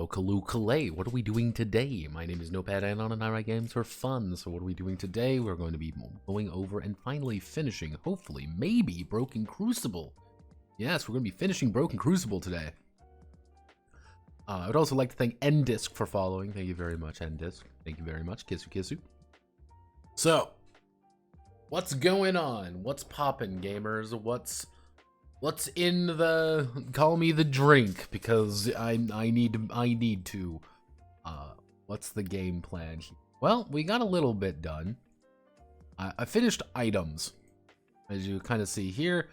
Hello, Kaloo. What are we doing today? My name is Notepad Anon and I write games for fun. So what are we doing today? We're going to be going over and finally finishing, hopefully, maybe, Broken Crucible. Yes, we're going to be finishing Broken Crucible today. I would also like to thank Ndisk for following. Thank you very much, Ndisk. Thank you very much. Kissu, kissu. So, what's going on? What's poppin', gamers? What's in the, call me the drink, because I need to. What's the game plan? Well, we got a little bit done. I finished items, as you kind of see here.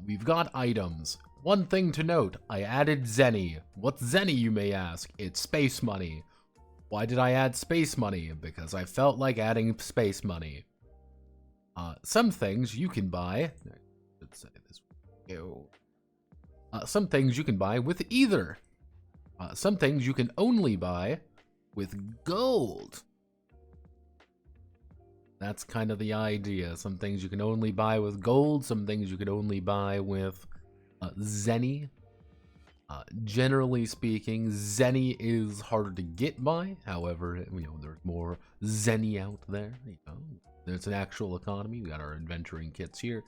We've got items. One thing to note, I added Zenny. What's Zenny, you may ask? It's space money. Why did I add space money? Because I felt like adding space money. Some things you can buy. Let's say this. Some things you can buy with either. Some things you can only buy with gold. That's kind of the idea. Some things you can only buy with gold. Some things you can only buy with Zenny. Generally speaking, Zenny is harder to get by. However, there's more Zenny out there. There's an actual economy. We got our adventuring kits here.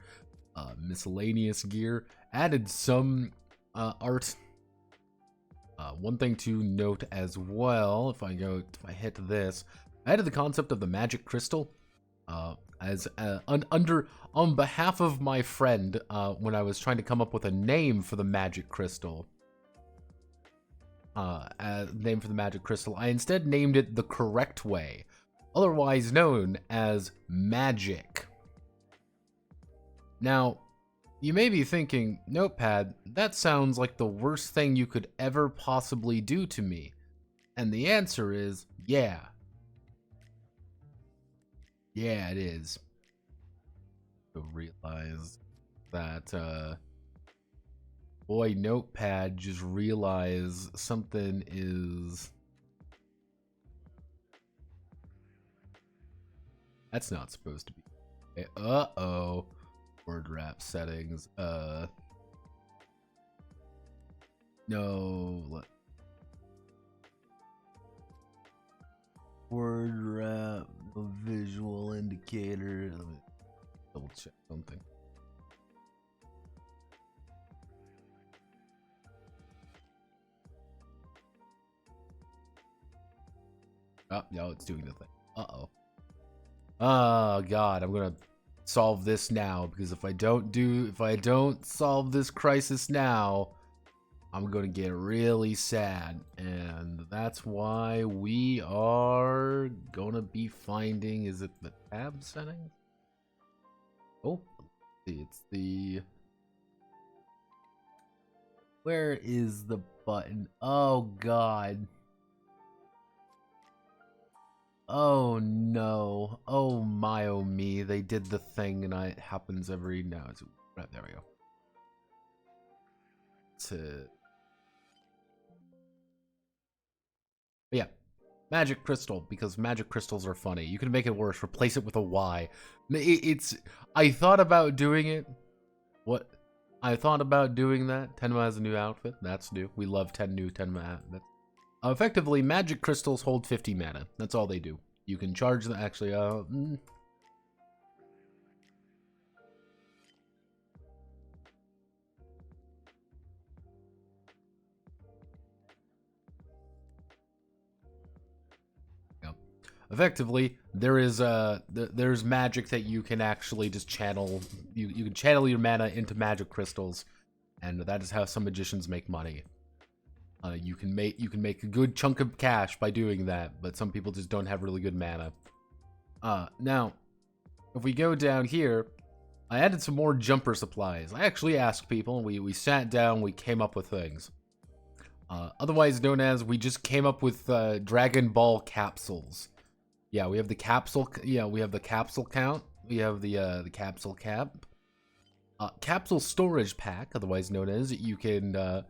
Miscellaneous gear. Added some art. One thing to note as well, if I hit this, I added the concept of the magic crystal. On behalf of my friend, when I was trying to come up with a name for the magic crystal, I instead named it the correct way, otherwise known as magic. Now, you may be thinking, Notepad, that sounds like the worst thing you could ever possibly do to me. And the answer is, yeah. Yeah, it is. To realize that, boy, Notepad just realized something is... That's not supposed to be. Uh-oh. Word wrap settings. No. Word wrap, visual indicator. Let me double check something. Oh, no, it's doing the thing. Uh-oh. Oh, God, I'm gonna solve this now, because if I don't solve this crisis now, I'm gonna get really sad, and that's why we are gonna be finding, is it the tab setting? Oh, it's the, where is the button? Oh, God. Oh no. Oh my, oh me. They did the thing and it happens every now. Right, there we go. But yeah. Magic crystal, because magic crystals are funny. You can make it worse. Replace it with a Y. I thought about doing it. What? I thought about doing that. Tenma has a new outfit. That's new. We love 10 new Tenma outfits. Effectively, magic crystals hold 50 mana. That's all they do. You can charge them. Actually, effectively, there's magic that you can actually just channel. You can channel your mana into magic crystals, and that is how some magicians make money. You can make a good chunk of cash by doing that, but some people just don't have really good mana. Now, if we go down here, I added some more jumper supplies. I actually asked people, we sat down, we came up with things. Otherwise known as, we just came up with Dragon Ball capsules. Yeah, we have the capsule. Yeah, we have the capsule count. We have the capsule cap. Capsule storage pack, otherwise known as, you can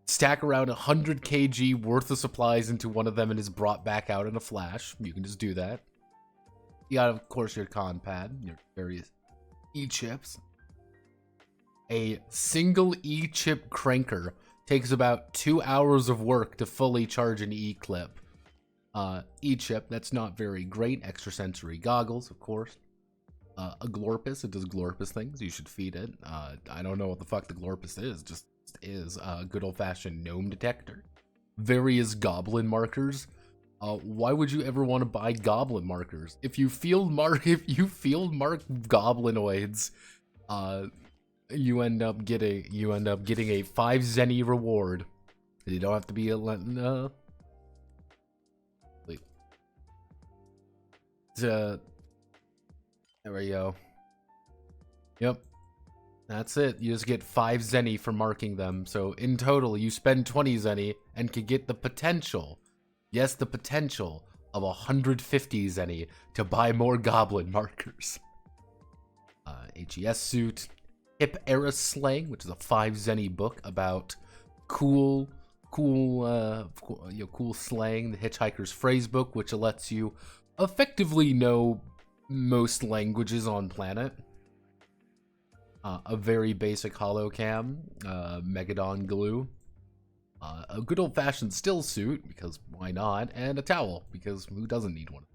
stack around 100 kg worth of supplies into one of them and is brought back out in a flash. You can just do that. You got, of course, your con pad, your various E-chips. A single E-chip cranker takes about 2 hours of work to fully charge an E-clip. E-chip, that's not very great. Extrasensory goggles, of course. A Glorpus, it does Glorpus things. You should feed it. I don't know what the fuck the Glorpus is. Just is a good old-fashioned gnome detector. Various goblin markers. Why would you ever want to buy goblin markers? If you field mark goblinoids, you end up getting a 5 zenny reward. You don't have to be a there we go. Yep. That's it. You just get 5 zenny for marking them. So in total, you spend 20 zenny and can get the potential, yes, the potential of 150 zenny to buy more goblin markers. HES suit, Hip Era Slang, which is a 5 zenny book about cool slang. The Hitchhiker's Phrase Book, which lets you effectively know most languages on planet. A very basic holocam, Megadon glue, a good old-fashioned still suit, because why not, and a towel, because who doesn't need one?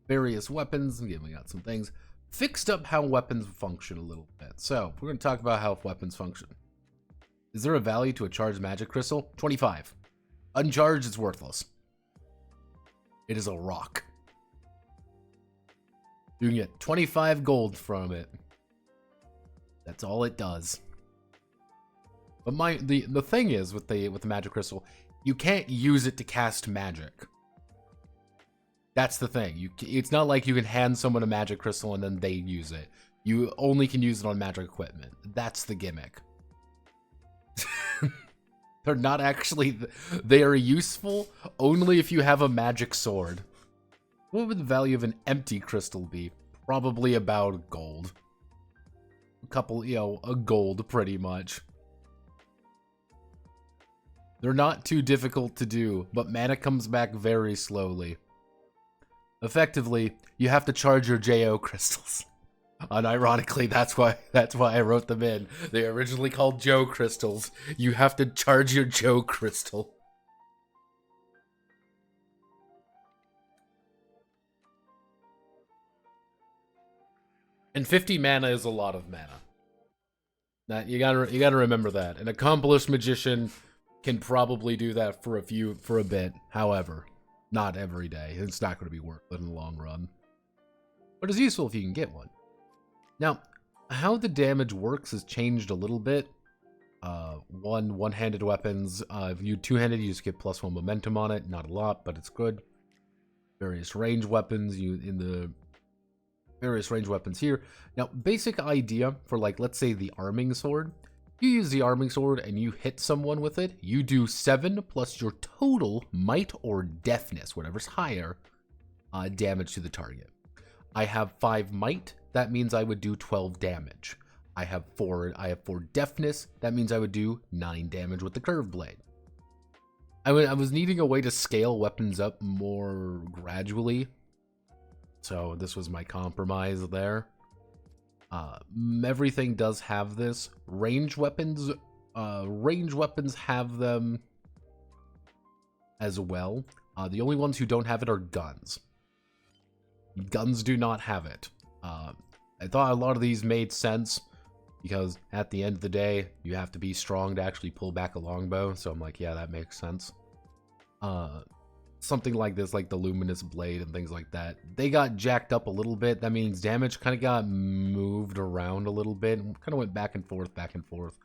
Various weapons, again, we got some things. Fixed up how weapons function a little bit. So, we're going to talk about how weapons function. Is there a value to a charged magic crystal? 25. Uncharged, it's worthless. It is a rock. You can get 25 gold from it. That's all it does. But the thing is with the magic crystal, you can't use it to cast magic. That's the thing. It's not like you can hand someone a magic crystal and then they use it. You only can use it on magic equipment. That's the gimmick. They're not actually... They are useful only if you have a magic sword. What would the value of an empty crystal be? Probably about gold. A couple, a gold pretty much. They're not too difficult to do, but mana comes back very slowly. Effectively, you have to charge your JO crystals. Unironically, that's why I wrote them in. They were originally called Joe crystals. You have to charge your Joe crystal. And 50 mana is a lot of mana. That you gotta remember that. An accomplished magician can probably do that for a bit. However, not every day. It's not going to be worth it in the long run. But it's useful if you can get one. Now, how the damage works has changed a little bit. One-handed weapons. If you two-handed, you just get +1 momentum on it. Not a lot, but it's good. Various range weapons. In the various range weapons here. Now, basic idea for, like, let's say the arming sword. You use the arming sword and you hit someone with it. You do 7 plus your total might or deafness, whatever's higher, damage to the target. I have 5 might. That means I would do 12 damage. I have 4 deafness. That means I would do 9 damage with the curved blade. I was needing a way to scale weapons up more gradually. So this was my compromise there. Everything does have this. Range weapons have them as well. The only ones who don't have it are guns. Guns do not have it. I thought a lot of these made sense because at the end of the day, you have to be strong to actually pull back a longbow. So I'm like, yeah, that makes sense. Something like this, like the Luminous Blade and things like that, they got jacked up a little bit. That means damage kind of got moved around a little bit. Kind of went back and forth, back and forth.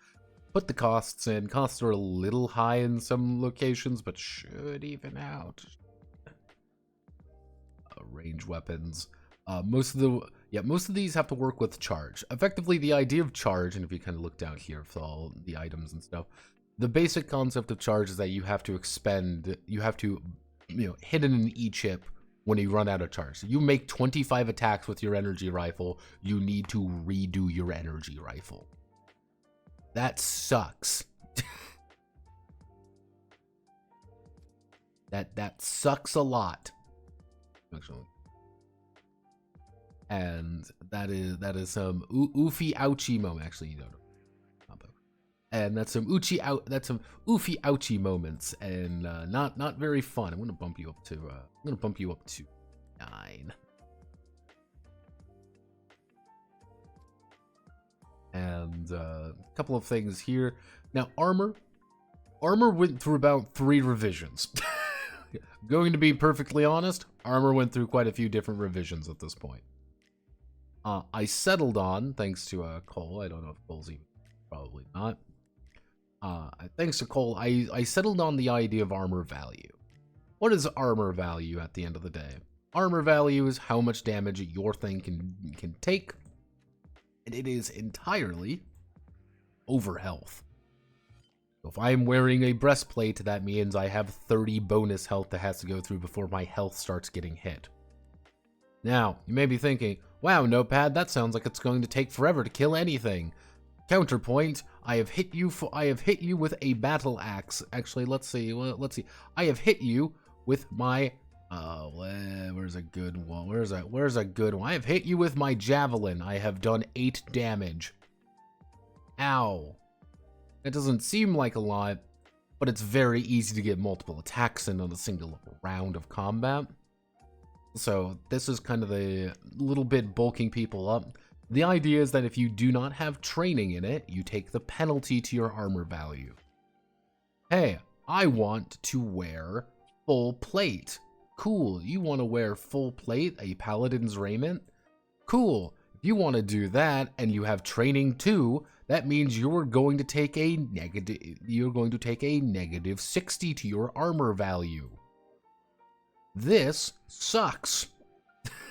Put the costs in. Costs are a little high in some locations, but should even out. Range weapons. Most of these have to work with charge. Effectively, the idea of charge, and if you kind of look down here for all the items and stuff, the basic concept of charge is that you have to expend, hit an E-chip when you run out of charge. So you make 25 attacks with your energy rifle, you need to redo your energy rifle. That sucks. That sucks a lot. Actually. And that is some oofy ouchie moment. Actually, you don't know. And that's some oofy ouchie moments, and not very fun. I'm gonna bump you up to 9. And a couple of things here. Now, armor went through about 3 revisions. Going to be perfectly honest, armor went through quite a few different revisions at this point. I settled on, thanks to Cole. I don't know if Cole's even, probably not. Thanks to Cole, I settled on the idea of armor value. What is armor value at the end of the day? Armor value is how much damage your thing can take. and it is entirely over health. So if I'm wearing a breastplate, that means I have 30 bonus health that has to go through before my health starts getting hit. Now, you may be thinking, wow, Notepad, that sounds like it's going to take forever to kill anything. Counterpoint, I have hit you with a battle axe. Actually, let's see. I have hit you with my where's a good one? Where's a good one? I have hit you with my javelin. I have done 8 damage. Ow. It doesn't seem like a lot, but it's very easy to get multiple attacks in on a single round of combat. So this is kind of the little bit bulking people up. The idea is that if you do not have training in it, you take the penalty to your armor value. Hey, I want to wear full plate. Cool, you want to wear full plate, a paladin's raiment? Cool, if you want to do that and you have training too, that means you're going to take a negative 60 to your armor value. This sucks.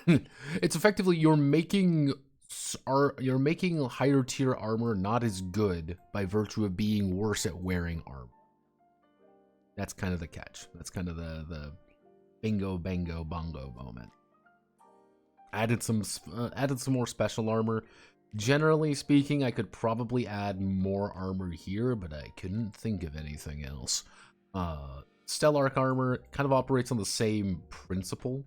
It's effectively you're making higher tier armor not as good by virtue of being worse at wearing armor. That's kind of the catch. That's kind of the bingo bango bongo moment. Added some more special armor. Generally speaking, I could probably add more armor here, but I couldn't think of anything else. Stellarch armor kind of operates on the same principle.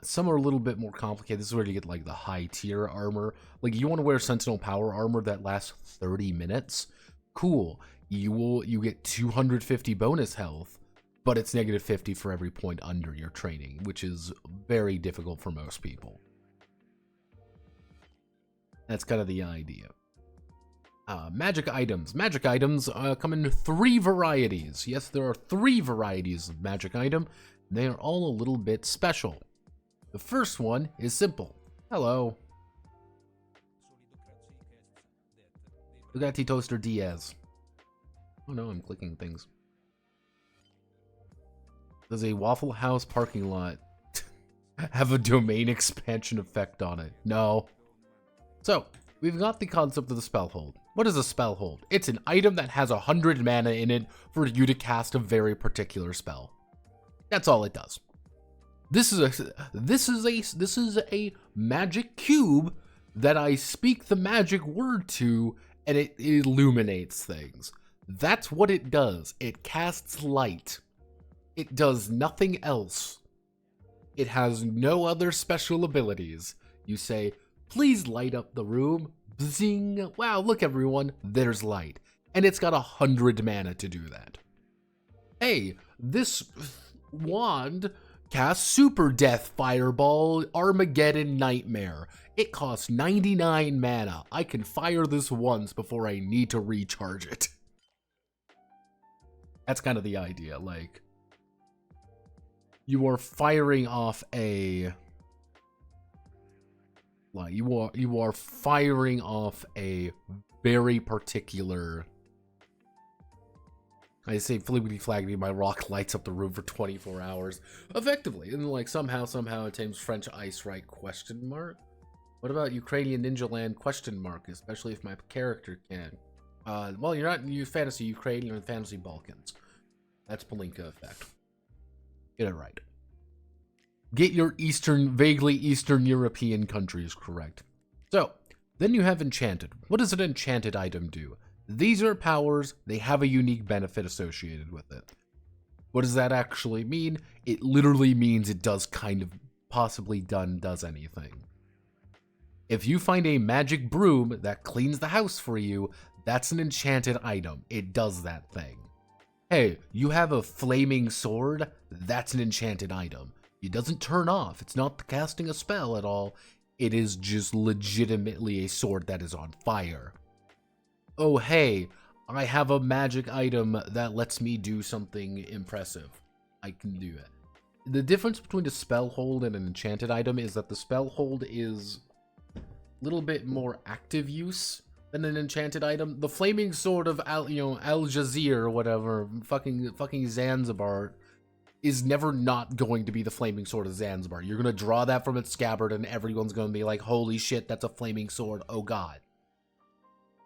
Some are a little bit more complicated. This is where you get like the high tier armor. Like you want to wear Sentinel Power armor that lasts 30 minutes. Cool. You get 250 bonus health, but it's negative 50 for every point under your training, which is very difficult for most people. That's kind of the idea. Magic items. Magic items come in 3 varieties. Yes, there are 3 varieties of magic item. They are all a little bit special. The first one is simple. Hello. Bugatti Toaster Diaz. Oh no, I'm clicking things. Does a Waffle House parking lot have a domain expansion effect on it? No. So, we've got the concept of the spell hold. What is a spell hold? It's an item that has 100 mana in it for you to cast a very particular spell. That's all it does. This is a magic cube that I speak the magic word to, and it illuminates things. That's what it does. It casts light. It does nothing else. It has no other special abilities. You say, please light up the room. Zing. Wow, look everyone, there's light. And it's got 100 mana to do that. Hey, this wand casts Super Death Fireball Armageddon Nightmare. It costs 99 mana. I can fire this once before I need to recharge it. That's kind of the idea, like, you are firing off a... Like, you are firing off a very particular... I say flippity flaggity, my rock lights up the room for 24 hours. Effectively. And like somehow it tames French ice right question mark. What about Ukrainian Ninja Land question mark, especially if my character can? Well, you're not in fantasy Ukraine, you're in fantasy Balkans. That's Palinka effect. Get it right. Get your vaguely Eastern European countries correct. So, then you have enchanted. What does an enchanted item do? These are powers, they have a unique benefit associated with it. What does that actually mean? It literally means it does kind of possibly does anything. If you find a magic broom that cleans the house for you, that's an enchanted item. It does that thing. Hey, you have a flaming sword? That's an enchanted item. It doesn't turn off. It's not casting a spell at all. It is just legitimately a sword that is on fire. Oh, hey, I have a magic item that lets me do something impressive. I can do it. The difference between a spell hold and an enchanted item is that the spell hold is a little bit more active use than an enchanted item. The flaming sword of Al Jazeera or whatever, fucking Zanzibar, is never not going to be the flaming sword of Zanzibar. You're going to draw that from its scabbard and everyone's going to be like, holy shit, that's a flaming sword, oh god.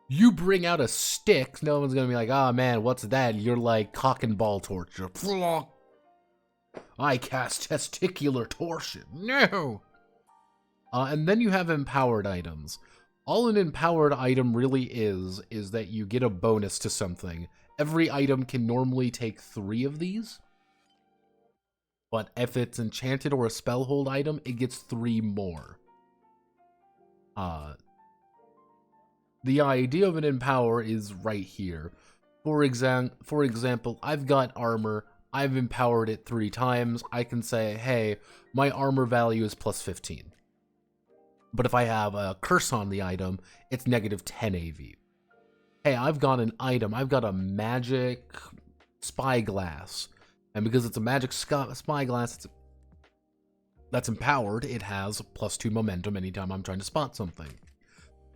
You bring out a stick, no one's going to be like, oh man, what's that? You're like cock and ball torture. I cast testicular torsion. No! And then you have empowered items. All an empowered item really is that you get a bonus to something. Every item can normally take 3 of these. But if it's enchanted or a spellhold item, it gets 3 more. The idea of an empower is right here. For example, I've got armor. I've empowered it 3 times. I can say, hey, my armor value is plus 15. But if I have a curse on the item, it's negative 10 AV. Hey, I've got an item. I've got a magic spyglass. And because it's a magic spyglass that's empowered, it has plus 2 momentum anytime I'm trying to spot something.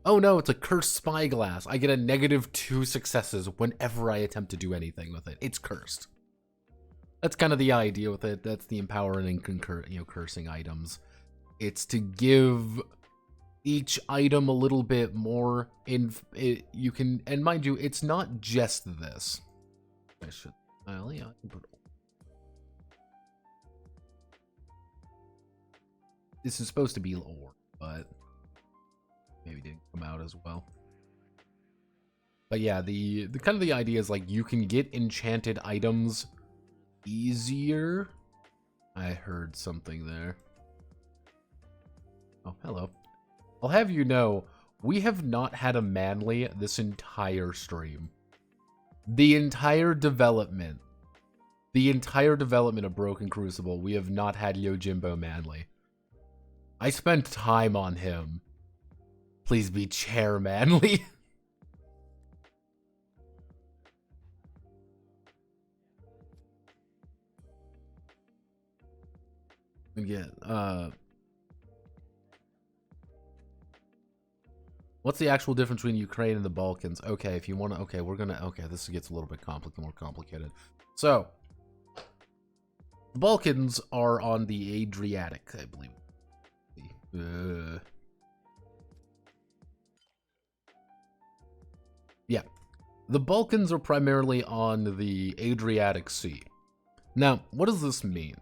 Oh no, it's a cursed spyglass. I get a negative 2 successes whenever I attempt to do anything with it. It's cursed. That's kind of the idea with it. That's the empowering and cursing items. It's to give each item a little bit more you can, and mind you, it's not just this. I should, well, yeah, I can put, this is supposed to be lore, but maybe didn't come out as well. But yeah, the kind of the idea is like you can get enchanted items easier. I heard something there. Oh, hello. I'll have you know, we have not had a manly this entire stream. The entire development of Broken Crucible, we have not had Yojimbo manly. I spent time on him. Please be chair manly. Again, what's the actual difference between Ukraine and the Balkans? Okay, if you want to, okay, this gets a little bit more complicated. So, the Balkans are on the Adriatic, I believe. Yeah, the Balkans are primarily on the Adriatic Sea. Now, what does this mean?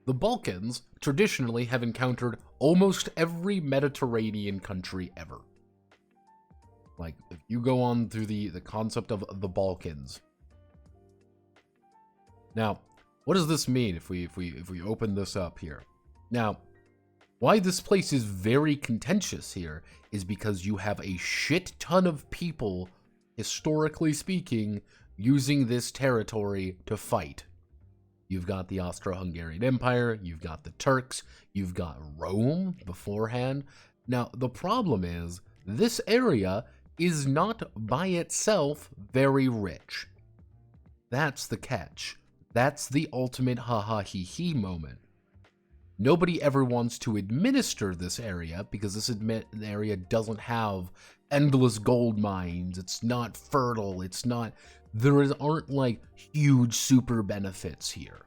The Balkans traditionally have encountered almost every Mediterranean country ever. Like, if you go on through the concept of the Balkans. Now, what does this mean if we open this up here? Now, why this place is very contentious here is because you have a shit ton of people, historically speaking, using this territory to fight. You've got the Austro-Hungarian Empire, you've got the Turks, you've got Rome beforehand. Now, the problem is, this area is not by itself very rich. That's the catch. That's the ultimate ha-ha-he-he moment. Nobody ever wants to administer this area because this area doesn't have endless gold mines. It's not fertile. It's not... aren't like huge super benefits here.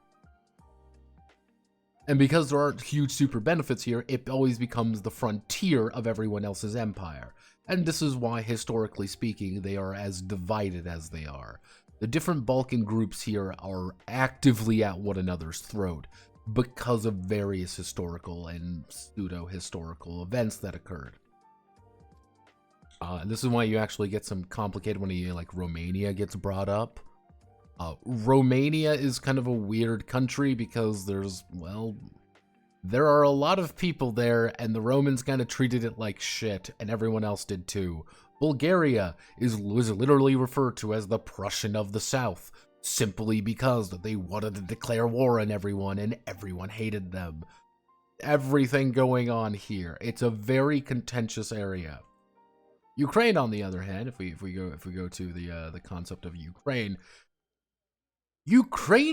And because there aren't huge super benefits here, it always becomes the frontier of everyone else's empire. And this is why, historically speaking, they are as divided as they are. The different Balkan groups here are actively at one another's throat because of various historical and pseudo-historical events that occurred. This is why you actually get some complicated when like Romania gets brought up. Romania is kind of a weird country because there are a lot of people there, and the Romans kind of treated it like shit, and everyone else did too. Bulgaria was literally referred to as the Prussian of the South, simply because they wanted to declare war on everyone, and everyone hated them. Everything going on here. It's a very contentious area. Ukraine, on the other hand, if we go to the concept of Ukraine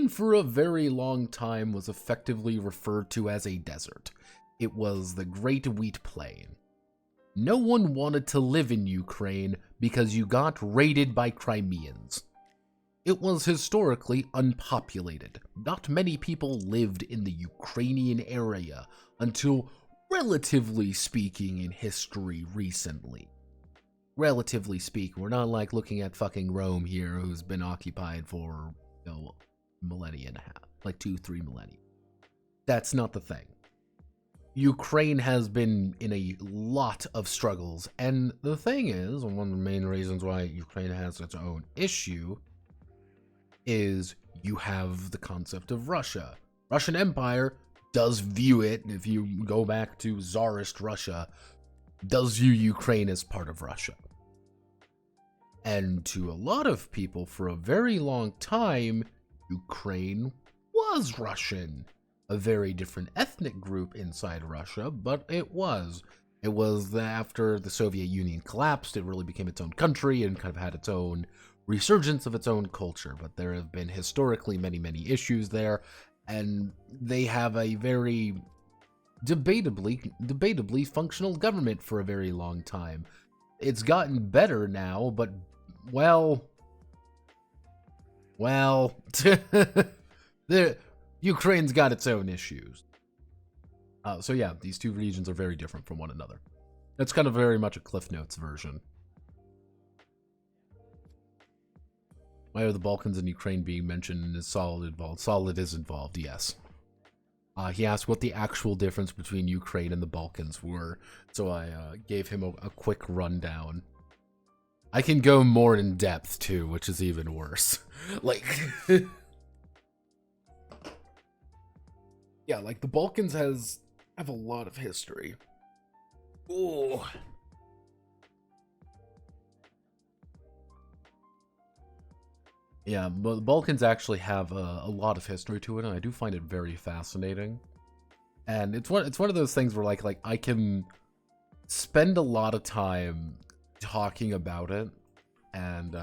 for a very long time was effectively referred to as a desert. It was the Great Wheat Plain. No one wanted to live in Ukraine because you got raided by Crimeans. it was historically unpopulated. Not many people lived in the Ukrainian area until, relatively speaking, in history recently. Relatively speaking, we're not like looking at fucking Rome here, who's been occupied for, millennia and a half, like 2-3 millennia. That's not the thing. Ukraine has been in a lot of struggles, and the thing is, one of the main reasons why Ukraine has its own issue is you have the concept of Russia. Russian Empire does view it, if you go back to Tsarist Russia, does view Ukraine as part of Russia. And to a lot of people, for a very long time, Ukraine was Russian. A very different ethnic group inside Russia, but it was. It was after the Soviet Union collapsed, it really became its own country and kind of had its own resurgence of its own culture. But there have been historically many, many issues there, and they have a very debatably functional government for a very long time. It's gotten better now, but Ukraine's got its own issues. So yeah, these two regions are very different from one another. That's kind of very much a Cliff Notes version. Why are the Balkans and Ukraine being mentioned? Is Solid involved? Solid is involved, yes. He asked what the actual difference between Ukraine and the Balkans were, so I gave him a quick rundown. I can go more in depth too, which is even worse. Like, yeah, like the Balkans have a lot of history. Ooh. Yeah, but the Balkans actually have a lot of history to it, and I do find it very fascinating. And it's one of those things where like I can spend a lot of time talking about it, and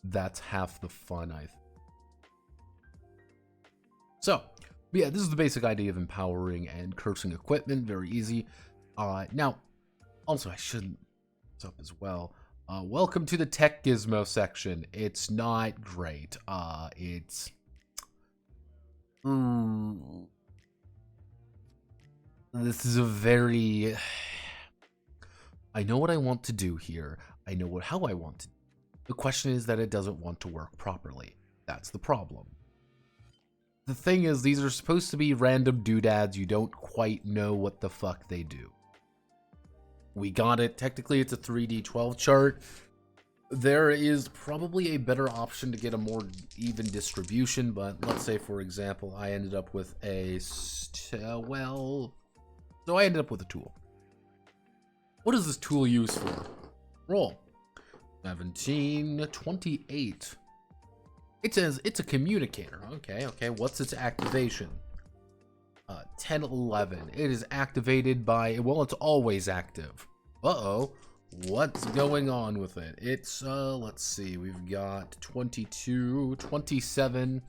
that's half the fun, I think. So, yeah, this is the basic idea of empowering and cursing equipment. Very easy. Now, also I shouldn't this up as well. Welcome to the Tech Gizmo section. It's not great. This is a very... I know what I want to do here. I know how I want to. The question is that it doesn't want to work properly. That's the problem. The thing is, these are supposed to be random doodads. You don't quite know what the fuck they do. We got it. Technically, it's a 3D12 chart. There is probably a better option to get a more even distribution, but let's say, for example, I ended up with I ended up with a tool. What is this tool used for? Roll. 1728. It says it's a communicator. Okay. What's its activation? 1011. It is activated by, well, it's always active. Uh-oh. What's going on with it? It's, let's see. We've got 22, 27.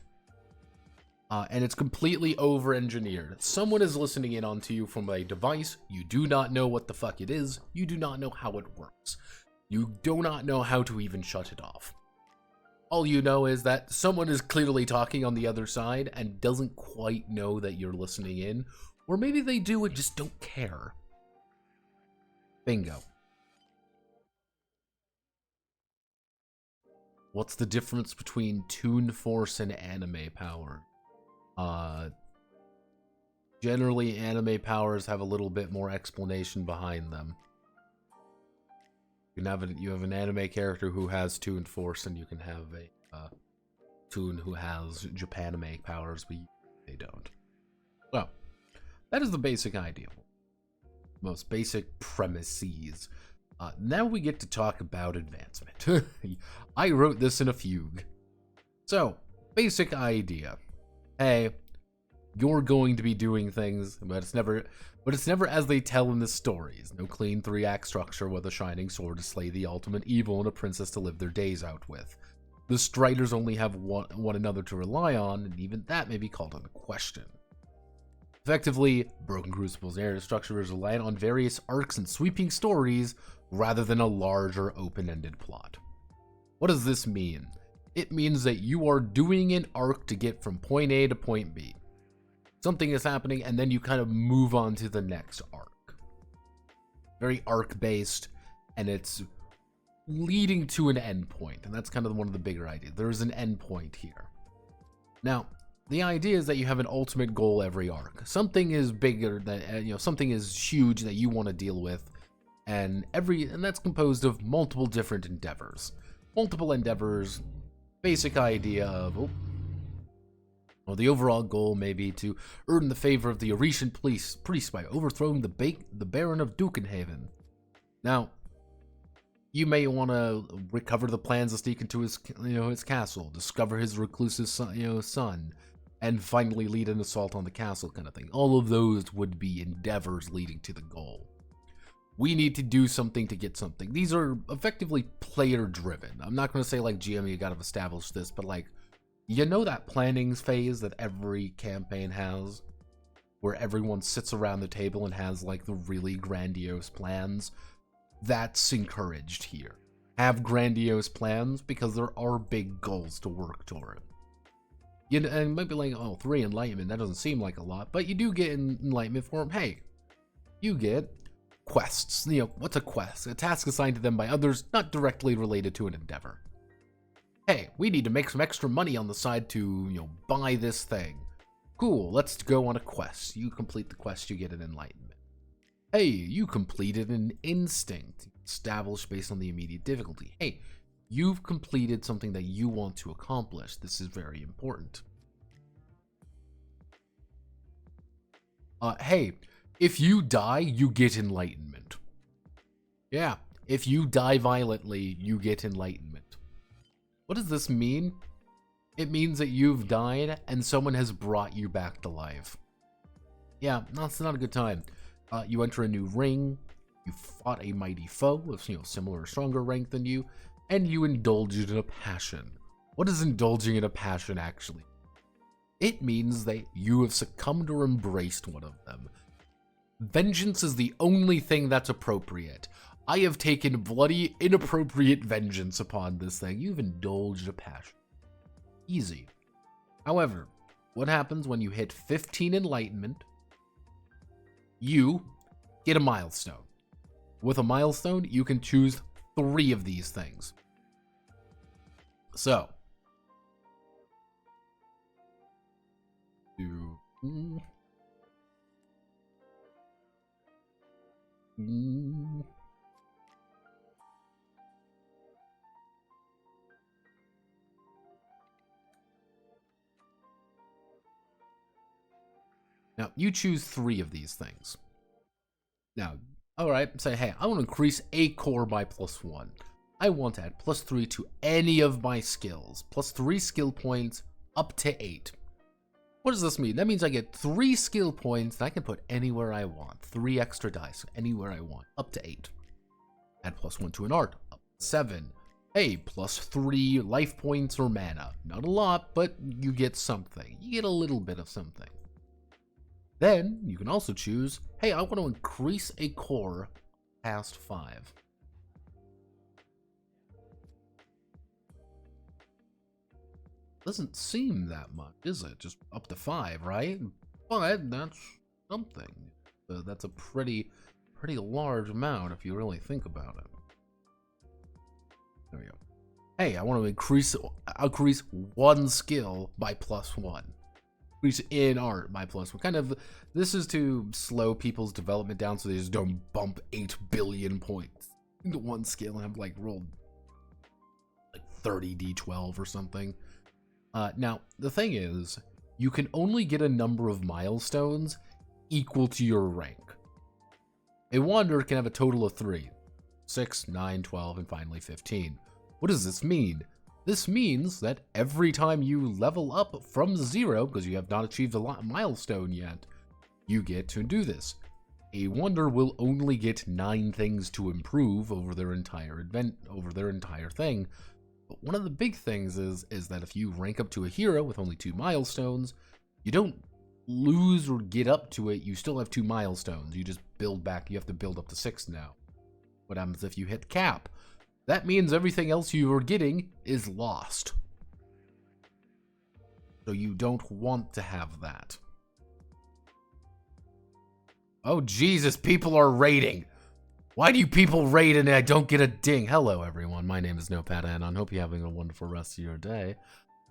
And it's completely over-engineered. Someone is listening in onto you from a device. You do not know what the fuck it is. You do not know how it works. You do not know how to even shut it off. All you know is that someone is clearly talking on the other side and doesn't quite know that you're listening in. Or maybe they do and just don't care. Bingo. What's the difference between Toon Force and anime power? Generally, anime powers have a little bit more explanation behind them. You have an anime character who has Toon Force, and you can have a Toon who has Japanime powers, but they don't. Well, that is the basic idea. Most basic premises. Now we get to talk about advancement. I wrote this in a fugue. So, basic idea. Hey, you're going to be doing things, but it's never as they tell in the stories. No clean 3-act structure with a shining sword to slay the ultimate evil and a princess to live their days out with. The Striders only have one another to rely on, and even that may be called into question. Effectively, Broken Crucible's narrative structure is reliant on various arcs and sweeping stories rather than a larger open-ended plot. What does this mean? It means that you are doing an arc to get from point A to point B. Something is happening, and then you kind of move on to the next arc. Very arc-based, and it's leading to an endpoint, and that's kind of one of the bigger ideas. There's an endpoint here. Now, the idea is that you have an ultimate goal every arc. Something is bigger than, something is huge that you want to deal with, and that's composed of multiple different endeavors. Multiple endeavors, basic idea of, well, the overall goal may be to earn the favor of the Oresian priest by overthrowing the Baron of Dukenhaven. Now, you may want to recover the plans to sneak into his castle, discover his reclusive son, and finally lead an assault on the castle kind of thing. All of those would be endeavors leading to the goal. We need to do something to get something. These are effectively player-driven. I'm not going to say, like, GM, you got to establish this, but, like, that planning phase that every campaign has, where everyone sits around the table and has, like, the really grandiose plans? That's encouraged here. Have grandiose plans, because there are big goals to work toward. And it might be like, 3 enlightenment, that doesn't seem like a lot, but you do get enlightenment for them. Hey, you get quests. What's a quest? A task assigned to them by others, not directly related to an endeavor. Hey, we need to make some extra money on the side to, buy this thing. Cool, let's go on a quest. You complete the quest, you get an enlightenment. Hey, you completed an instinct established based on the immediate difficulty. Hey, you've completed something that you want to accomplish. This is very important. Hey, if you die, you get enlightenment. Yeah, if you die violently, you get enlightenment. What does this mean? It means that you've died and someone has brought you back to life. Yeah, that's not a good time. You enter a new ring, you fought a mighty foe of similar or stronger rank than you, and you indulged in a passion. What does indulging in a passion actually? It means that you have succumbed or embraced one of them. Vengeance is the only thing that's appropriate. I have taken bloody, inappropriate vengeance upon this thing. You've indulged a passion. Easy. However, what happens when you hit 15 enlightenment? You get a milestone. With a milestone, you can choose 3 of these things. So, now, you choose 3 of these things. Now, alright, say, hey, I want to increase a core by +1. I want to add +3 to any of my skills. +3 skill points up to 8. What does this mean? That means I get 3 skill points that I can put anywhere I want. 3 extra dice anywhere I want, up to 8. Add +1 to an art, up to 7. Hey, +3 life points or mana. Not a lot, but you get something. You get a little bit of something. Then, you can also choose, hey, I want to increase a core past 5. Doesn't seem that much, is it? Just up to 5, right? But that's something. So that's a pretty large amount if you really think about it. There we go. Hey, I want to increase 1 skill by +1. Increase in art by +1. Kind of, this is to slow people's development down so they just don't bump 8 billion points into 1 skill and have like rolled like 30 d12 or something. Now, the thing is, you can only get a number of milestones equal to your rank. A wanderer can have a total of 3. 6, 9, 12, and finally 15. What does this mean? This means that every time you level up from 0, because you have not achieved a milestone yet, you get to do this. A wanderer will only get 9 things to improve over their entire thing. But one of the big things is that if you rank up to a hero with only 2 milestones, you don't lose or get up to it, you still have 2 milestones. You just build back, you have to build up to 6 now. What happens if you hit cap? That means everything else you are getting is lost. So you don't want to have that. Oh, Jesus, people are raiding. Why do you people raid and I don't get a ding? Hello, everyone. My name is Notepad, and I hope you're having a wonderful rest of your day.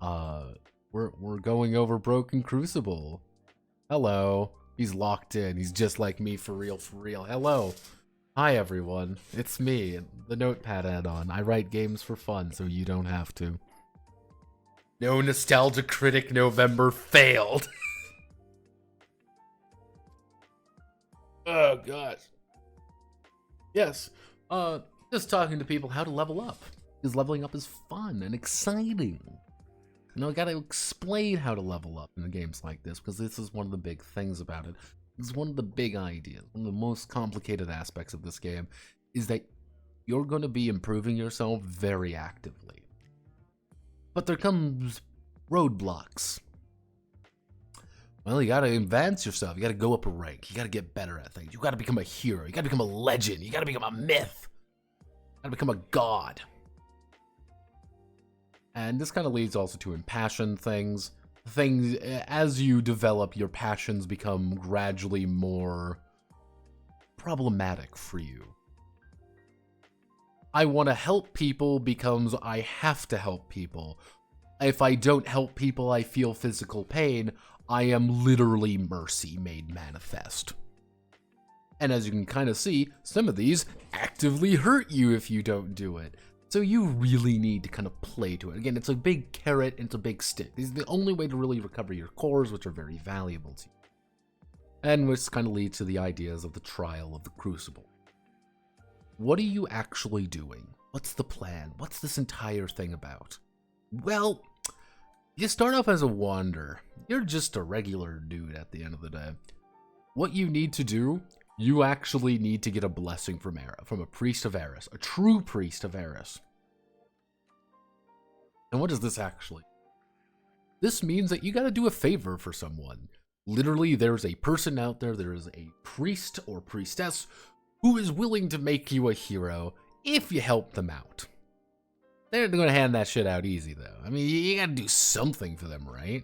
We're going over Broken Crucible. Hello. He's locked in. He's just like me, for real, for real. Hello. Hi, everyone. It's me, the Notepad add-on. I write games for fun, so you don't have to. No Nostalgia Critic November failed. Oh, gosh. Yes. Just talking to people how to level up. Because leveling up is fun and exciting. You know, I gotta explain how to level up in games like this, because this is one of the big things about it. It's one of the big ideas. One of the most complicated aspects of this game is that you're going to be improving yourself very actively. But there comes roadblocks. Well, you gotta advance yourself. You gotta go up a rank. You gotta get better at things. You gotta become a hero. You gotta become a legend. You gotta become a myth. You gotta become a god. And this kind of leads also to impassioned things. Things, as you develop, your passions become gradually more problematic for you. I want to help people becomes I have to help people. If I don't help people, I feel physical pain. I am literally mercy made manifest. And as you can kind of see, some of these actively hurt you if you don't do it. So you really need to kind of play to it. Again, it's a big carrot and it's a big stick. This is the only way to really recover your cores, which are very valuable to you. And which kind of leads to the ideas of the trial of the Crucible. What are you actually doing? What's the plan? What's this entire thing about? Well, you start off as a wanderer. You're just a regular dude at the end of the day. What you need to do, you actually need to get a blessing from a priest of Horus, a true priest of Horus. And what does this actually? This means that you gotta do a favor for someone. Literally, there's a person out there, there is a priest or priestess who is willing to make you a hero if you help them out. They're gonna hand that shit out easy, though. I mean, you gotta do something for them, right?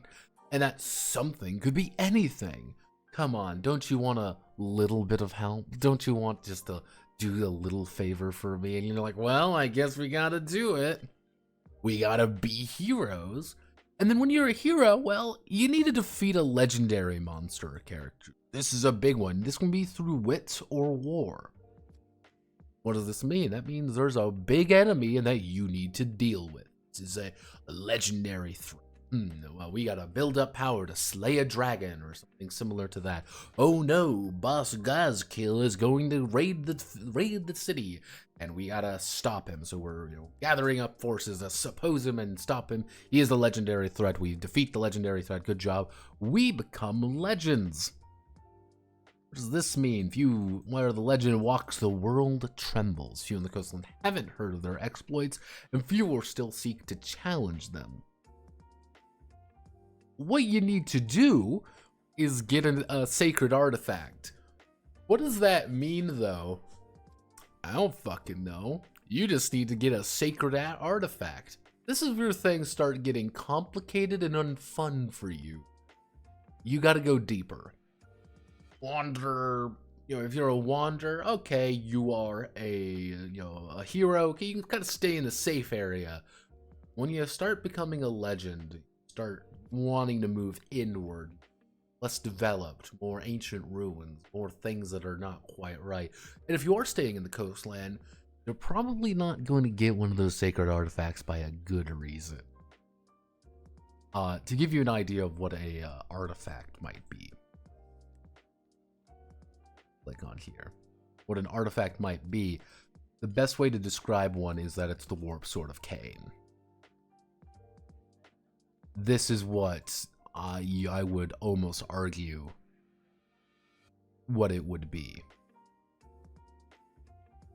And that something could be anything. Come on, don't you want a little bit of help? Don't you want just to do a little favor for me? And you're like, well, I guess we gotta do it. We gotta be heroes. And then when you're a hero, well, you need to defeat a legendary monster or character. This is a big one. This can be through wit or war. What does this mean? That means there's a big enemy and that you need to deal with. This is a legendary threat. Well, we gotta build up power to slay a dragon or something similar to that. Oh no, Boss Gazkill is going to raid the city, and we gotta stop him. So we're gathering up forces to oppose him and stop him. He is the legendary threat. We defeat the legendary threat. Good job. We become legends. What does this mean? Where the legend walks, the world trembles. Few in the coastland haven't heard of their exploits, and fewer still seek to challenge them. What you need to do is get a sacred artifact. What does that mean, though? I don't fucking know. You just need to get a sacred artifact. This is where things start getting complicated and unfun for you. You gotta go deeper. Wanderer, if you're a wanderer, okay, you are a hero. Okay, you can kind of stay in a safe area. When you start becoming a legend, start wanting to move inward, less developed, more ancient ruins, more things that are not quite right. And if you are staying in the coastland, you're probably not going to get one of those sacred artifacts by a good reason. To give you an idea of what a artifact might be, click on here. What an artifact might be, the best way to describe one is that it's the warp sword of Cain. This is what I would almost argue what it would be.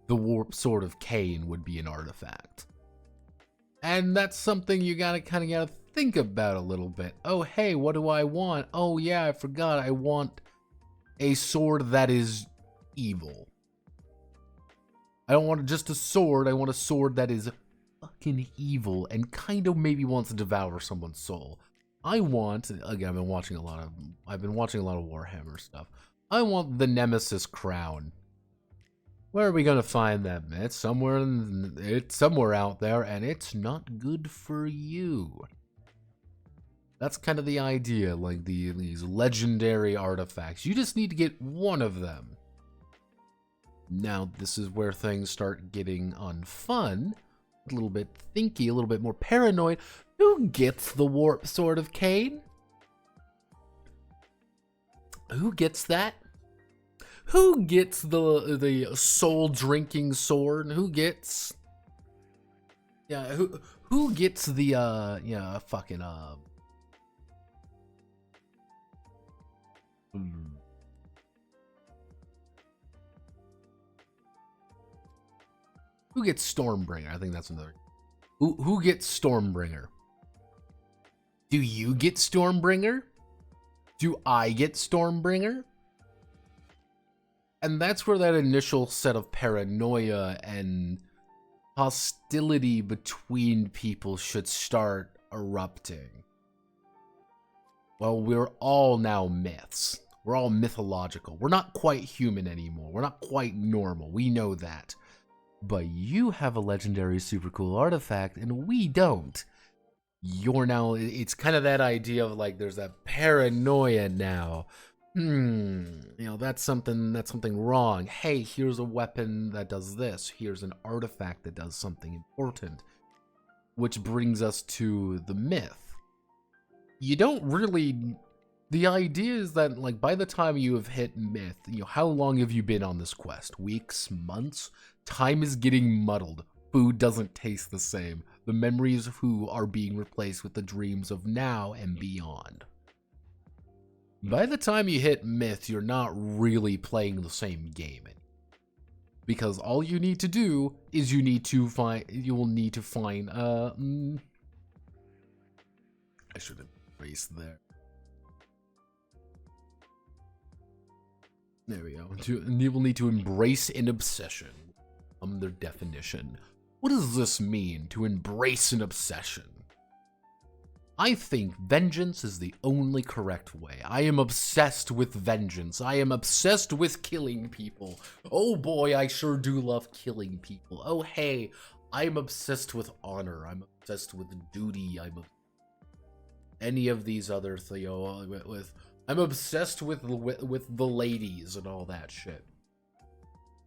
The warp sword of Cain would be an artifact. And that's something you gotta think about a little bit. Oh, hey, what do I want? Oh, yeah, I forgot. I want a sword that is evil. I don't want just a sword. I want a sword that is fucking evil and kind of maybe wants to devour someone's soul. I want, again, I've been watching a lot of Warhammer stuff. I want the Nemesis crown. Where are we gonna find that? It's somewhere out there, and it's not good for you. That's kind of the idea, like these legendary artifacts. You just need to get one of them. Now, this is where things start getting unfun, a little bit thinky, a little bit more paranoid. Who gets the warp sword of Cain? Who gets that? Who gets the soul drinking sword? Who gets who gets the fucking who gets Stormbringer? I think that's another. Who gets Stormbringer? Do you get Stormbringer? Do I get Stormbringer? And that's where that initial set of paranoia and hostility between people should start erupting. Well, we're all now myths. We're all mythological. We're not quite human anymore. We're not quite normal. We know that. But you have a legendary super cool artifact and we don't. You're now, it's kind of that idea of like there's that paranoia now. That's something wrong. Hey, here's a weapon that does this. Here's an artifact that does something important. Which brings us to the myth. You don't really, the idea is that like by the time you have hit myth, how long have you been on this quest? Weeks, months? Time is getting muddled. Food doesn't taste the same. The memories of who are being replaced with the dreams of now and beyond. By the time you hit myth, you're not really playing the same game anymore. Because all you need to do is you will need to find, I should have erased there. There we go. You will need to embrace an obsession. Their definition. What does this mean, to embrace an obsession? I think vengeance is the only correct way. I am obsessed with vengeance. I am obsessed with killing people. Oh boy, I sure do love killing people. Oh hey, I'm obsessed with honor. I'm obsessed with duty. Any of these other I'm obsessed with the ladies and all that shit.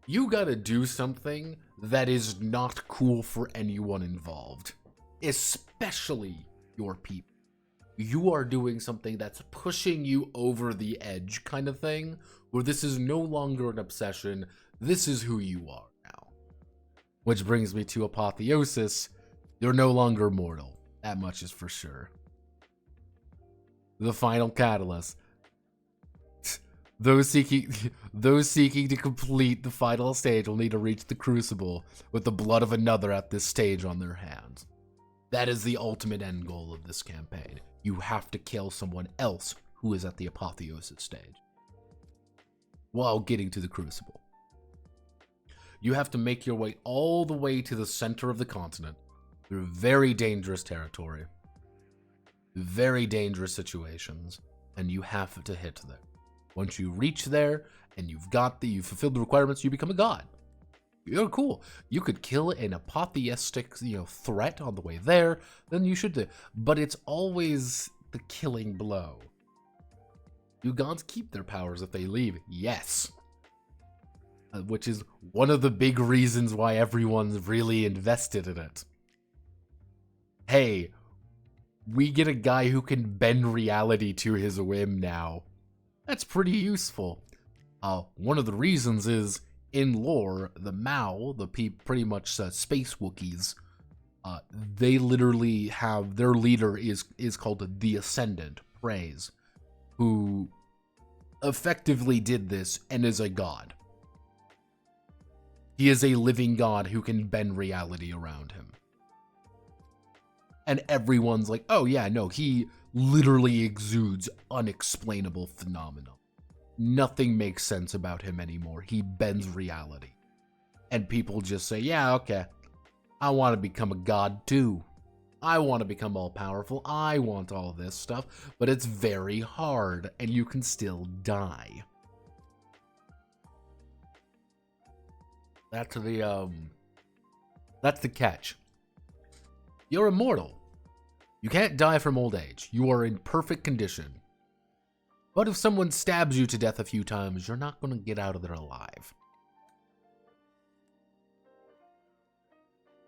You gotta do something that is not cool for anyone involved, especially your people. You are doing something that's pushing you over the edge kind of thing, where this is no longer an obsession, this is who you are now. Which brings me to Apotheosis. You're no longer mortal, that much is for sure. The final catalyst. Those seeking to complete the final stage will need to reach the Crucible with the blood of another at this stage on their hands. That is the ultimate end goal of this campaign. You have to kill someone else who is at the Apotheosis stage while getting to the Crucible. You have to make your way all the way to the center of the continent through very dangerous territory, very dangerous situations, and you have to hit there. Once you reach there and you've fulfilled the requirements, you become a god. You're cool. You could kill an apotheistic, threat on the way there, then you should do. But it's always the killing blow. Do gods keep their powers if they leave? Yes. Which is one of the big reasons why everyone's really invested in it. Hey, we get a guy who can bend reality to his whim now. That's pretty useful. One of the reasons is, in lore, the Mao, pretty much space Wookiees, they literally have, their leader is called the Ascendant, Praise, who effectively did this and is a god. He is a living god who can bend reality around him. And everyone's like, oh yeah, no, he literally exudes unexplainable phenomena. Nothing makes sense about him anymore. He bends reality. And people just say, yeah, okay, I want to become a god too. I want to become all powerful. I want all this stuff, but it's very hard and you can still die. That's the catch. You're immortal. You can't die from old age. You are in perfect condition. But if someone stabs you to death a few times, you're not going to get out of there alive.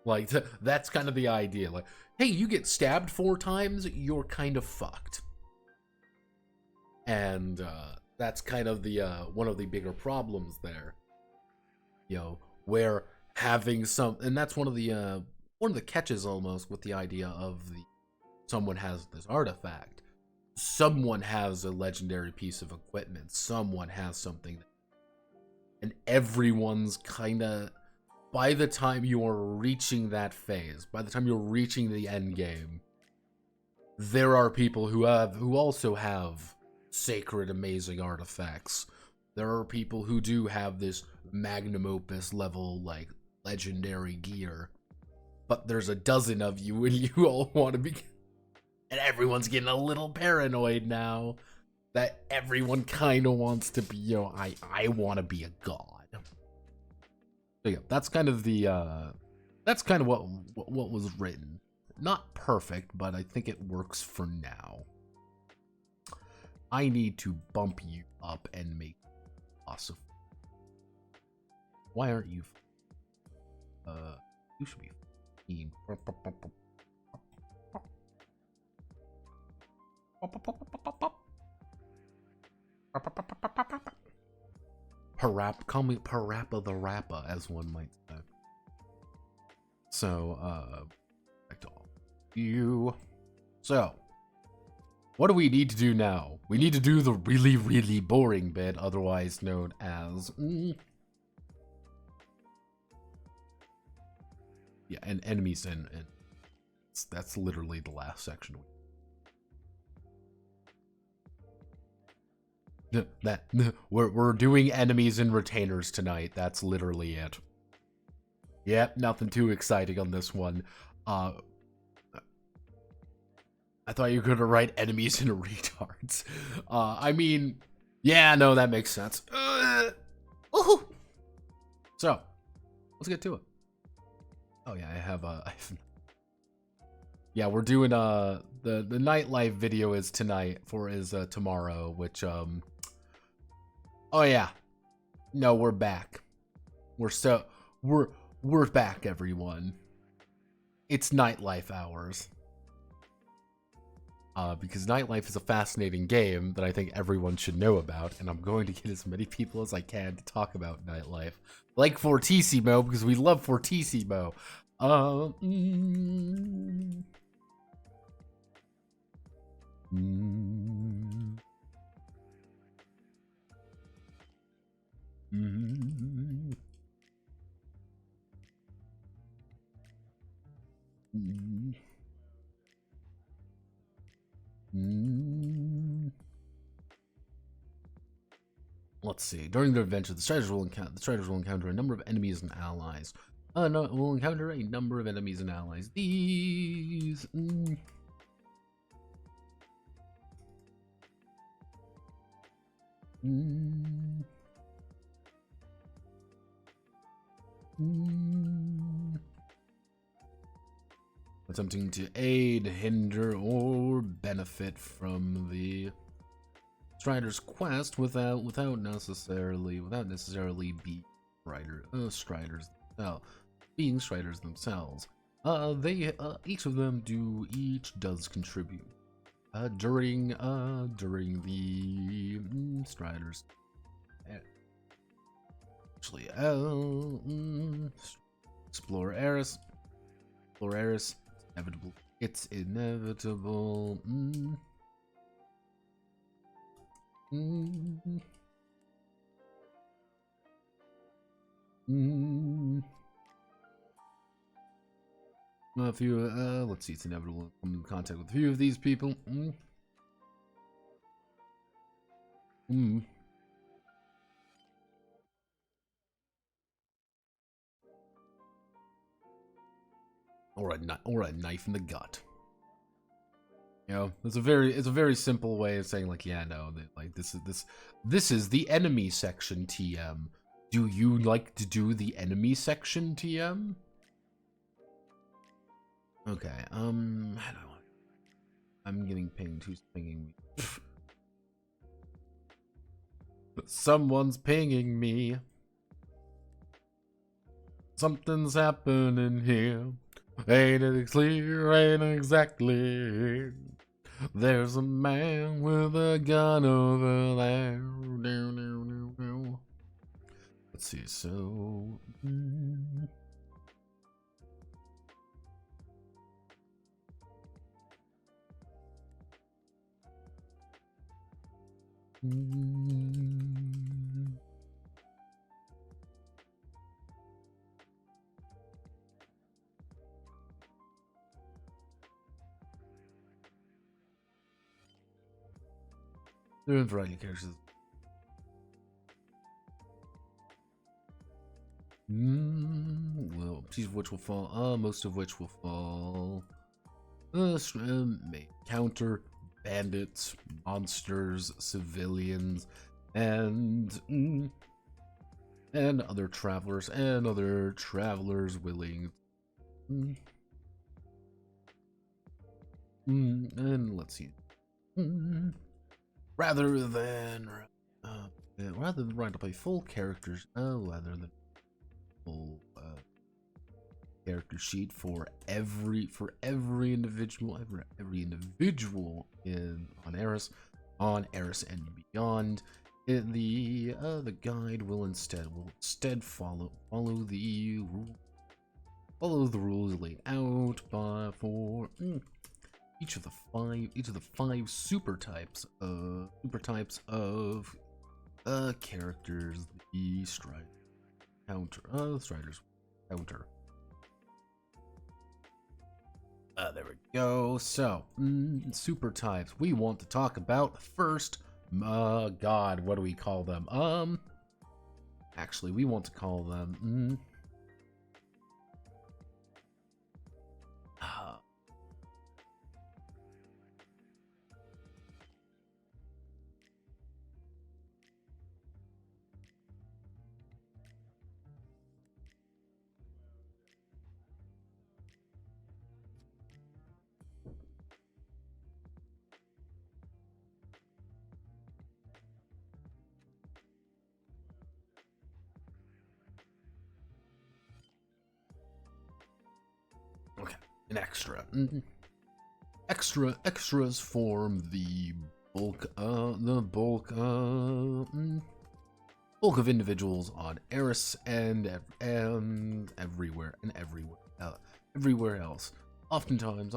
Like, that's kind of the idea. Like, hey, you get stabbed 4 times, you're kind of fucked. And that's kind of the one of the bigger problems there. You know, where having some, and that's one of the catches almost with the idea of someone has this artifact. Someone has a legendary piece of equipment. Someone has something. And everyone's kind of, by the time you are reaching that phase, by the time you're reaching the end game, there are people who also have sacred, amazing artifacts. There are people who do have this magnum opus level, like, legendary gear. But there's a dozen of you and you all want to be... And everyone's getting a little paranoid now that everyone kind of wants to be, you know, I want to be a god. So yeah, that's kind of what was written. Not perfect, but I think it works for now. I need to bump you up and make it possible. Why aren't you? You should be. Call me Parappa the Rappa, as one might say. So, back to all you. So, what do we need to do now? We need to do the really, really boring bit, otherwise known as... Yeah, and enemies, and that's literally the last section. We're doing enemies and retainers tonight. That's literally it. Yep, nothing too exciting on this one. I thought you were gonna write enemies and retards. I mean, yeah, no, that makes sense. So, let's get to it. Oh yeah, I have yeah, we're doing the nightlife video is tomorrow, which oh yeah. No, we're back. We're back, everyone. It's nightlife hours. Because nightlife is a fascinating game that I think everyone should know about, and I'm going to get as many people as I can to talk about nightlife. Like Fortissimo, because we love Fortissimo. Let's see. During their adventure, the striders will encounter a number of enemies and allies. No, we'll encounter a number of enemies and allies. These. Attempting to aid, hinder, or benefit from the Strider's quest without necessarily being Striders themselves. Each of them does contribute. During the Striders. Actually, Explore Eris. Inevitable. It's inevitable. A few, let's see, it's inevitable to come in contact with a few of these people. Or a knife in the gut. You know, it's a very simple way of saying like, yeah, no, like this is the enemy section TM. Do you like to do the enemy section TM? Okay, how do I'm getting pinged. Who's pinging me? Someone's pinging me. Something's happening here. Ain't it clear? Ain't exactly. There's a man with a gun over there. Let's see, so... There are a variety of characters. Well, most of which will fall. Most of which will fall. Counter bandits, monsters, civilians, and other travelers willing. And let's see. Rather than trying to play full characters, rather than full character sheet for every individual on Eris and beyond, the guide will instead follow the rules laid out for each of the five super types of characters. The Strider Strider's counter. There we go. So, super types we want to talk about first. God, what do we call them? Actually, we want to call them. Okay, an extra. Extras form the bulk of individuals on Eris and everywhere else. Oftentimes,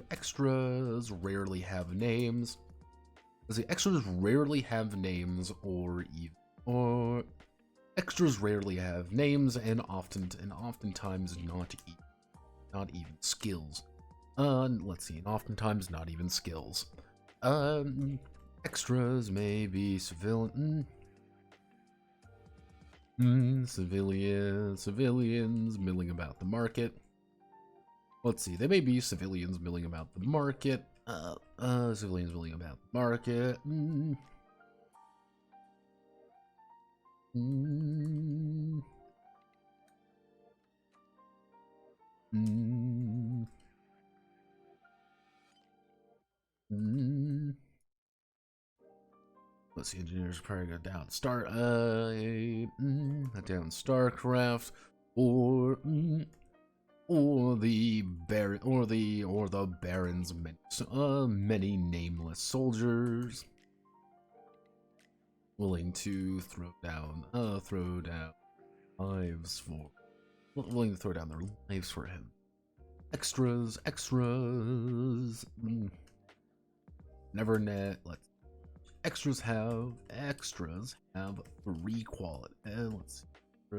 extras rarely have names. Extras rarely have names, extras rarely have names, and oftentimes not even skills. Let's see, and oftentimes not even skills. Extras may be civilians milling about the market. Let's see, they may be civilians milling about the market. Civilians milling about the market. Let's see, engineers probably go down down StarCraft, or the Baron's many nameless soldiers willing to throw down their lives for him. Extras. Never net. Extras have 3 quality. Let's see.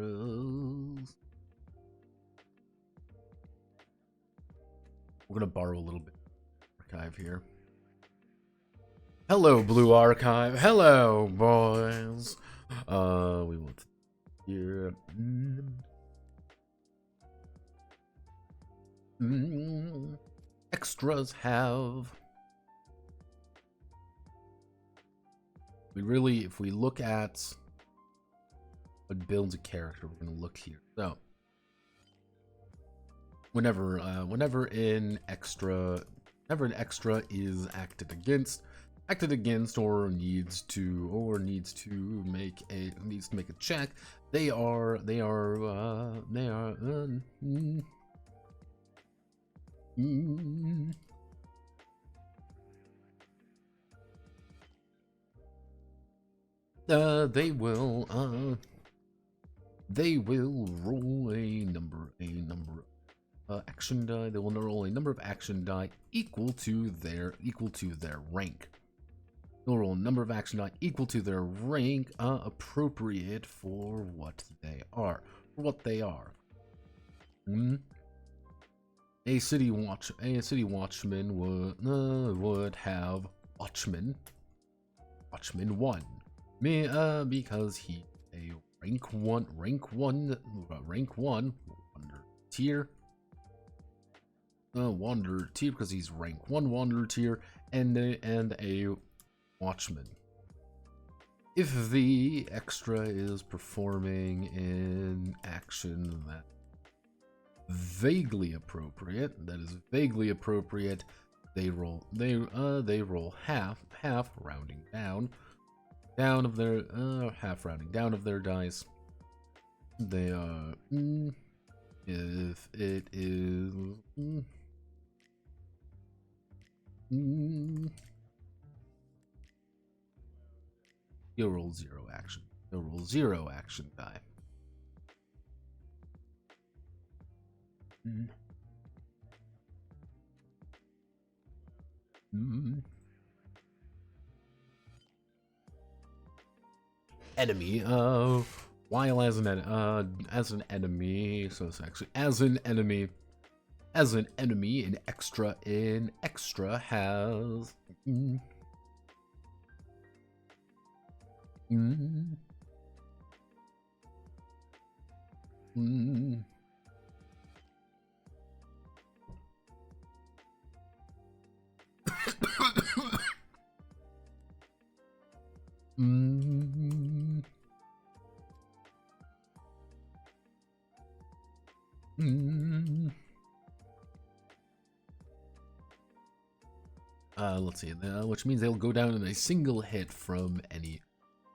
We're gonna borrow a little bit of archive here. Hello, Blue Archive. Hello, boys. We want to here. Extras have. If we look at what builds a character, we're gonna look here. So, whenever an extra is acted against, or needs to make a check, they will roll a number action die. They will roll a number of action die equal to their rank. They'll roll a number of action die equal to their rank, appropriate for what they are. A city watchman would have watchman 1. Because he a rank one wanderer tier, because he's rank 1 wanderer tier, and a watchman. If the extra is performing an action that is vaguely appropriate, they roll half rounding down of their dice. They are if it is you'll roll 0 action. You'll roll 0 action die. Enemy. While as an enemy, so it's actually as an enemy, an extra has. Let's see, which means they'll go down in a single hit from any.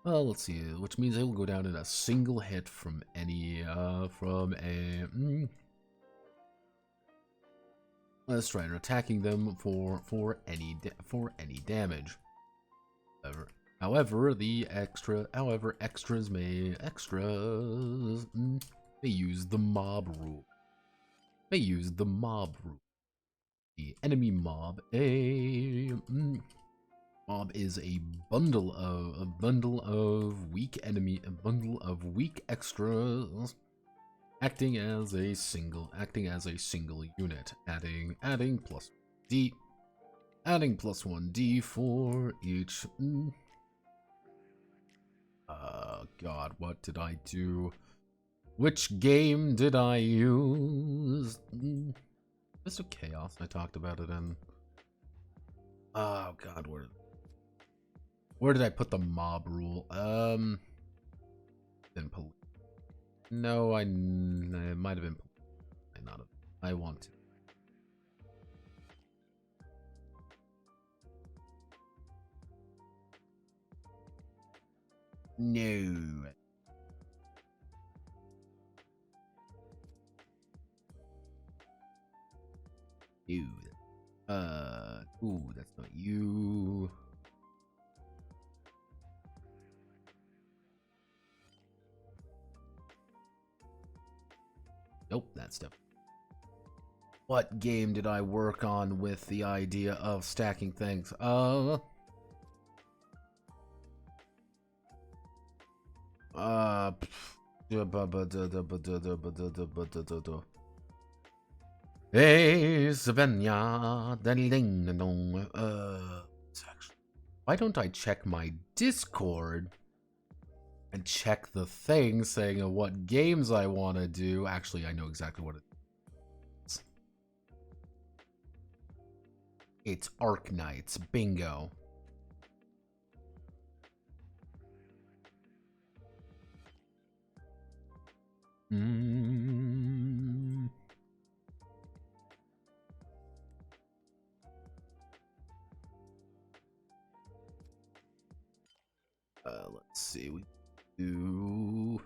Let's see, which means they will go down in a single hit from any, from a. Let's try attacking them for any damage. However, extras may use the mob rule. The enemy mob, mob is a bundle of weak extras acting as a single unit, adding plus 1d for each. God, what did I do? Which game did I use? Mr. Chaos, I talked about it in. Oh God, where did I put the mob rule? Then police. No, it might have been. Not. I want to. No. You. Ooh, that's not you. Nope, that's stuff. What game did I work on with the idea of stacking things? Hey, Svenja, why don't I check my Discord and check the thing saying what games I want to do? Actually, I know exactly what it is. It's Arc Knights. Bingo. Let's see. We do.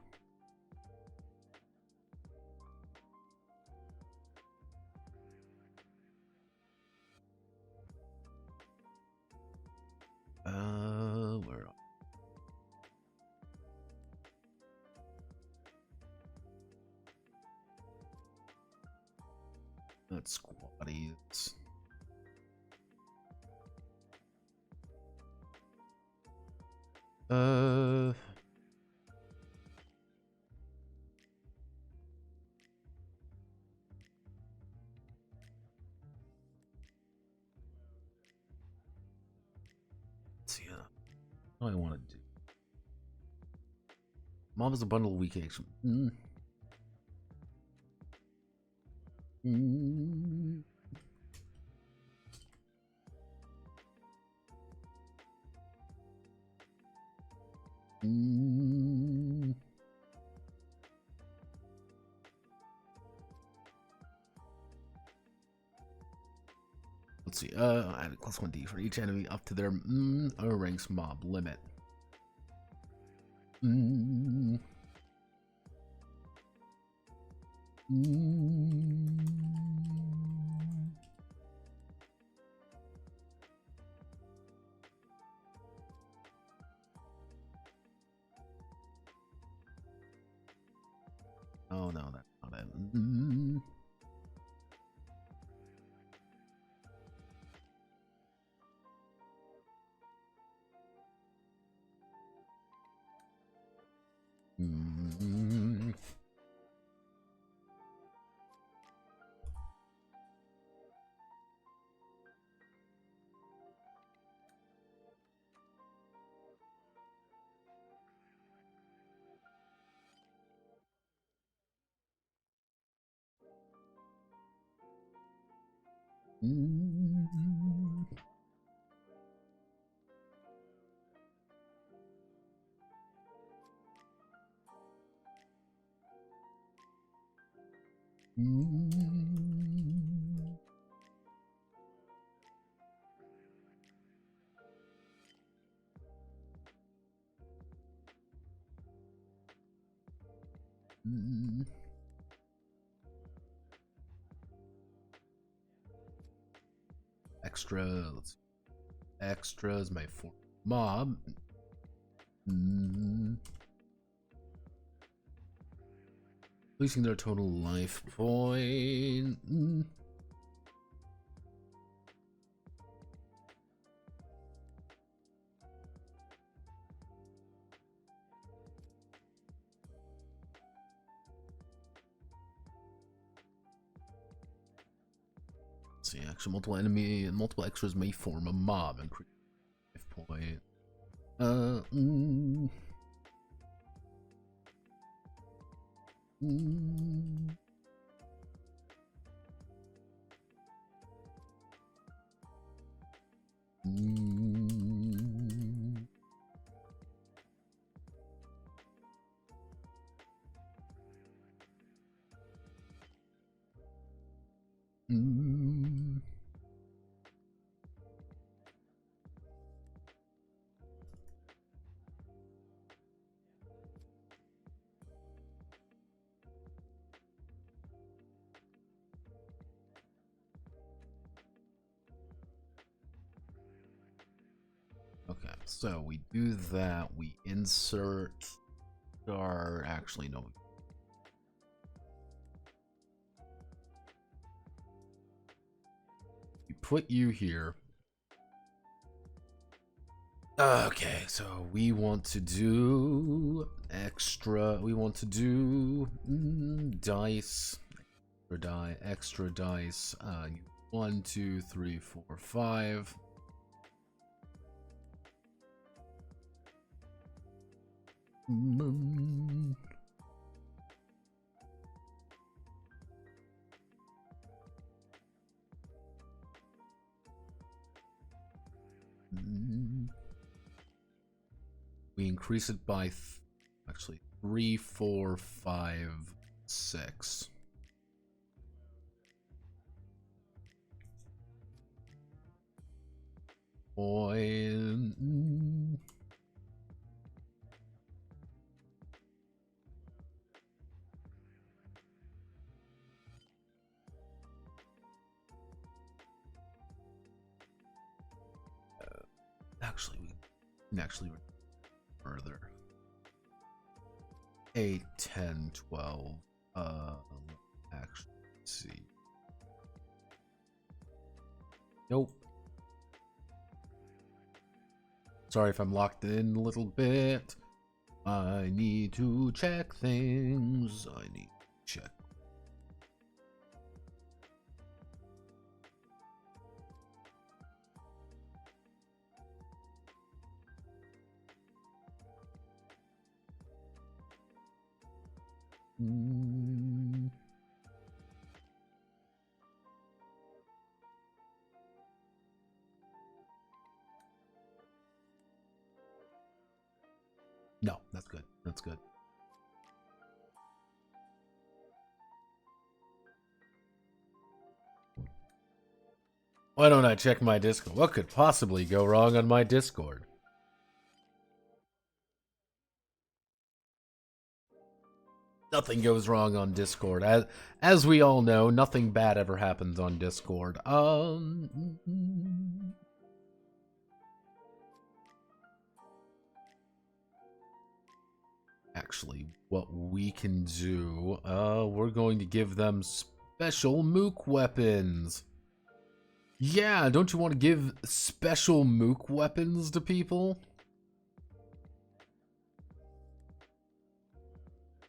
Where? That's squaddies. Let's see. What do I want to do? Mob is a bundle of weak action. Let's see. Add a +1d for each enemy up to their ranks mob limit. Oh no, that's not it. Extra. Let's see. Extra is my mob. Increasing their total life point. Let's see, actually, multiple extras may form a mob and create life point. Okay, so we do that. We insert our. Actually, no. We put you here. Okay, so we want to do extra. We want to do dice. Extra dice. 1, 2, 3, 4, 5. We increase it by actually 3, 4, 5, 6. Actually, we can actually further. 8, 10, 12. Actually, let's see. Nope. Sorry if I'm locked in a little bit. I need to check things. I need to check. No, that's good. That's good. Why don't I check my Discord? What could possibly go wrong on my Discord? Nothing goes wrong on Discord. As we all know, nothing bad ever happens on Discord. Actually, what we can do, we're going to give them special mook weapons. Yeah, don't you want to give special mook weapons to people?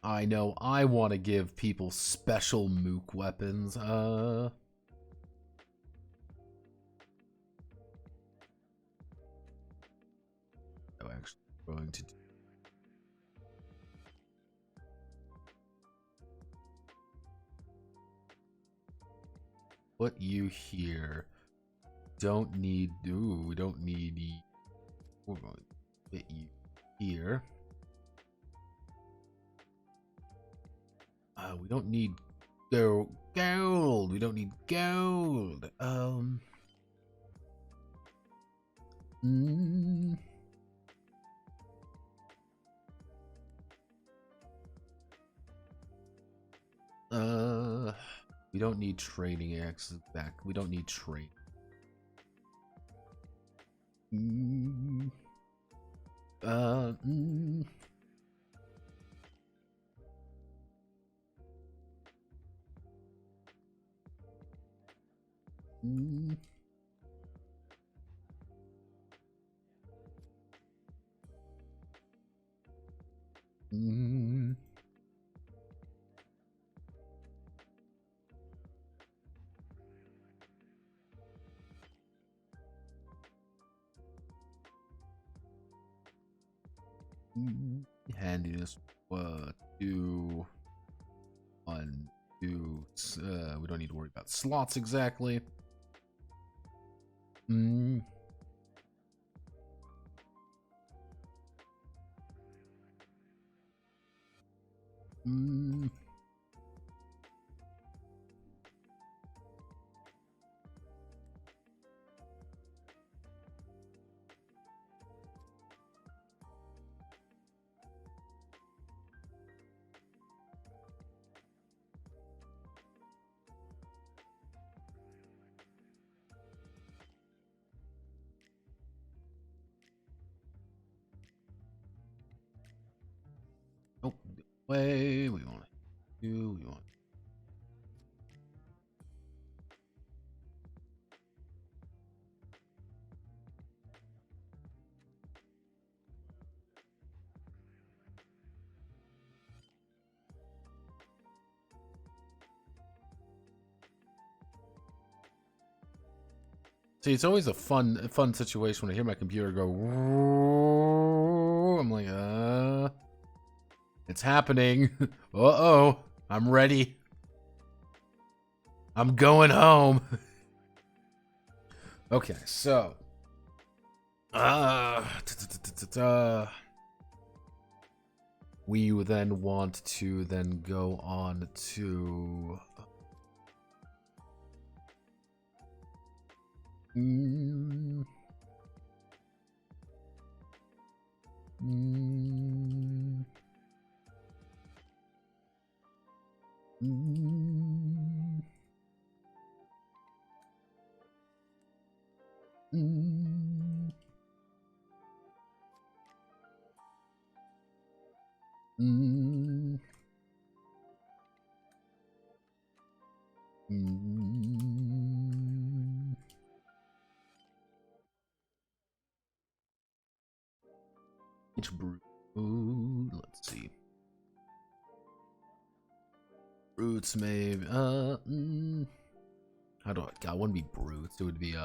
I know, I want to give people special mook weapons. I'm actually going to do. Put you here. Don't need. Ooh, we don't need. We're going to put you here. We don't need gold. We don't need gold. We don't need trading axes back. We don't need trade. Handiness 2, 1, 2. We don't need to worry about slots exactly. Oh, way we want to do. We want. See, it's always a fun situation when I hear my computer go. I'm like, it's happening. Uh-oh, I'm ready. I'm going home. Okay, so, We would then want to then go on to mm, mm, mm, mm, mm, mm. Which brute? Let's see. Brutes maybe. How do I want to be brutes? It would be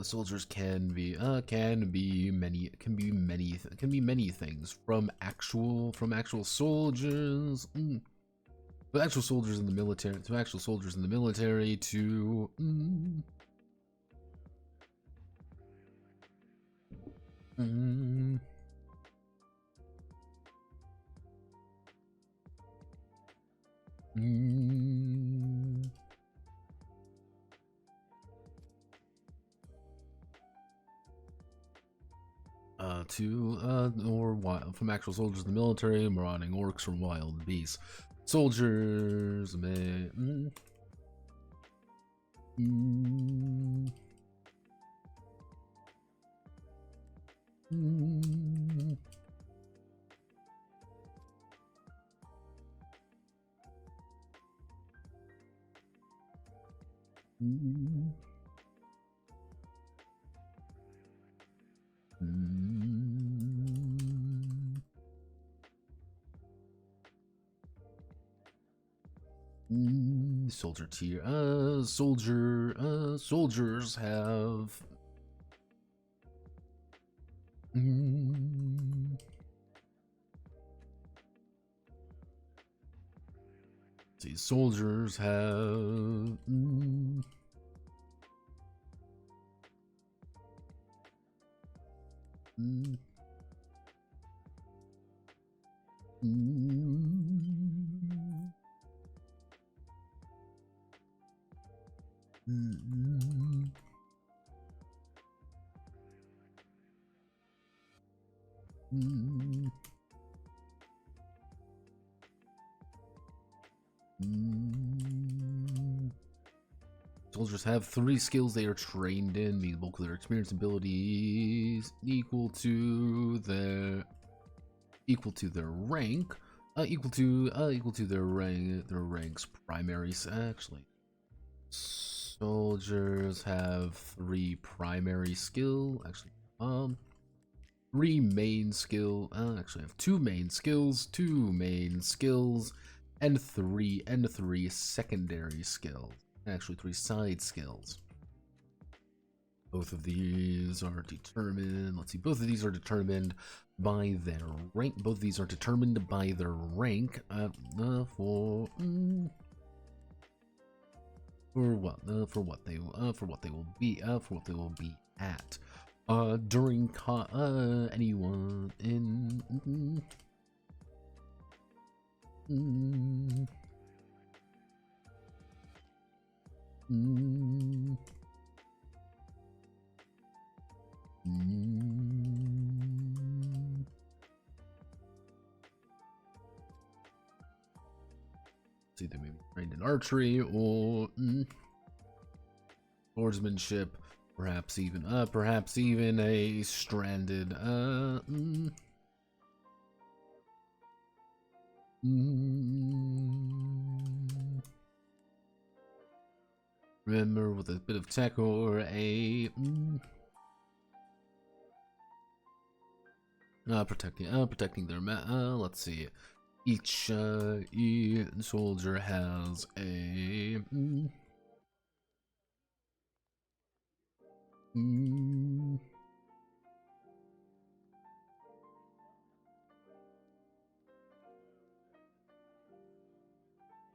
soldiers can be many things from actual soldiers. But actual soldiers in the military to actual soldiers in the military to from actual soldiers in the military, marauding orcs or wild beasts. Soldiers may soldier tier. Soldiers have. See, soldiers have. Soldiers have 3 skills they are trained in, meaning bulk of their experience and abilities equal to their rank, equal to their rank's primaries. Actually, soldiers have 3 primary skill. Actually, 3 main skill. Actually, I have 2 main skills, and 3 secondary skills. Actually, 3 side skills. Both of these are determined. Let's see. Both of these are determined by their rank. Both of these are determined by their rank. For what they will be. For what they will be at. During anyone in. See, they may be trained in archery or swordsmanship, perhaps even a stranded remember, with a bit of tech or a protecting their let's see. Each soldier has a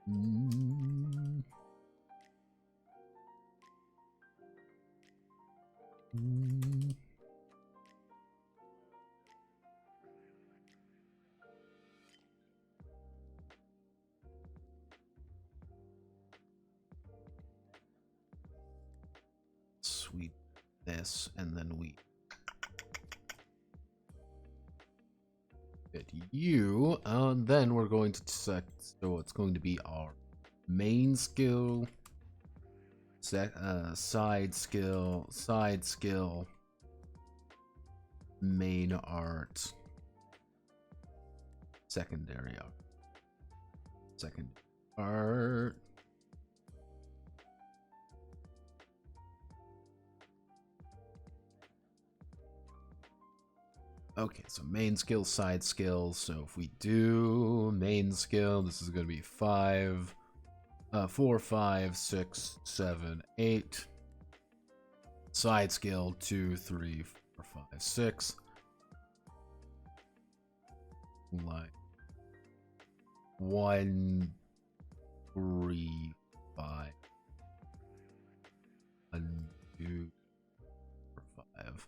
Mm. Mm. Sweep this, and then we get you. Then we're going to set, so it's going to be our main skill, side skill, main art, secondary art. Okay, so main skill, side skill. So if we do main skill, this is going to be 4, 5, 6, 7, 8. Side skill 2, 3, 4, 5, 6. Like 1, 3, 5. 1, 2, 4, 5.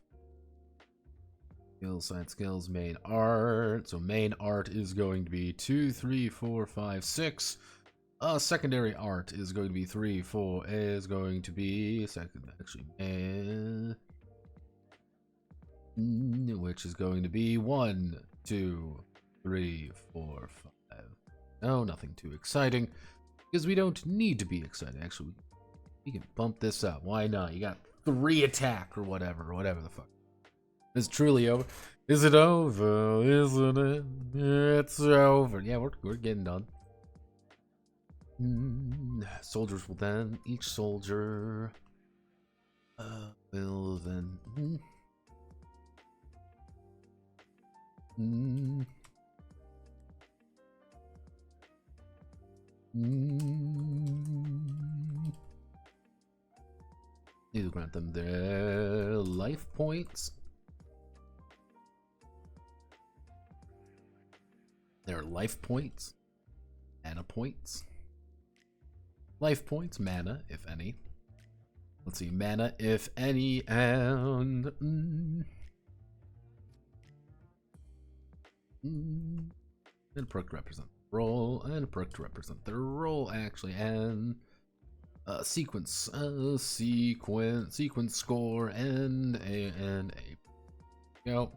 Skills, side skills, main art. So main art is going to be 2, 3, 4, 5, 6. Secondary art is going to be 3, 4. Is going to be which is going to be 1, 2, 3, 4, 5. No, nothing too exciting, because we don't need to be excited. Actually, we can bump this up. Why not? You got 3 attack or whatever the fuck. It's truly over. Is it over? Isn't it? It's over. Yeah, we're getting done. Soldiers will then, each soldier will then need to grant them their life points. Their life points, mana points. Life points, mana, if any. Let's see, mana, if any, and and perk to represent the role, and perk to represent their role, actually, and sequence score, and a. Go.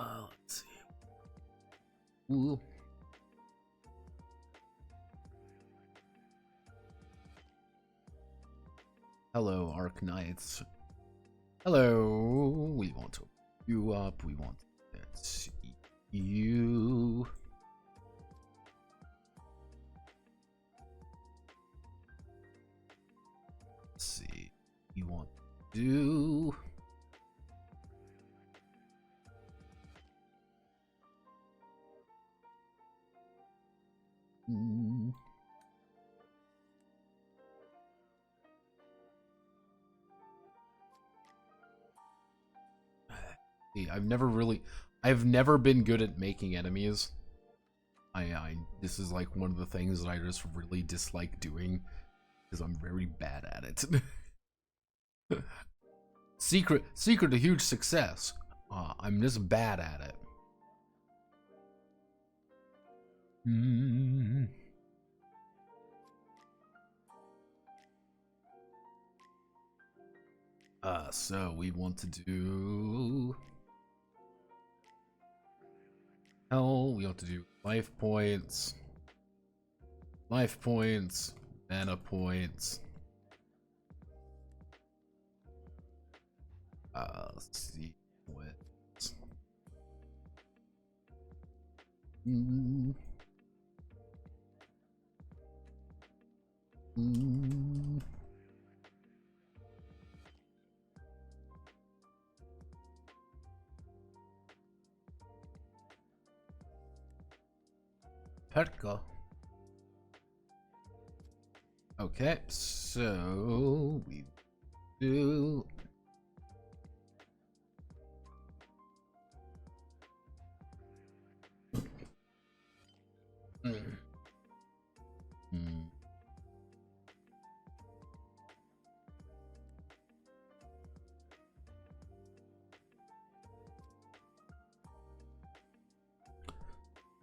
Let's see. Ooh. Hello, Arc Knights. Hello. We want to you up. We want that's you. Let's see. You want to do. I've never been good at making enemies. This is like one of the things that I just really dislike doing, because I'm very bad at it. Secret to huge success. I'm just bad at it. So we want to do. Hell, we want to do life points, mana points. Let's see what. Perka. Okay, so we do.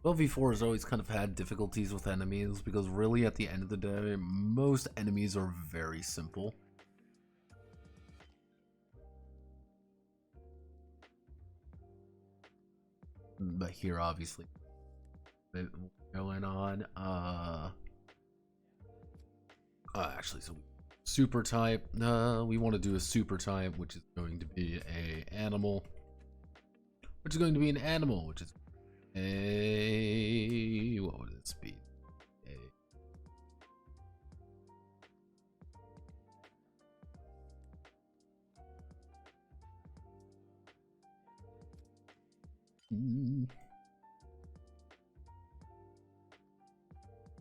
Well, V4 has always kind of had difficulties with enemies because really at the end of the day, most enemies are very simple. But here, obviously, going on. Actually, so super type. We want to do a super type, which is going to be a animal. Which is going to be an animal, which is a, what would this be?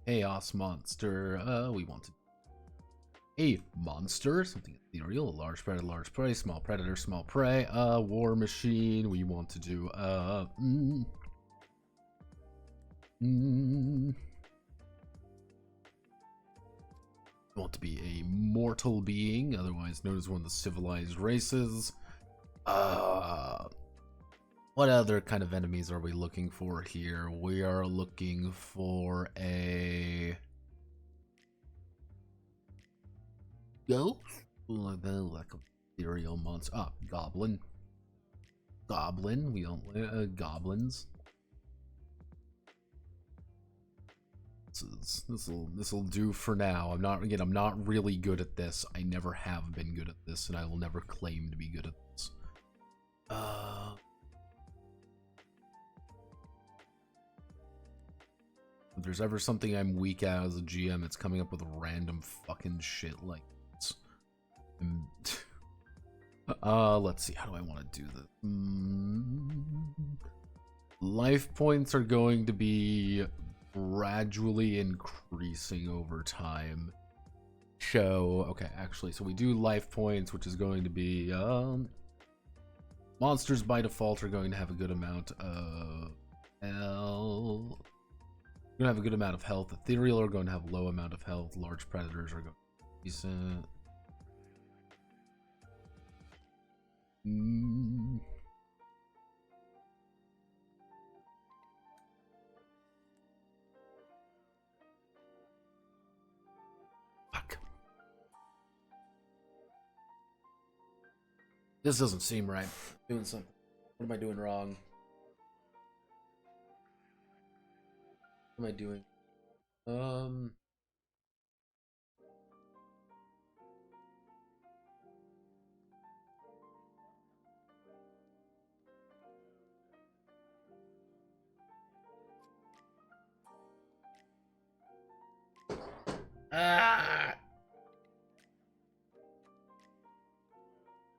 Chaos monster. We want to a monster, something ethereal, a large predator, large prey, small predator, small prey, war machine. We want to do want to be a mortal being, otherwise known as one of the civilized races. What other kind of enemies are we looking for here? We are looking for a ghost, like a ethereal monster. Goblin. Goblin. We don't goblins. This will do for now. I'm not really good at this. I never have been good at this, and I will never claim to be good at this. If there's ever something I'm weak at as a GM, it's coming up with random fucking shit like this. Let's see. How do I want to do this? Life points are going to be gradually increasing over time. Okay, actually, so we do life points, which is going to be monsters by default are going to have a good amount of health. Going to have a good amount of health. Ethereal are going to have low amount of health. Large predators are going to be decent. Fuck. This doesn't seem right. Doing something. What am I doing wrong? What am I doing?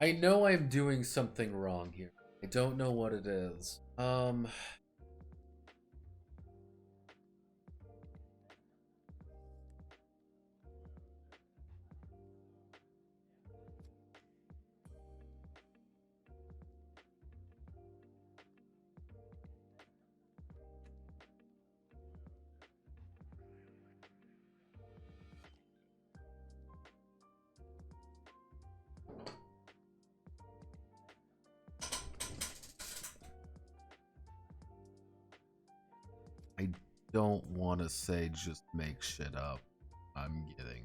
I know I'm doing something wrong here. I don't know what it is. I don't want to say just make shit up. I'm kidding.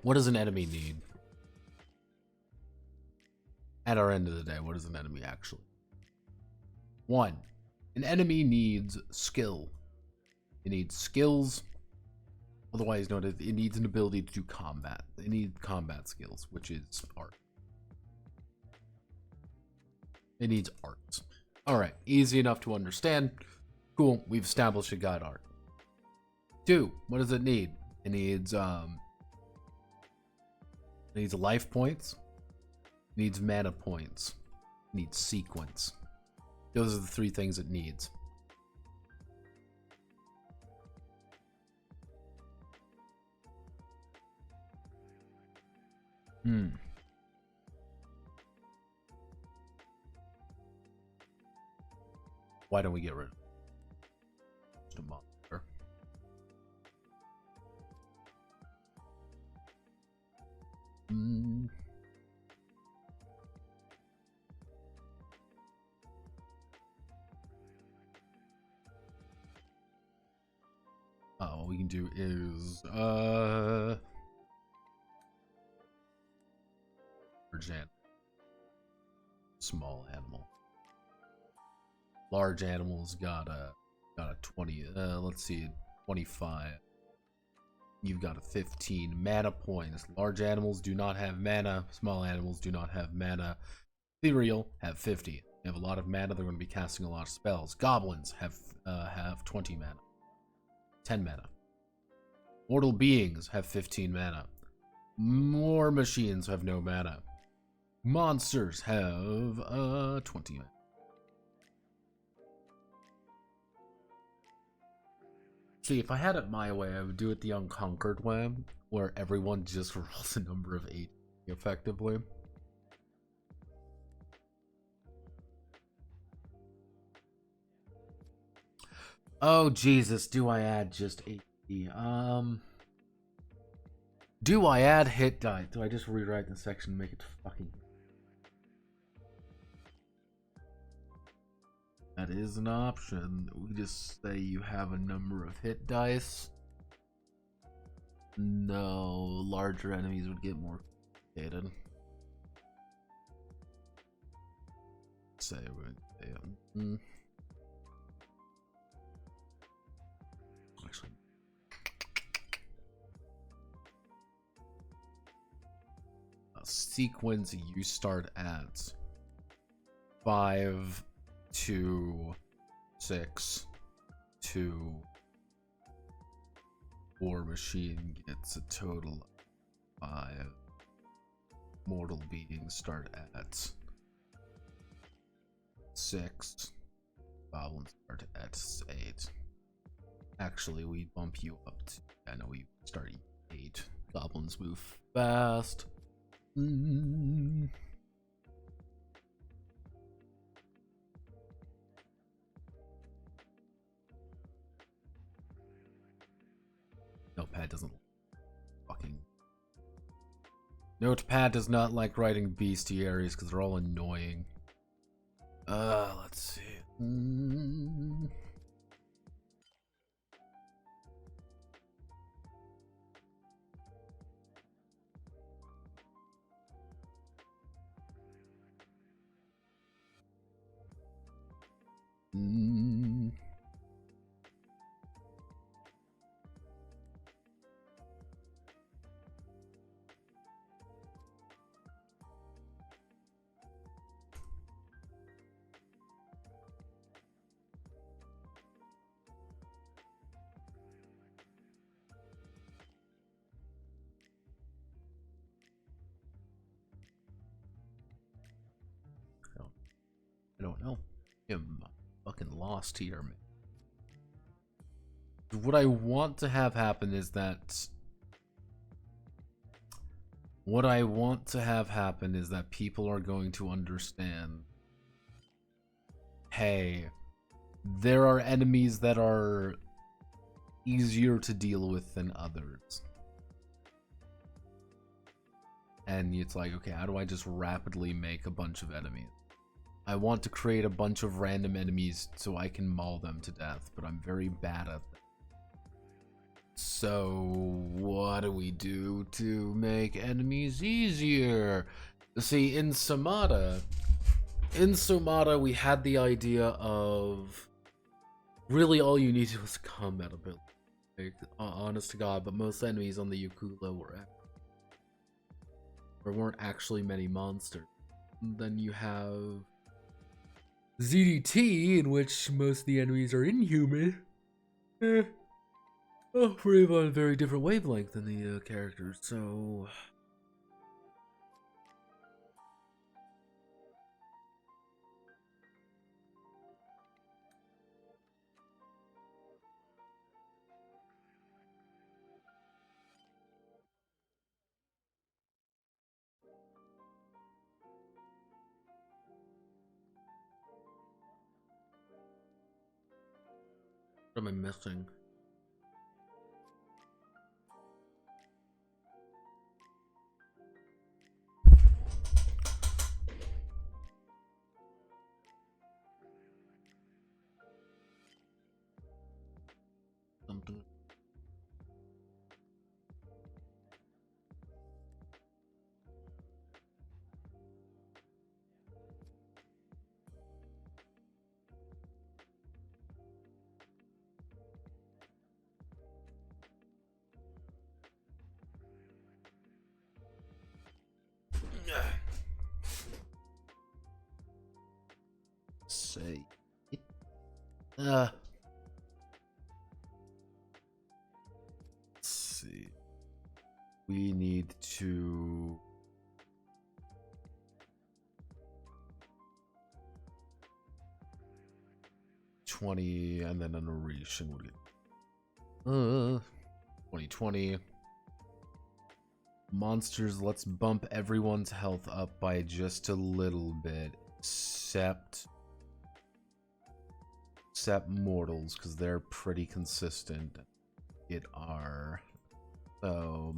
What does an enemy need? At our end of the day, what does an enemy actually? 1. An enemy needs skill. It needs skills. Otherwise known as, it needs an ability to do combat. It needs combat skills, which is art. It needs art. Alright, easy enough to understand. Cool, we've established it got art. 2, what does it need? It needs life points. It needs mana points. It needs sequence. Those are the 3 things it needs. Why don't we get rid of just a monster? What we can do is small animal. Large animals got a 20. Let's see, 25. You've got a 15 mana points. Large animals do not have mana. Small animals do not have mana. Ethereal have 50. They have a lot of mana. They're going to be casting a lot of spells. Goblins have 20 mana. 10 mana. Mortal beings have 15 mana. More machines have no mana. Monsters have 20 mana. See, if I had it my way, I would do it the unconquered way, where everyone just rolls a number of 8 effectively. Oh Jesus, do I add just 80? Do I add hit die? Do I just rewrite the section and make it fucking... That is an option. We just say you have a number of hit dice. No, larger enemies would get more complicated. Say we actually, a sequence you start at 5, 2, 6, 2, 4 machine gets a total of 5. Mortal beings start at 6. Goblins start at 8. Actually, we bump you up to... I know we start at 8. Goblins move fast. Notepad doesn't fucking... Notepad does not like writing bestiaries because they're all annoying. Let's see. I don't know. I'm fucking lost here, man. What I want to have happen is that... What I want to have happen is that people are going to understand... Hey, there are enemies that are easier to deal with than others. And it's like, okay, how do I just rapidly make a bunch of enemies? I want to create a bunch of random enemies so I can maul them to death, but I'm very bad at that. So, what do we do to make enemies easier? See, in Somata, we had the idea of really all you needed was combat ability. Like, honest to God, but most enemies on the Yakula weren't actually many monsters. And then you have ZDT, in which most of the enemies are inhuman. Oh, we're on a very different wavelength than the characters, so... What am I missing? Something. Say. Let's see. We need to... $20 and then an Orishan would get 2020. Monsters, let's bump everyone's health up by just a little bit, except mortals, because they're pretty consistent. It are so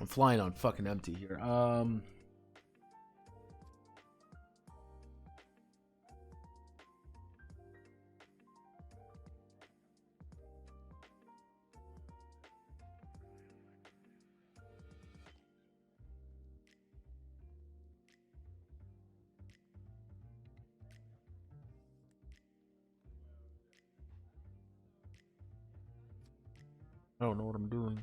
I'm flying on fucking empty here. I don't know what I'm doing.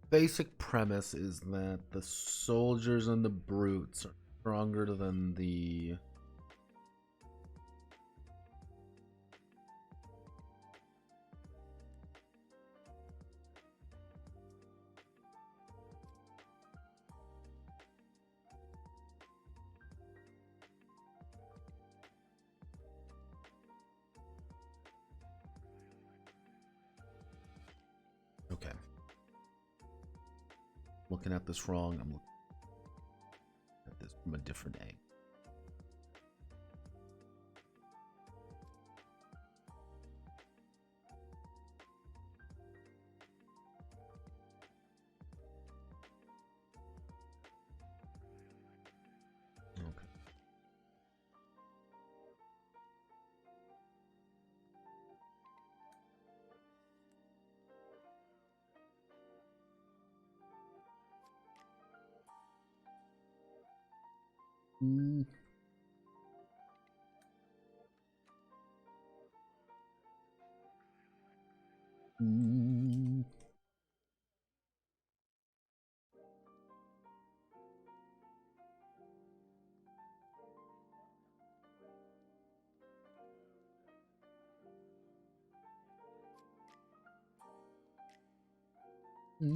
Basic premise is that the soldiers and the brutes are stronger than the okay. Looking at this wrong. I'm looking at this from a different angle. Okay. You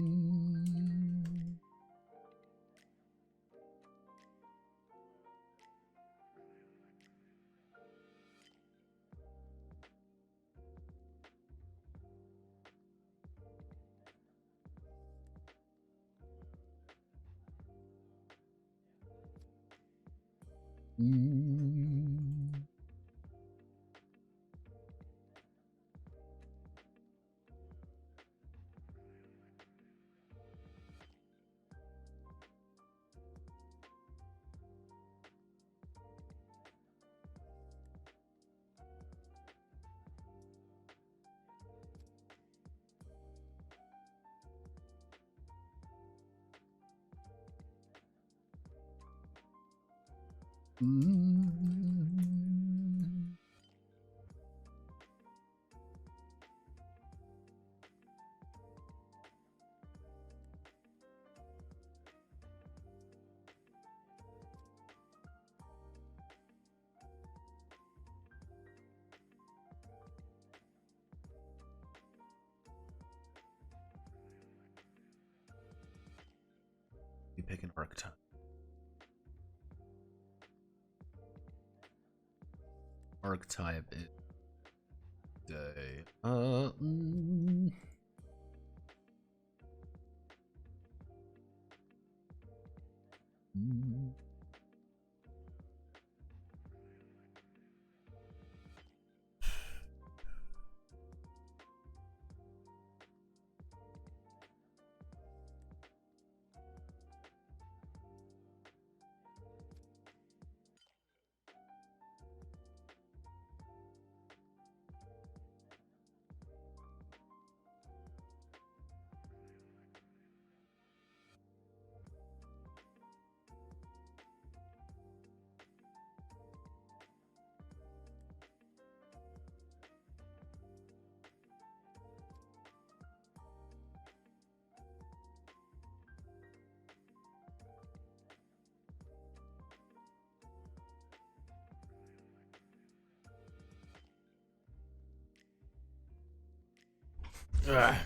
pick an archetype. Archetype is day.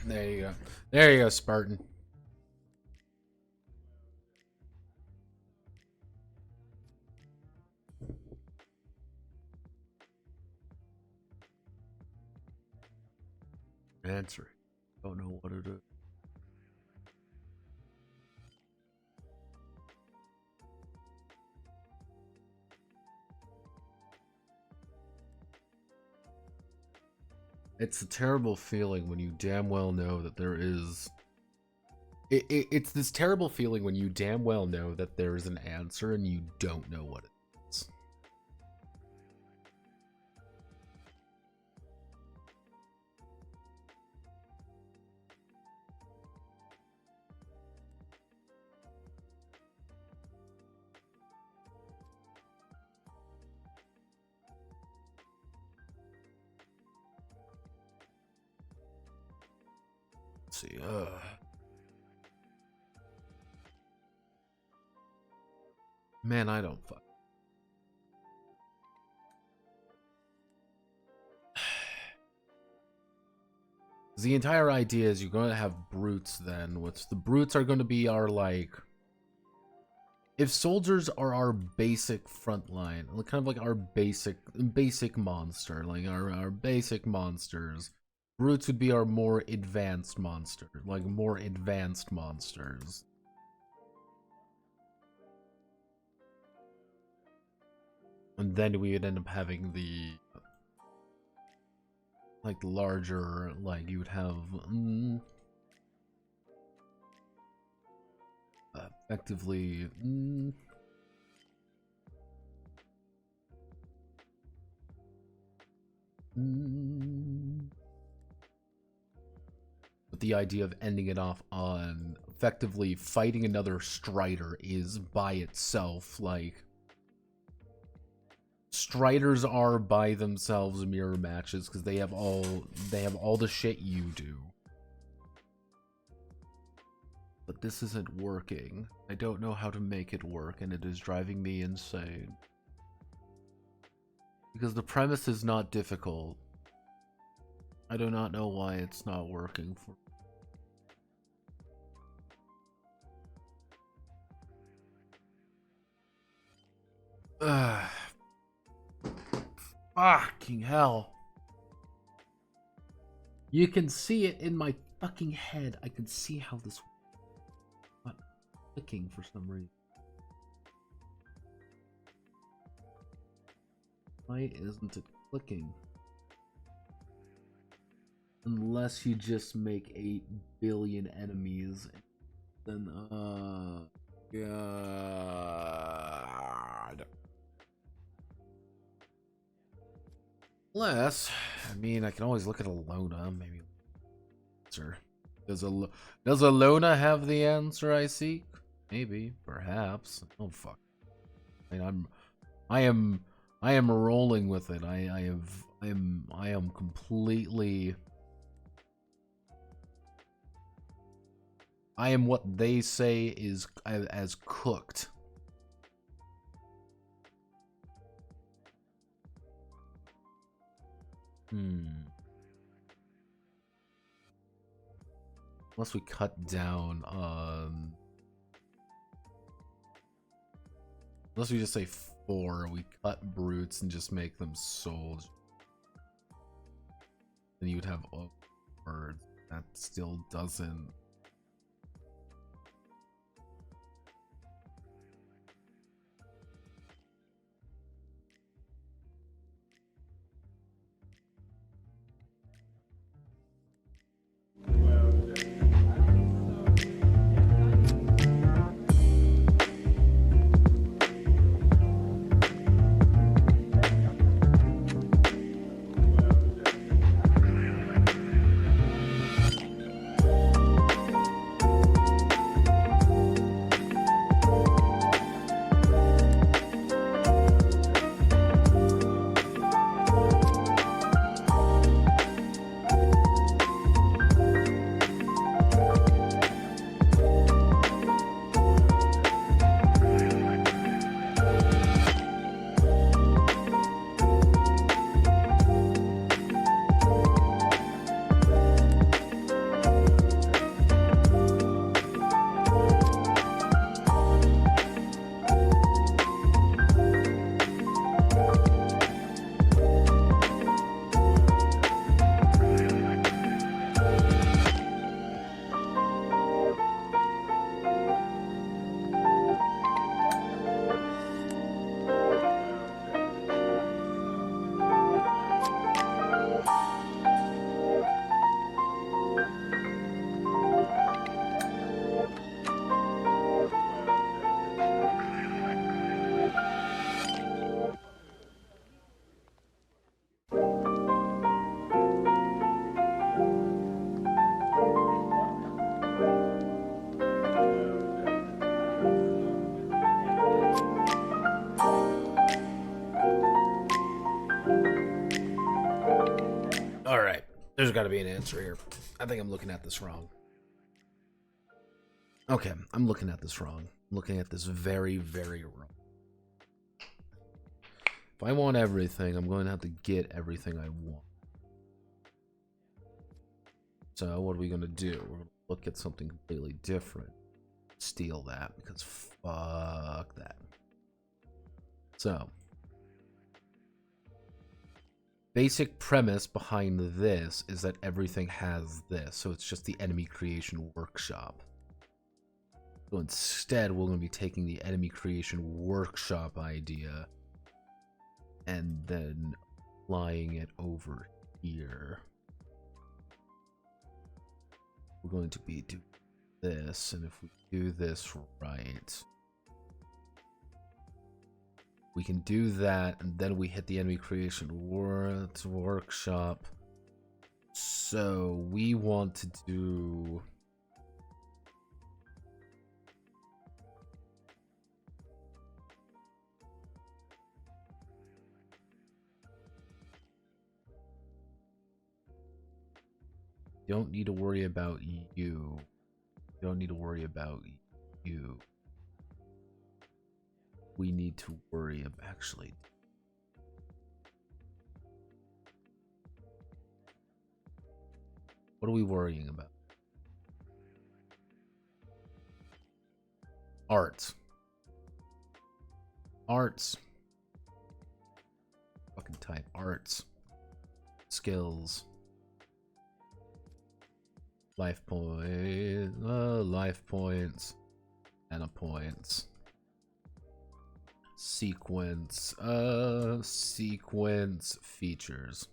There you go. There you go, Spartan. Answer. Don't know what it is. It's a terrible feeling when you damn well know that there is... It's this terrible feeling when you damn well know that there is an answer and you don't know what it is. Let's see, man, I don't fuck. The entire idea is you're going to have brutes then, which the brutes are going to be our, like... If soldiers are our basic front line, kind of like our basic monster, like our basic monsters, brutes would be our more advanced monster, like more advanced monsters. And then we would end up having the... like the larger, like you would have effectively but the idea of ending it off on effectively fighting another Strider is by itself, like, Striders are by themselves mirror matches because they have all the shit you do. But this isn't working. I don't know how to make it work, and it is driving me insane. Because the premise is not difficult. I do not know why it's not working for... Fucking hell. You can see it in my fucking head. I can see how this not clicking for some reason. Why isn't it clicking? Unless you just make 8 billion enemies, then God. Unless, I mean, I can always look at Alona, maybe. Answer. Does Alona have the answer I seek? Maybe, perhaps. Oh fuck. I mean, I am rolling with it. I am completely. I am what they say is as cooked. Unless we cut down on. Unless we just say 4, we cut brutes and just make them souls. Then you would have birds. That still doesn't. Alright, there's got to be an answer here. I think I'm looking at this wrong. Okay, I'm looking at this wrong. I'm looking at this very, very wrong. If I want everything, I'm going to have to get everything I want. So what are we going to do? We're going to look at something completely different. Steal that, because fuck that. So, basic premise behind this is that everything has this, so it's just the enemy creation workshop. So instead, we're going to be taking the enemy creation workshop idea and then applying it over here. We're going to be doing this, and if we do this right, we can do that, and then we hit the enemy creation workshop. So we want to do... You don't need to worry about you. You don't need to worry about you. We need to worry about... Actually... What are we worrying about? Arts. Arts. type arts, skills, life points, mana points, sequence features.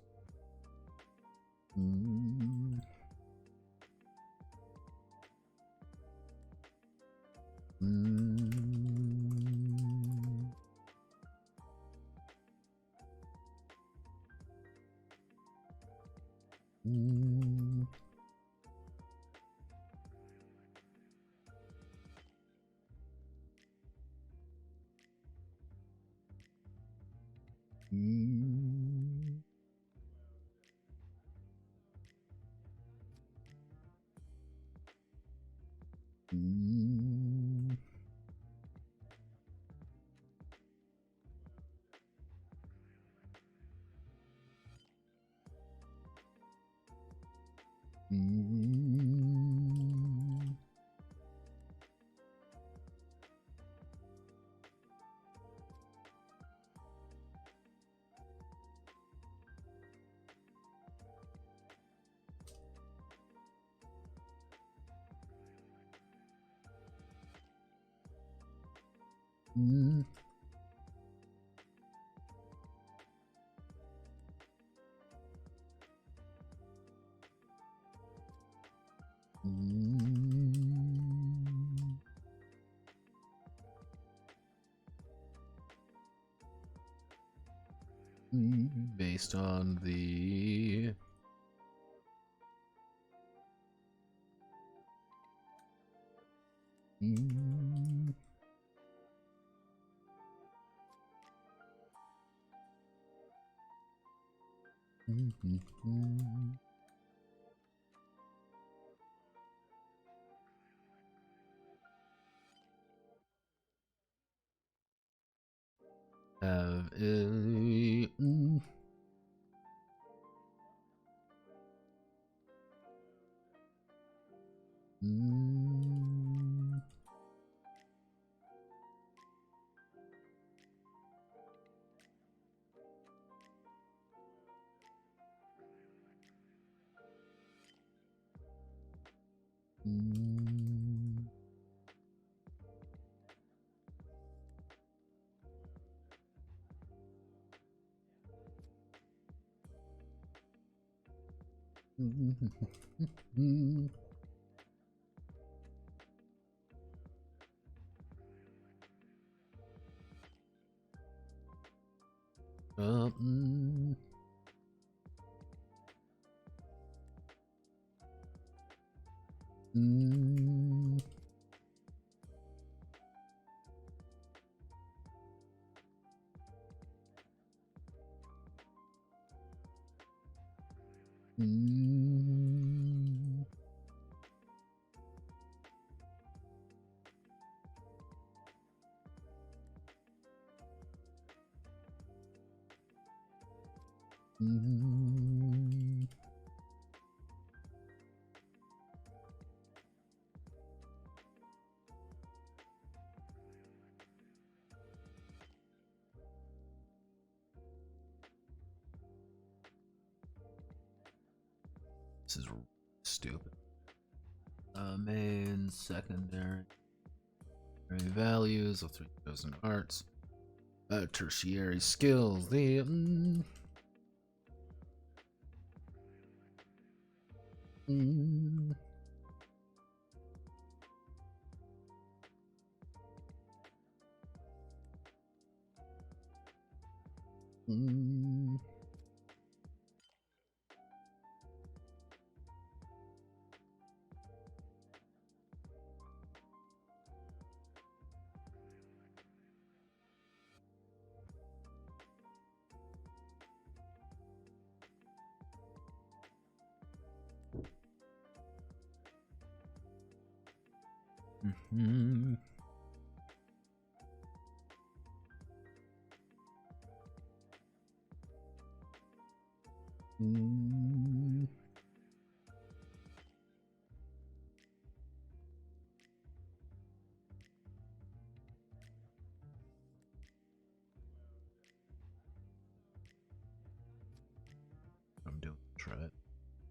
Based on the have a This is stupid. Main, secondary values of 3 chosen arts. Tertiary skills. The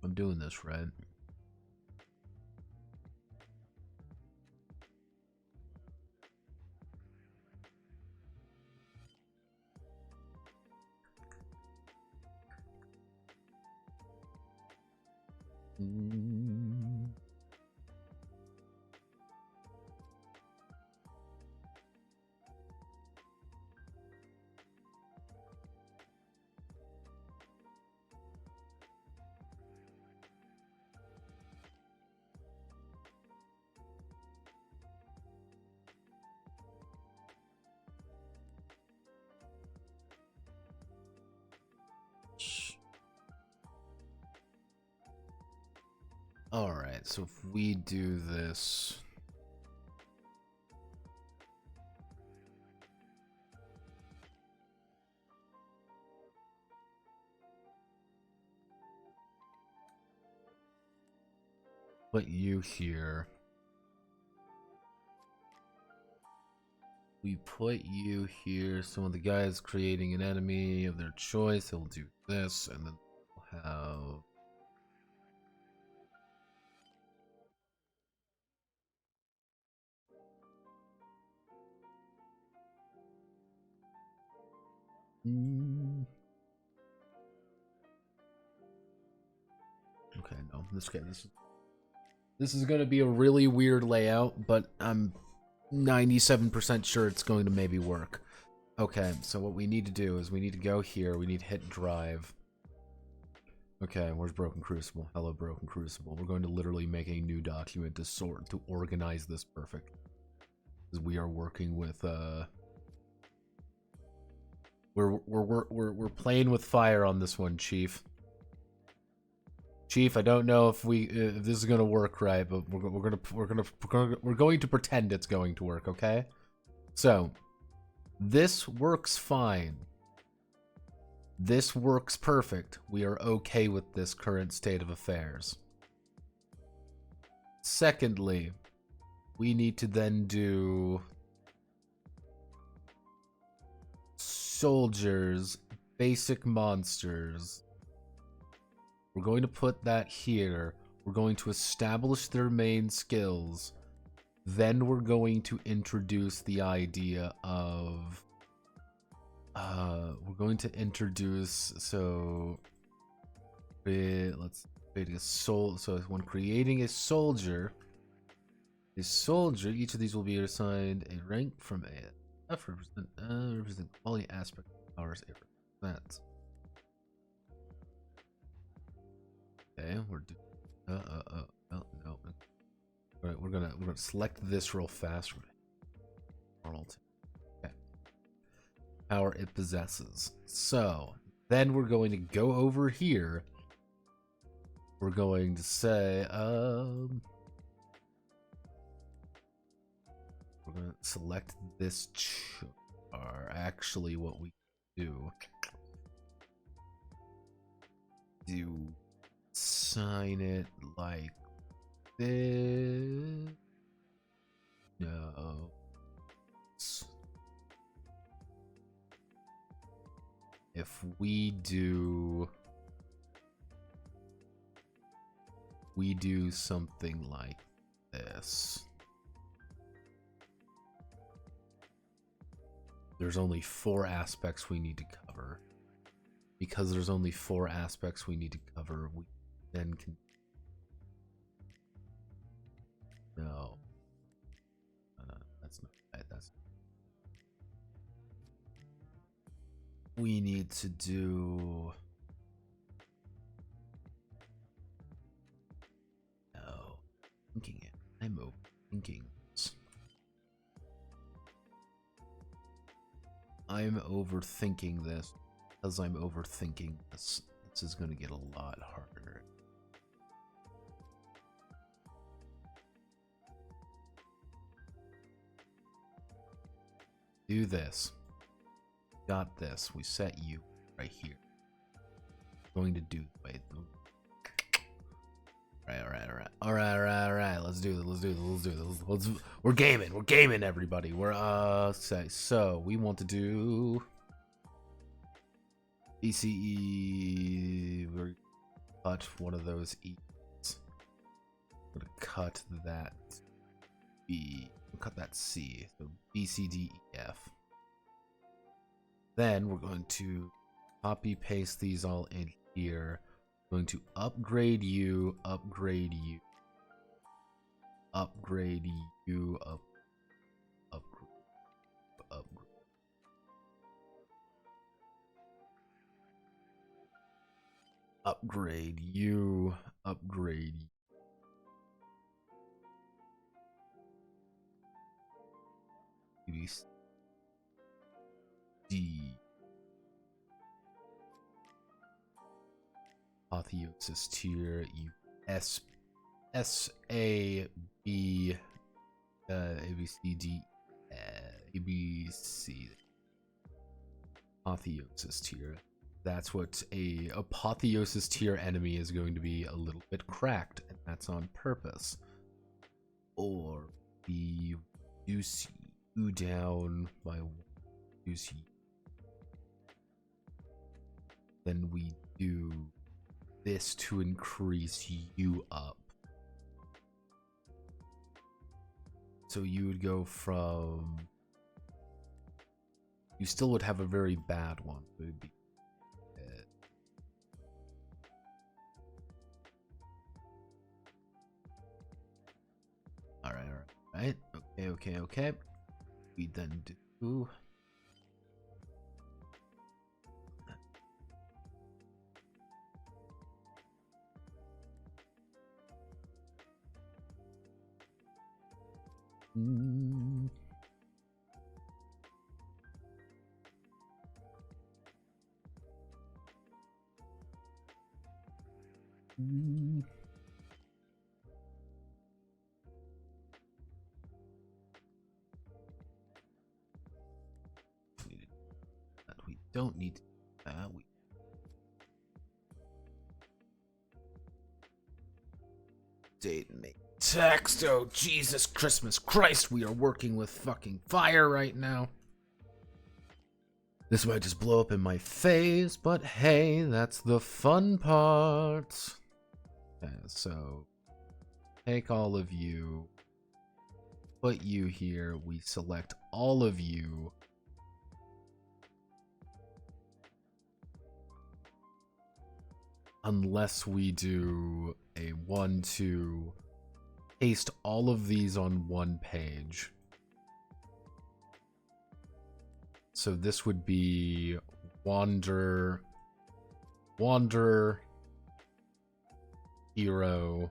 I'm doing this right. Alright, so if we do this... Put you here. We put you here. Some of the guys creating an enemy of their choice. They'll do this, and then we'll have... Okay, no, this is going to be a really weird layout, but I'm 97% sure it's going to maybe work. Okay, so what we need to do is we need to go here. We need to hit drive. Okay, where's Broken Crucible? Hello, Broken Crucible. We're going to literally make a new document to organize this perfect. Because we are working with we're playing with fire on this one, Chief. Chief, I don't know if this is gonna work right, but we're going to pretend it's going to work, okay? So, this works fine. This works perfect. We are okay with this current state of affairs. Secondly, we need to then do soldiers, basic monsters. We're going to put that here. We're going to establish their main skills. Then we're going to introduce the idea of... we're going to introduce... So... Let's create a soul... So when creating a soldier... each of these will be assigned a rank from a... represent quality aspect of powers it represents. Okay, we're doing. No. All right, we're gonna select this real fast. Arnold. Okay. Power it possesses. So then we're going to go over here. We're going to say, we're gonna select this char. Actually, what we do. Sign it like this. No. If we do something like this. There's only 4 aspects we need to cover. Because there's only 4 aspects we need to cover, we then can... No. That's not right. That's... We need to do... No. Thinking it. I'm overthinking this. I'm overthinking this. Because I'm overthinking this. This is going to get a lot harder. Do this. Got this. We set you right here. Going to do... Wait. Alright. Let's do this. We're gaming, everybody. We're, so, we want to do... BCE... cut one of those E's. I'm gonna cut that B. We'll cut that C. So B, C, D, E, F. Then we're going to copy paste these all in here. We're going to upgrade you, upgrade you, upgrade you, upgrade, upgrade you, upgrade you. D. Apotheosis tier, you S A B A B C D A B C. Apotheosis tier. That's what a apotheosis tier enemy is going to be, a little bit cracked, and that's on purpose. Or we reduce you down by reduce you. Then we do this to increase you up. So you would go from, you still would have a very bad one. It would be alright. Okay. We then do we don't need that. We date and make text. Oh, Jesus Christmas Christ, we are working with fucking fire right now. This might just blow up in my face, but hey, that's the fun part. Okay, so take all of you, put you here, we select all of you. Unless we do a 1-2, paste all of these on one page. So this would be Wander, Hero,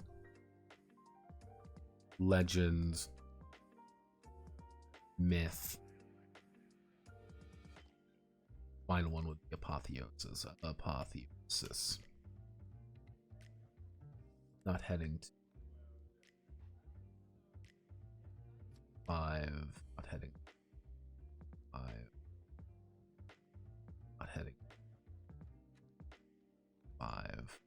Legends, Myth. Final one would be Apotheosis. Not heading to 5. Not heading 5. Not heading 5.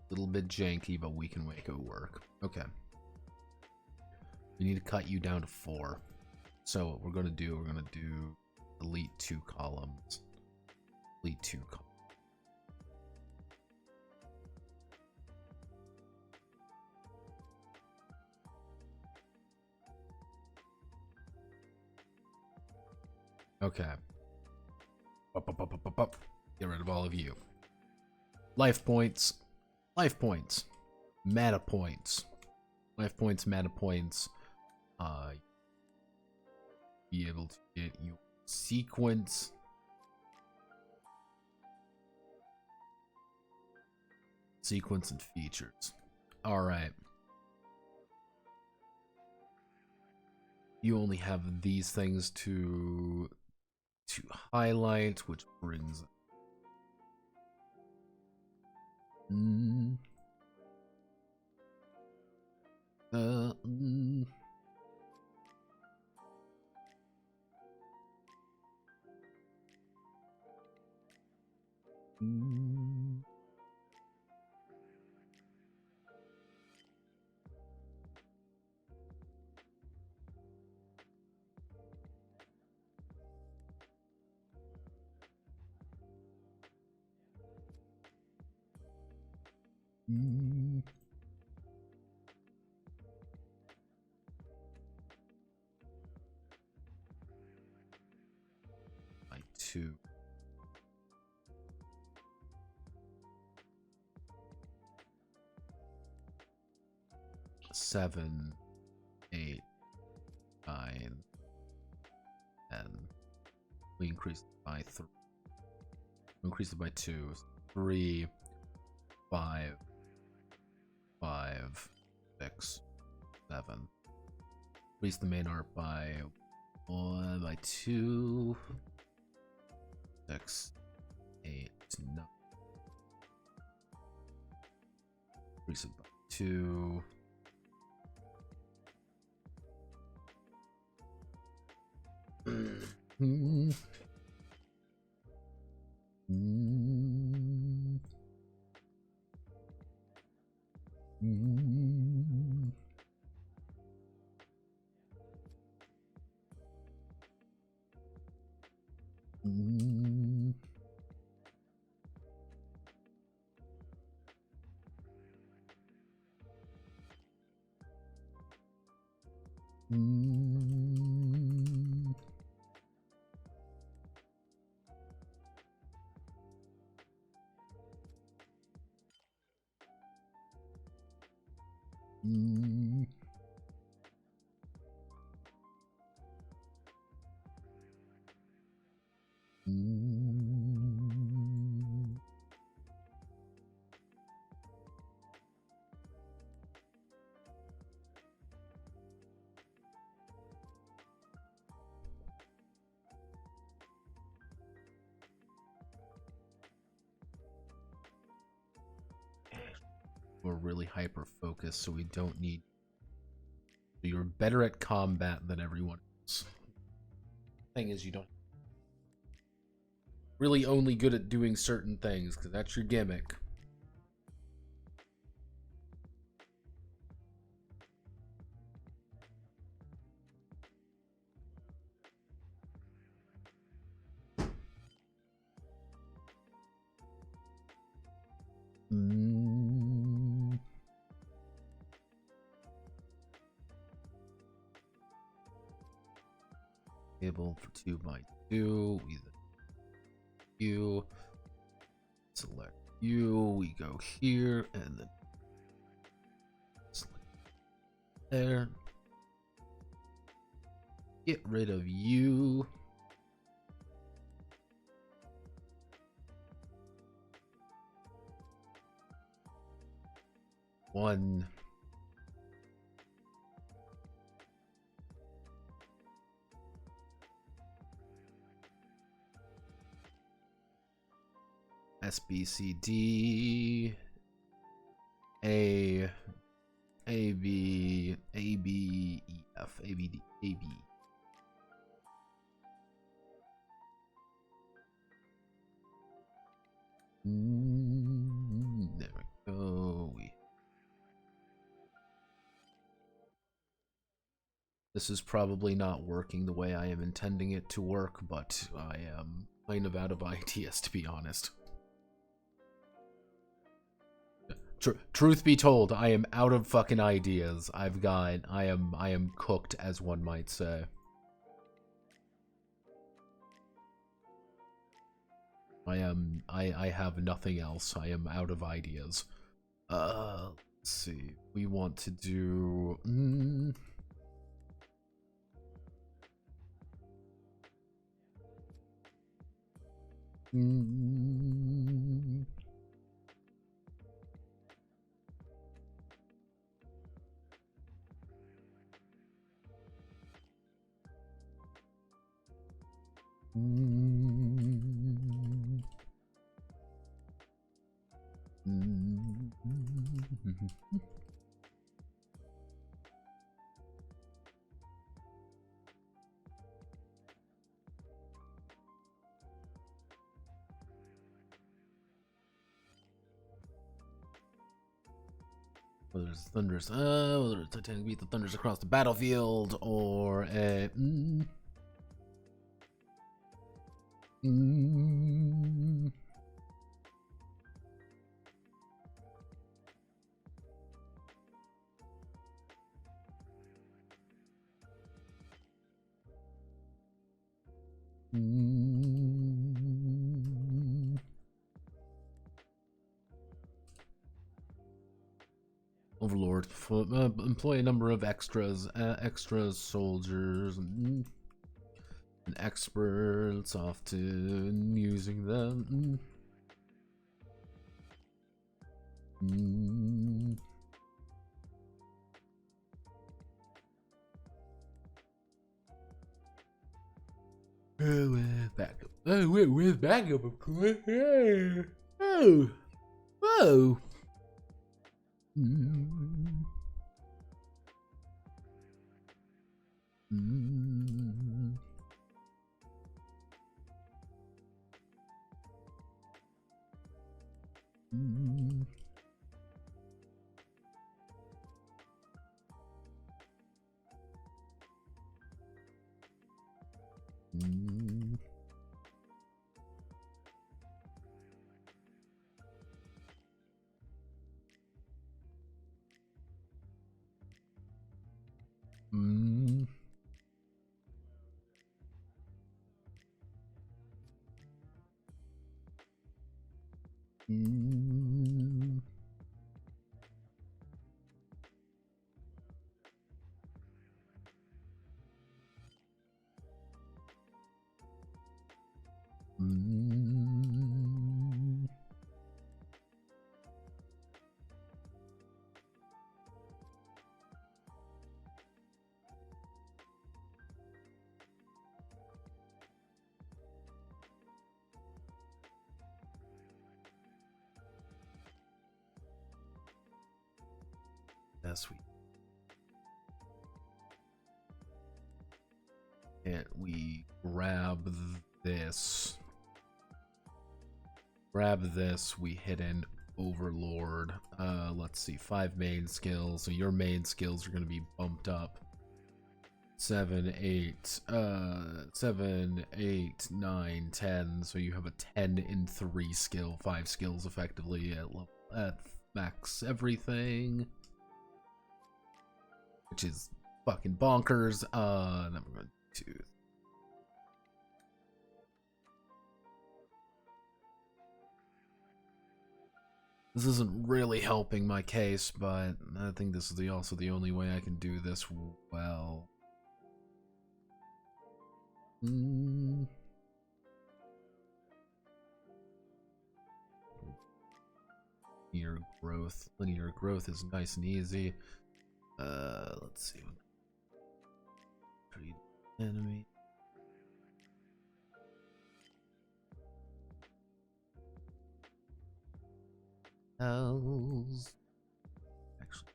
Little bit janky, but we can make it work. Okay. We need to cut you down to 4. So what we're gonna do delete 2 columns. Delete 2 columns. Okay. Get rid of all of you. Life points. Life points. Mana points. Life points, mana points. Be able to get you sequence. Sequence and features. Alright. You only have these things to highlight, which brings Mm. By 2. Seven, 8, 9, 10. We increase it by 3. Increase it by 2. 3, 5, 5, 6, 7. Increase the main art by 1, by 2, 6, 8, 9. Increase it by 2. Mm. Mm. Mm. Mm. Mm. Mm. Mm. We're really hyper focused, so we don't need. You're better at combat than everyone else. Thing is, you don't really only good at doing certain things because that's your gimmick. Mm. Table for 2 by 2. We you select you. We go here and then select there. Get rid of you. One. S, B, C, D, A, B, E, F, A, B, D, A, B. There we go. This is probably not working the way I am intending it to work, but I am kind of out of ideas, to be honest. Truth be told, I am out of fucking ideas. I am cooked, as one might say. I have nothing else. I am out of ideas. Let's see. We want to do. Whether it's thunders, whether it's Titanic beat the thunders across the battlefield, or a. Overlord, employ a number of extras, extra soldiers, and experts often using them. Oh, backup. Oh, where's backup, of course. Oh. Whoa. Yes, we grab this. Grab this, we hit an Overlord. Let's see, 5 main skills. So your main skills are going to be bumped up. 7, 8, 9, 10. So you have a 10 in 3 skill, 5 skills effectively at max everything. Which is fucking bonkers. Then we're going to... This isn't really helping my case, but I think this is also the only way I can do this well. Linear growth is nice and easy. Let's see. Create enemy. Actually.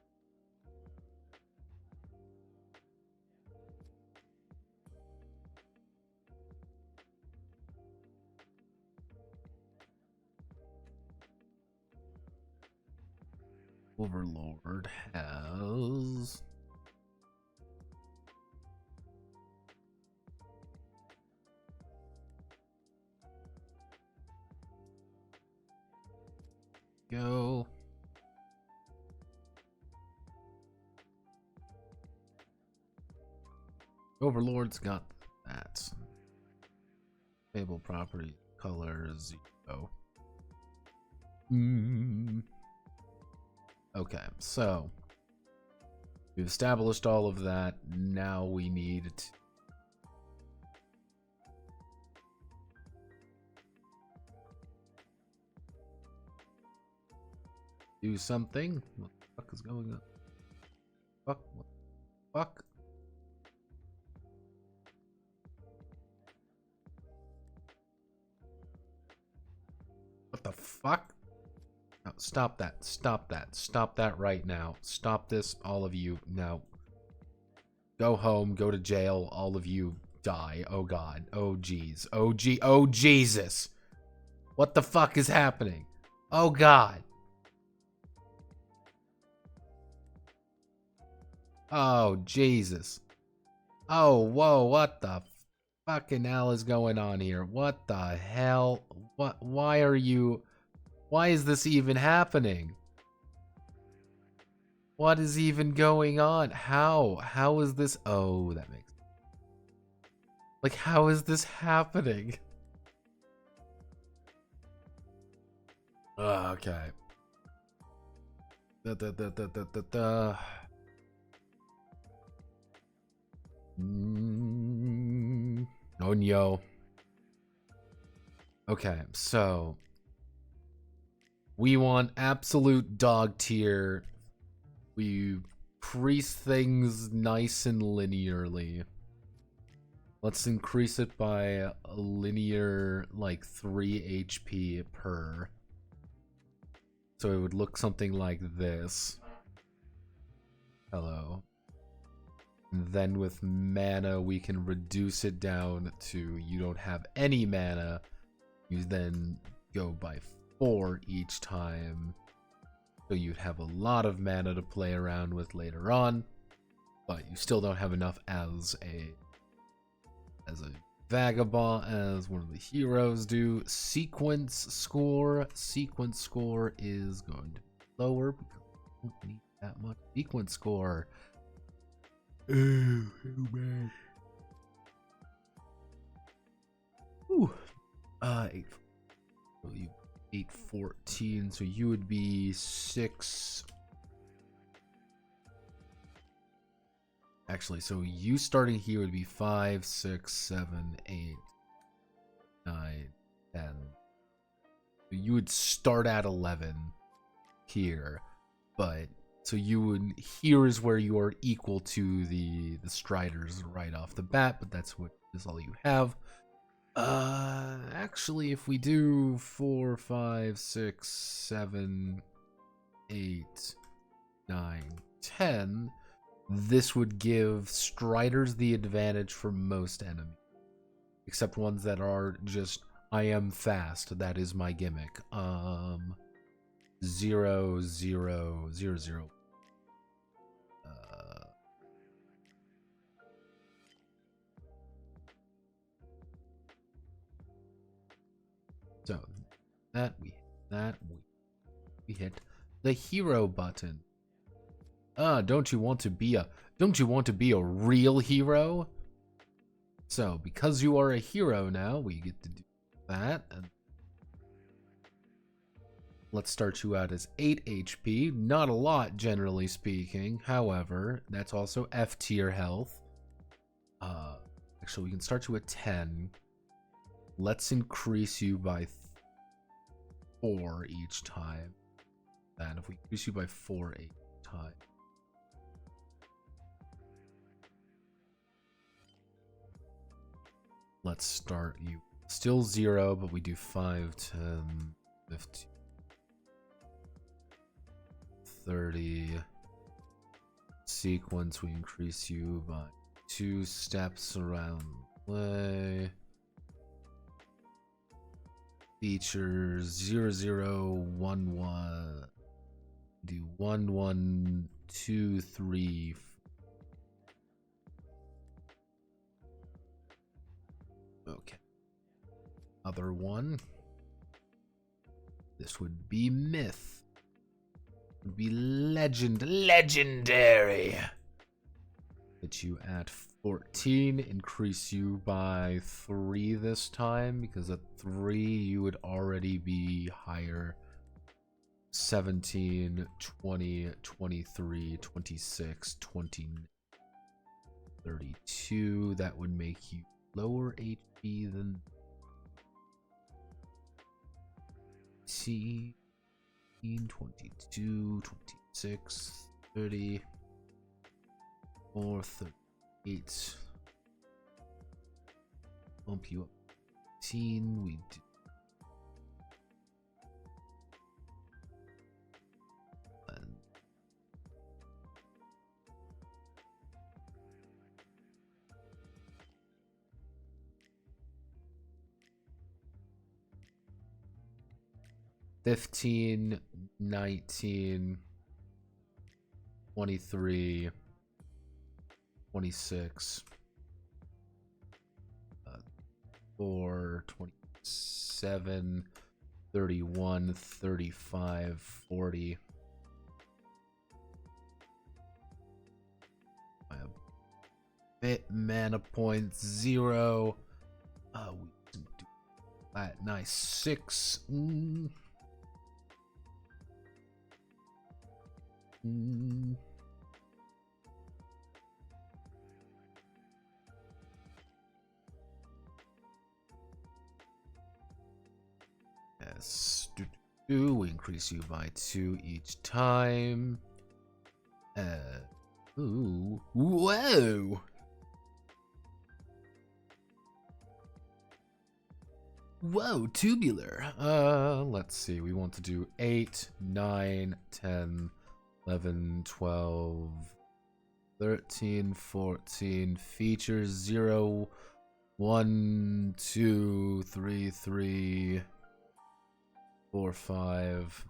Overlord has... Go. Overlord's got that. Table property color 0. Okay, so we've established all of that. Now we need to do something. What the fuck is going on? Fuck. What the fuck? What the fuck? No, stop that. Stop that. Stop that right now. Stop this, all of you. Now. Go home. Go to jail. All of you die. Oh god. Oh jeez. Oh gee. Oh Jesus. What the fuck is happening? Oh god. Oh Jesus. Oh whoa. What the fucking hell is going on here? What the hell? What? Why are you... Why is this even happening? What is even going on? How? How is this? Oh, that makes... Like, how is this happening? Okay. Oh no. Okay, so we want absolute dog tier. We increase things nice and linearly. Let's increase it by a linear, like 3 HP per. So it would look something like this. Hello. And then with mana, we can reduce it down to you don't have any mana. You then go by 4 each time. So you'd have a lot of mana to play around with later on. But you still don't have enough as a vagabond, as one of the heroes do. Sequence score is going to be lower because we don't need that much sequence score. Oh man. Ooh. 814, so you would be 6. Actually, so you starting here would be 5, 6, 7, 8, 9, 10. So you would start at 11 here, but so you would, here is where you are equal to the Striders right off the bat, but that's what is all you have. Actually, if we do 4, 5, 6, 7, 8, 9, 10, this would give Striders the advantage for most enemies, except ones that are just, I am fast, that is my gimmick. 0, 0, 0, 0. So we hit the hero button. Don't you want to be a real hero? So because you are a hero now, we get to do that. And let's start you out as 8 HP. Not a lot, generally speaking. However, that's also F tier health. Actually, we can start you at 10. Let's increase you by 4 each time. And if we increase you by 4 each time. Let's start you. Still 0, but we do 5, 10, 15, 30. Sequence, we increase you by 2 steps around the way. Features 0, 0, 1, 1. Do 1, 1, 2, 3. Okay. Other one. This would be myth. Would be legendary. Put you at 14, increase you by 3 this time, because at 3 you would already be higher. 17, 20, 23, 26, 29, 32. That would make you lower HP than 18, 22, 26, 30, 4, 38. Bump you up 18. We do 15, 19, 23, 26, 4, 27, 31, 35, 40. A bit mana points 0. We can do that. Nice 6. Mm. Yes. We increase you by 2 each time. Ooh. Whoa! Whoa, tubular. Let's see. We want to do 8, 9, 10, 11, 12, 13, 14. Features 0, 1, 2, 3, 4, 5.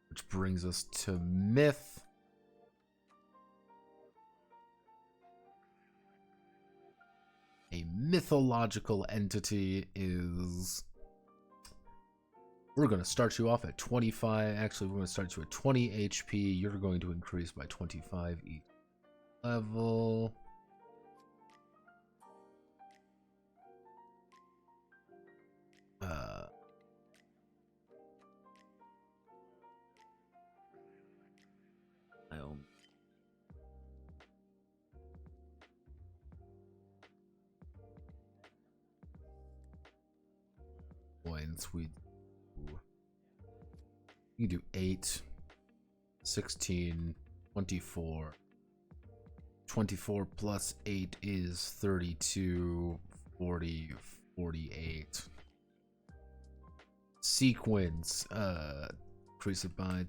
Which brings us to myth. A mythological entity is... We're going to start you off at 25. Actually, we're going to start you at 20 HP. You're going to increase by 25 each level. Points you do 8, 16, 24. 24 plus 8 is 32, 40, 48. Sequence, increase it by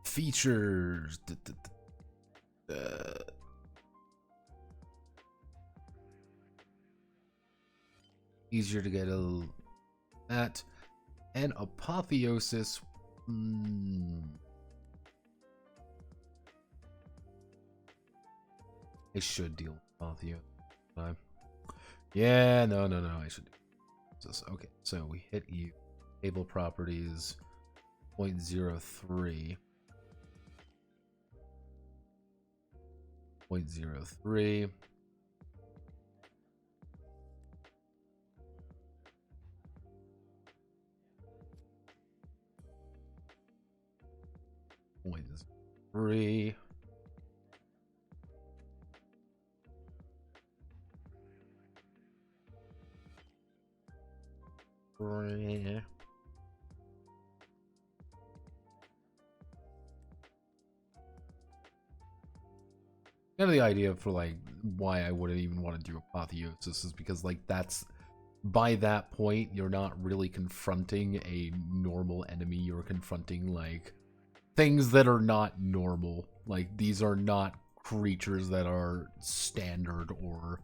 features. Easier to get that. And apotheosis. I should deal with apotheosis. Yeah, no. I should do this. Okay, so we hit you. Table properties 0.03. 0.03. Points 3. Kind of the idea for like why I wouldn't even want to do apotheosis is because like that's by that point you're not really confronting a normal enemy, you're confronting like things that are not normal. Like these are not creatures that are standard or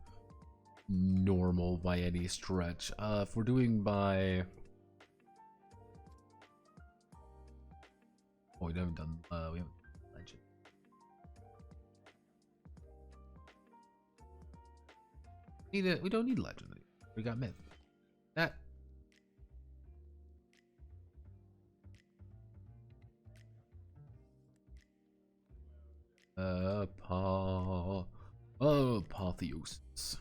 normal by any stretch. If we're doing by we haven't done we haven't legend. We don't need legend. We got myth. That apotheosis.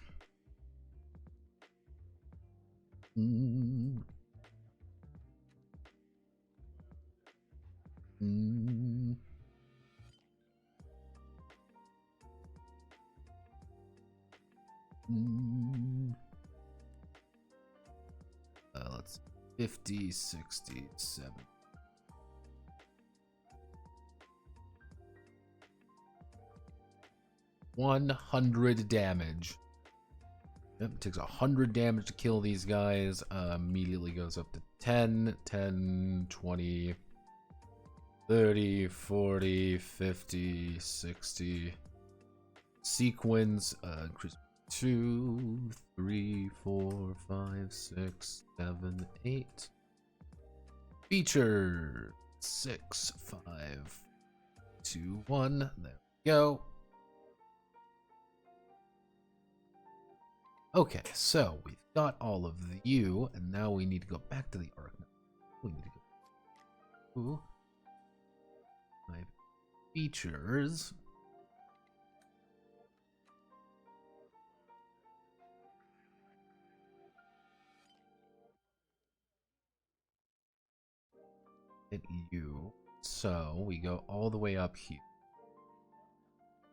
Let's 50, 60, 70. 100 damage. Yep, it takes 100 damage to kill these guys. Immediately goes up to 10, 10, 20, 30, 40, 50, 60. Sequence, increase 2, 3, 4, 5, 6, 7, 8. Feature 6, 5, 2, 1. There we go. Okay, so we've got all of you, and now we need to go back to the arc. We need to go to my features. Hit you. So we go all the way up here.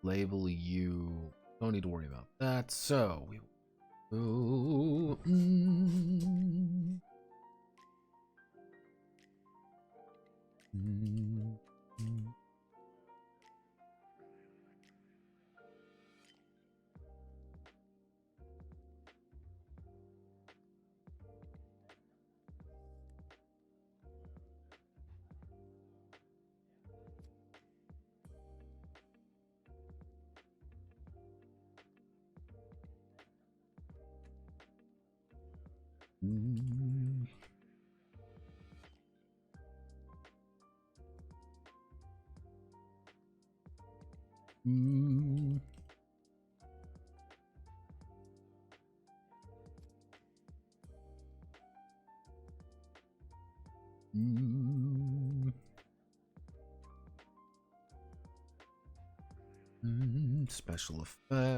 Label you. Don't need to worry about that. So we go.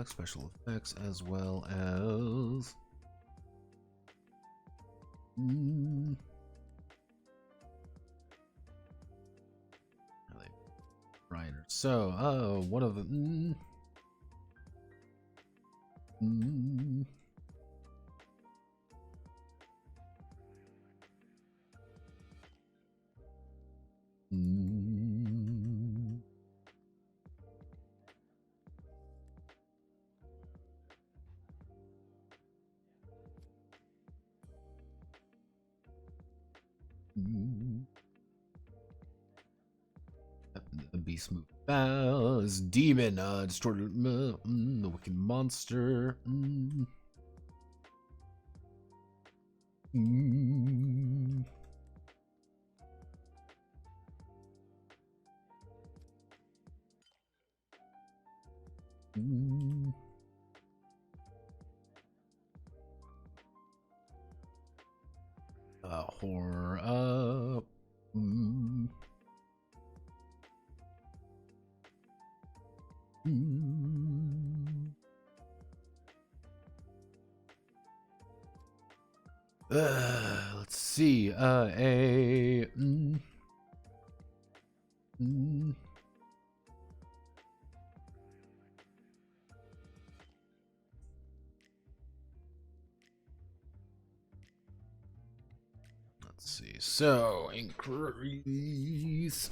Special effects as well as Reiner. So, one of them. Beast move fast. Demon, distorted, the wicked monster. Horror up. Let's see. Let's see. So increase.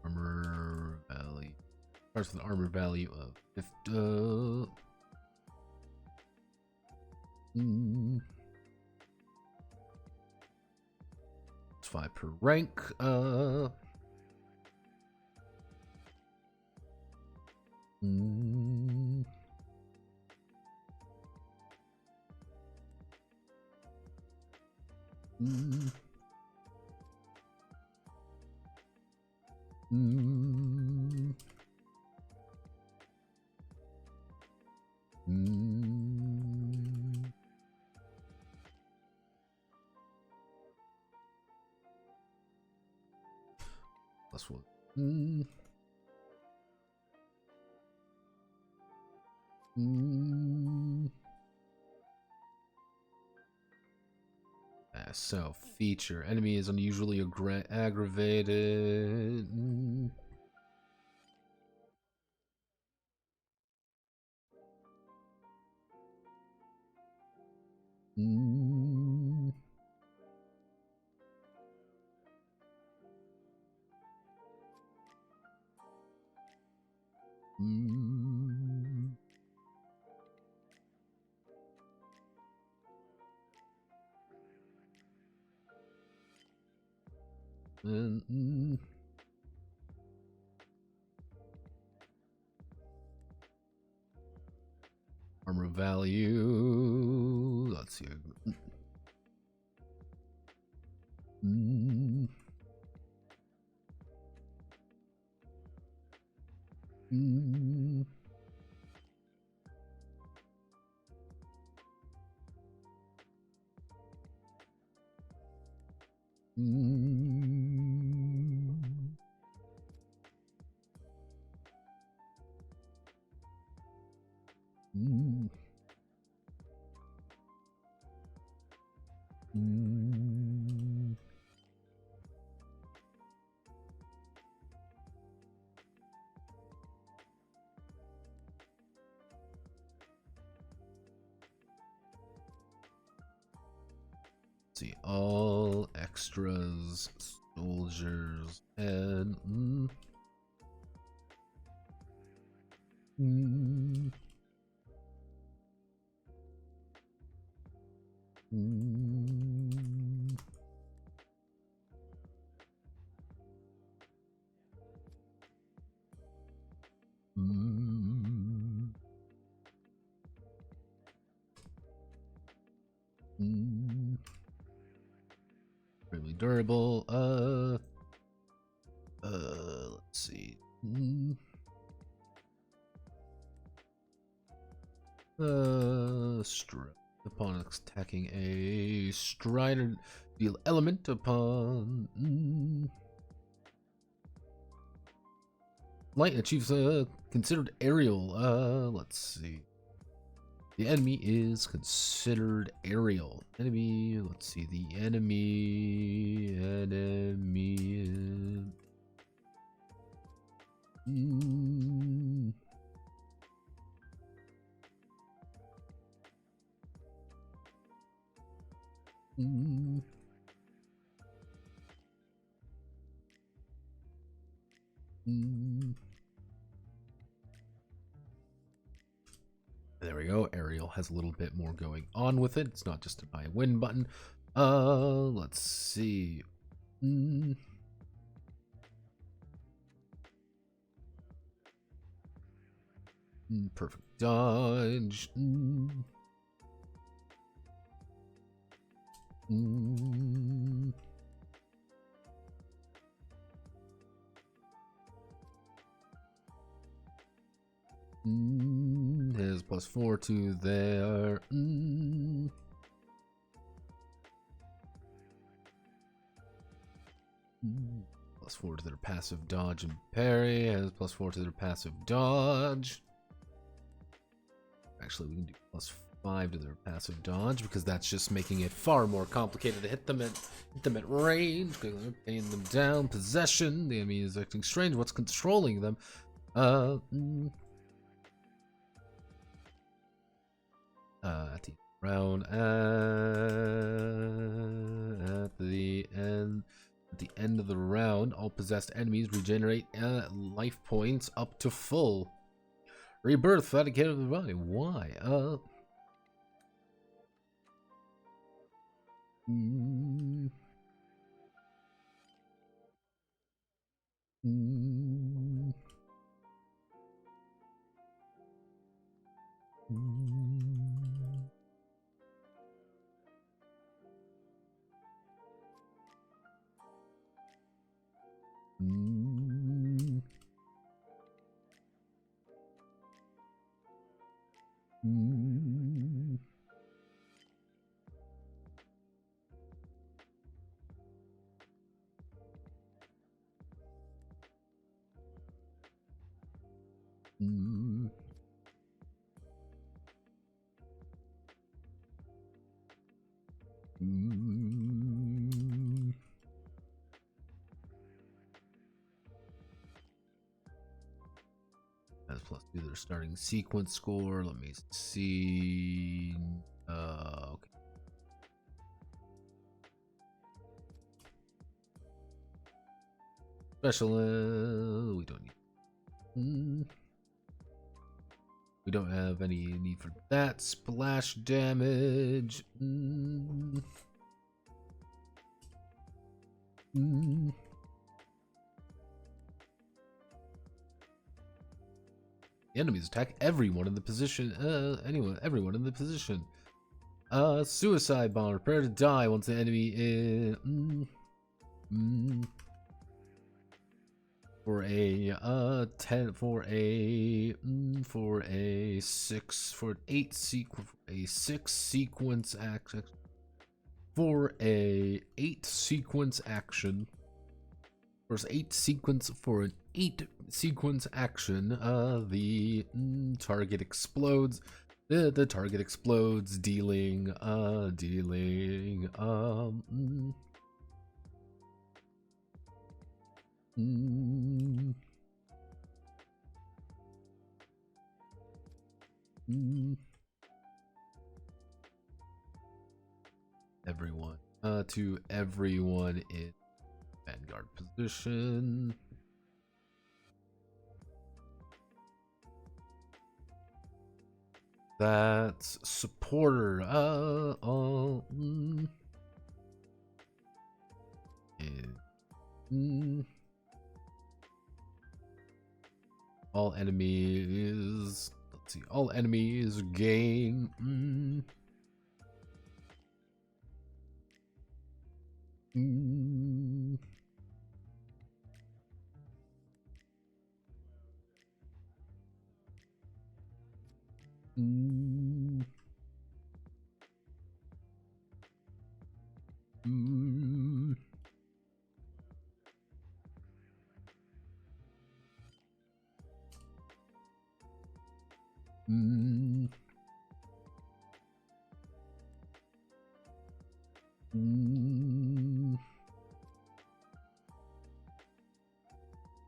Armor value starts with an armor value of 50. It's 5 per rank. Plus one. So feature enemy is unusually aggravated. Armor value. Let's see. Mm. Mm. See, all extras, soldiers, and mm. Mm. Mm. Mm. Really durable. Let's see. Strike upon attacking a strider, deal element upon light achieves considered aerial. Let's see. The enemy is considered aerial. Enemy, let's see, the enemy is... Mm. Mm. Mm. There we go. Aerial has a little bit more going on with it. It's not just a buy win button. Let's see. Perfect dodge. Has +4 to their +4 to their passive dodge and parry. Has +4 to their passive dodge. Actually, we can do +5 to their passive dodge because that's just making it far more complicated to hit them at range. Paying them down. Possession. The enemy is acting strange. What's controlling them? At the round, at the end of the round, all possessed enemies regenerate life points up to full. Rebirth without a kid of the body. Why? As +2 their starting sequence score. Let me see. Okay. Special. We don't need. We don't have any need for that. Splash damage. The enemies attack everyone in the position. Everyone in the position. Suicide bomb. Prepare to die once the enemy is. For a 10 for a 6 for an 8 sequence a 6 sequence action for a 8 sequence action Course 8 sequence for an 8 sequence action. The target explodes. The target explodes, dealing. Everyone. To everyone in Vanguard position. That's supporter. All enemies. Let's see. All enemies gain.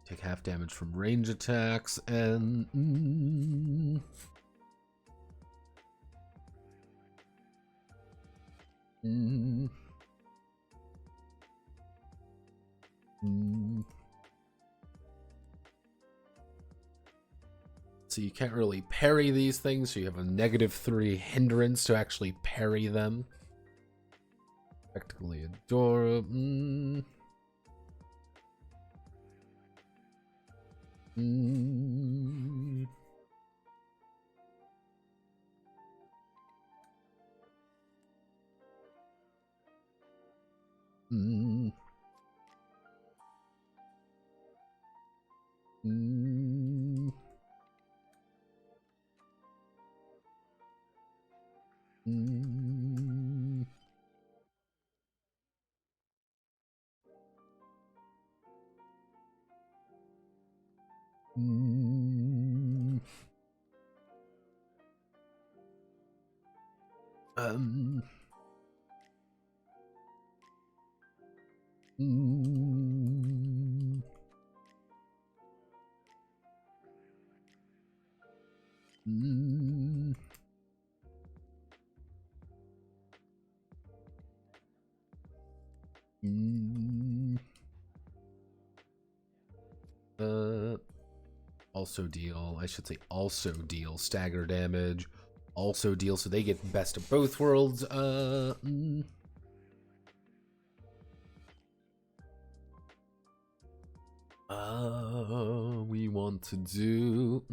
Take half damage from range attacks and so you can't really parry these things, so you have a -3 hindrance to actually parry them. Practically adorable. Also deal, I should say also deal stagger damage. Also deal, so they get best of both worlds. We want to do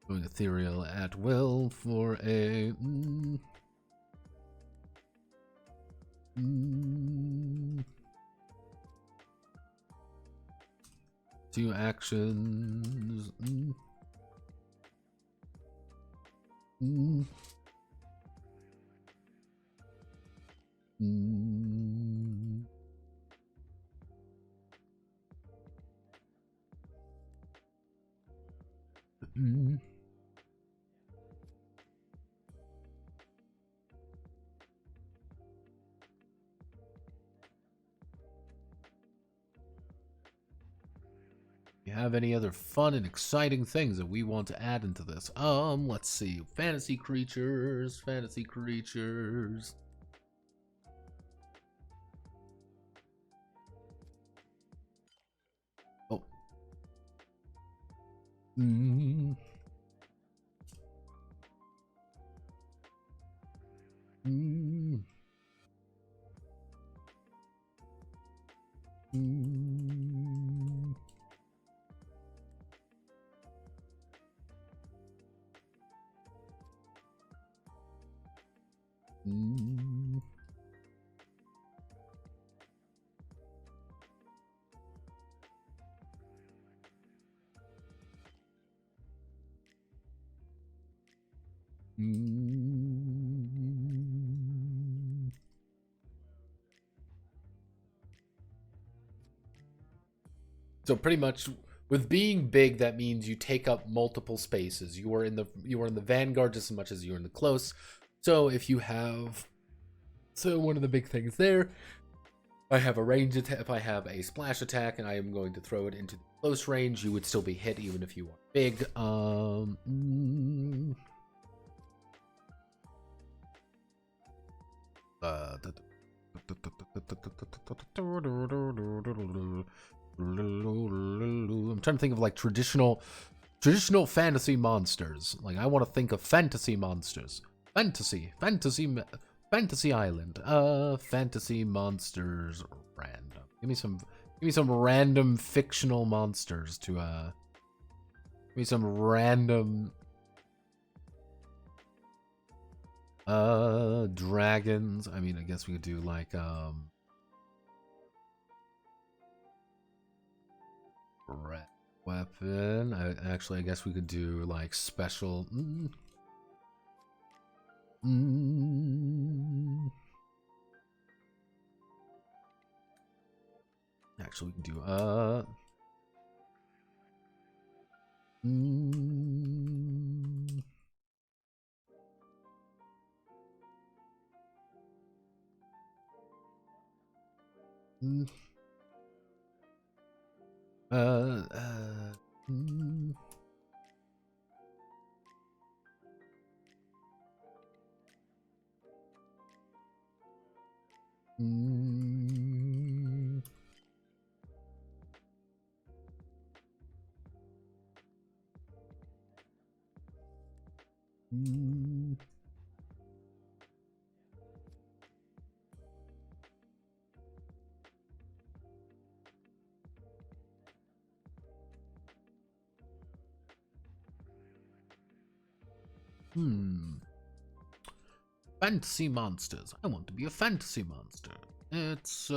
going ethereal at will for a two actions. You have any other fun and exciting things that we want to add into this? Let's see. Fantasy creatures. Oh. So pretty much with being big, that means you take up multiple spaces. You are in the vanguard just as much as you're in the close. So if you have, so one of the big things there, I have a range attack. If I have a splash attack and I am going to throw it into the close range, you would still be hit even if you are big. I'm trying to think of like traditional fantasy monsters. Like I want to think of fantasy monsters. Fantasy Island. Fantasy monsters random. Give me some random fictional monsters to give me some random dragons. I mean, I guess we could do like red weapon. I guess we could do like special. Actually, we can do fantasy monsters. I want to be a fantasy monster. It's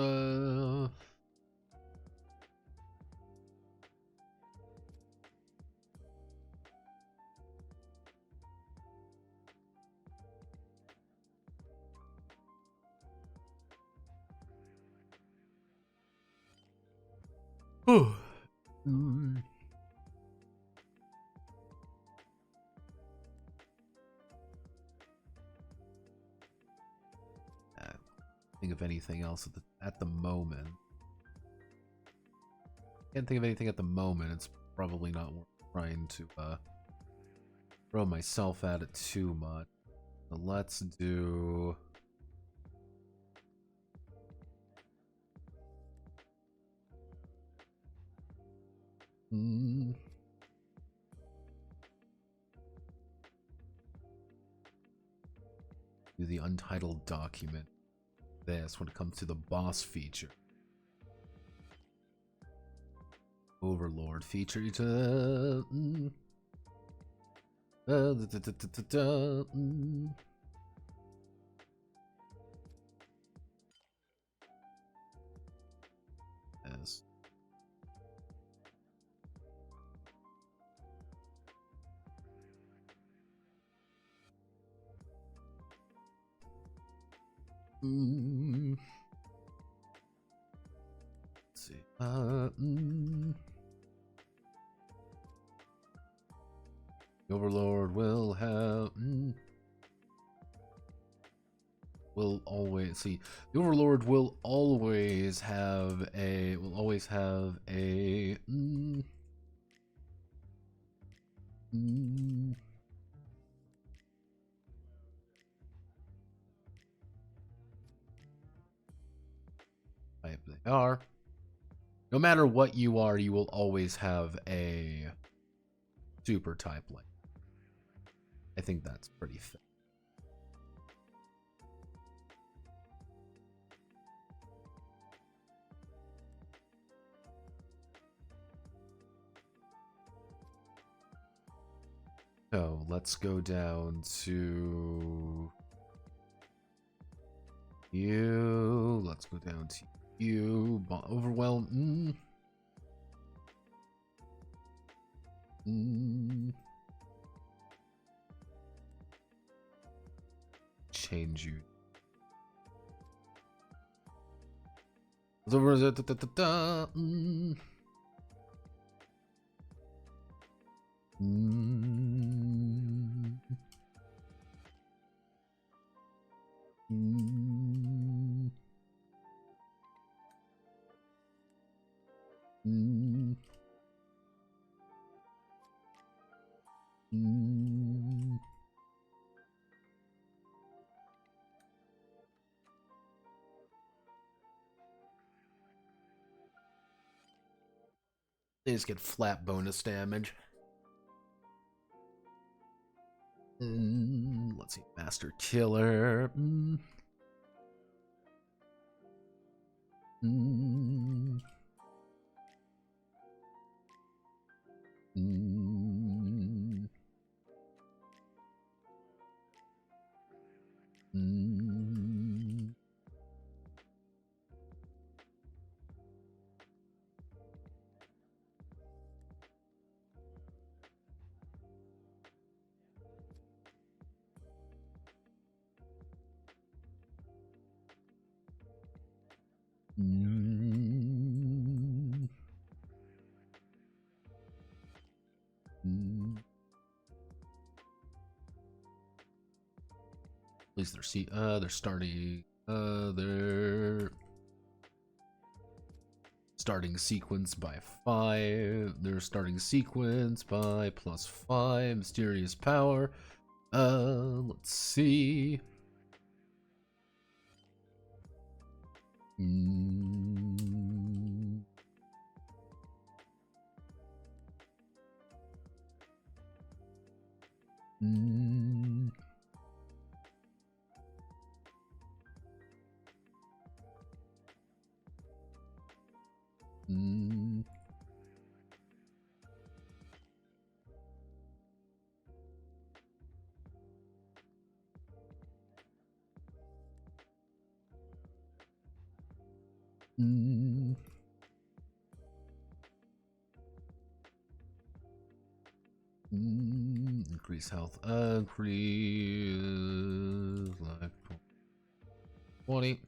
think of anything else at the moment. Can't think of anything at the moment. It's probably not worth trying to throw myself at it too much. But let's do do the untitled document. This when it comes to the boss feature. Overlord feature. Yes. Let's see. The Overlord will have will always see. The Overlord will always have a type they are. No matter what you are, you will always have a super type like. I think that's pretty fair. So let's go down to you. Let's go down to you. Overwhelm. change you. Over the They just get flat bonus damage. Let's see, Master Killer. At least they're starting their starting sequence by 5. Their starting sequence by +5. Mysterious power. Let's see. Increase health. Increase life. 20.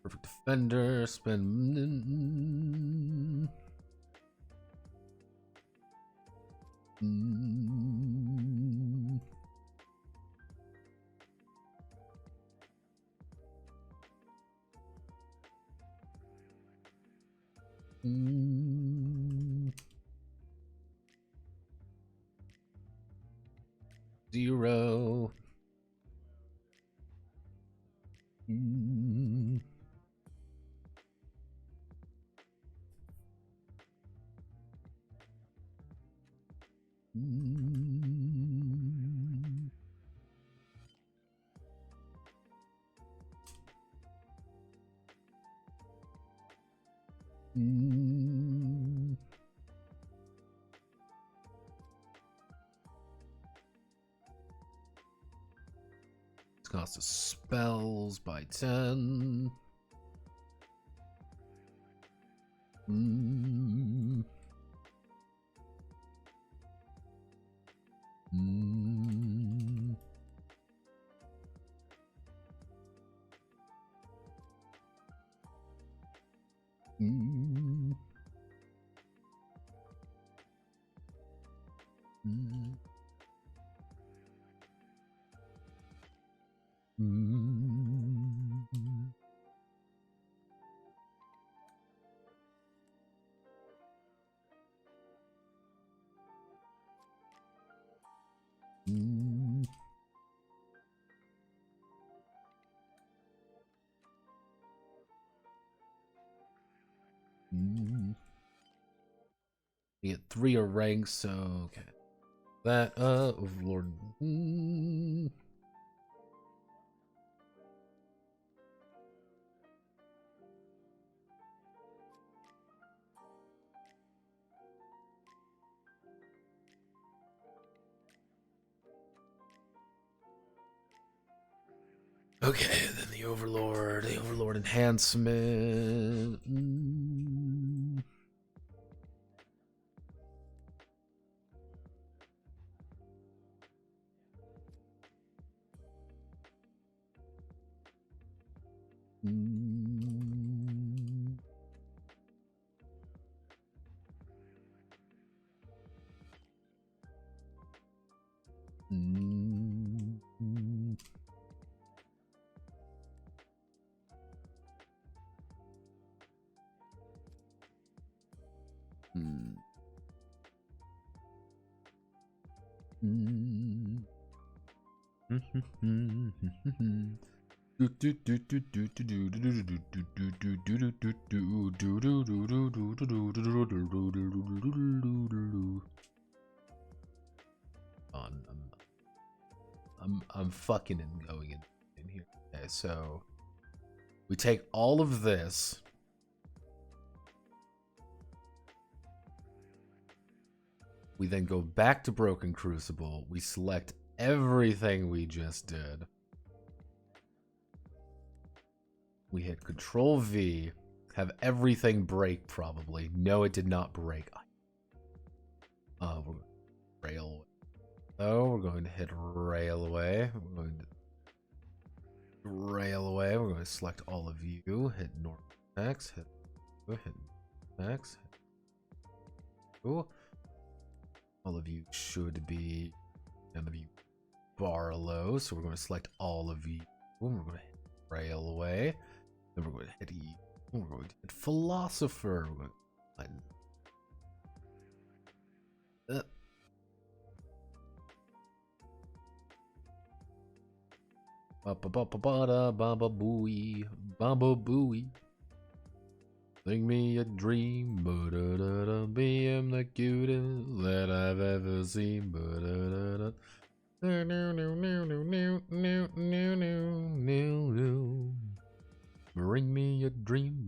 Perfect defender. Spend. Zero. It's cost us spells by 10. You get 3 ranks, so okay. That Overlord. Okay, then the Overlord enhancement. I'm fucking going in here. Okay, so we take all of this. We then go back to Broken Crucible. We select everything we just did. We hit Control V. Have everything break probably. No, it did not break. We're going to railway. Oh, we're going to hit railway. We're going to railway. We're going to select all of you. Hit North X. Hit X. All of you should be none of you Barlow. So we're going to select all of you. We're going to hit railway. Then we're going to hit E. We're going to hit Philosopher. We're going to Baba booey. Sing me a dream, be him the cutest that I've ever seen, bring me a dream,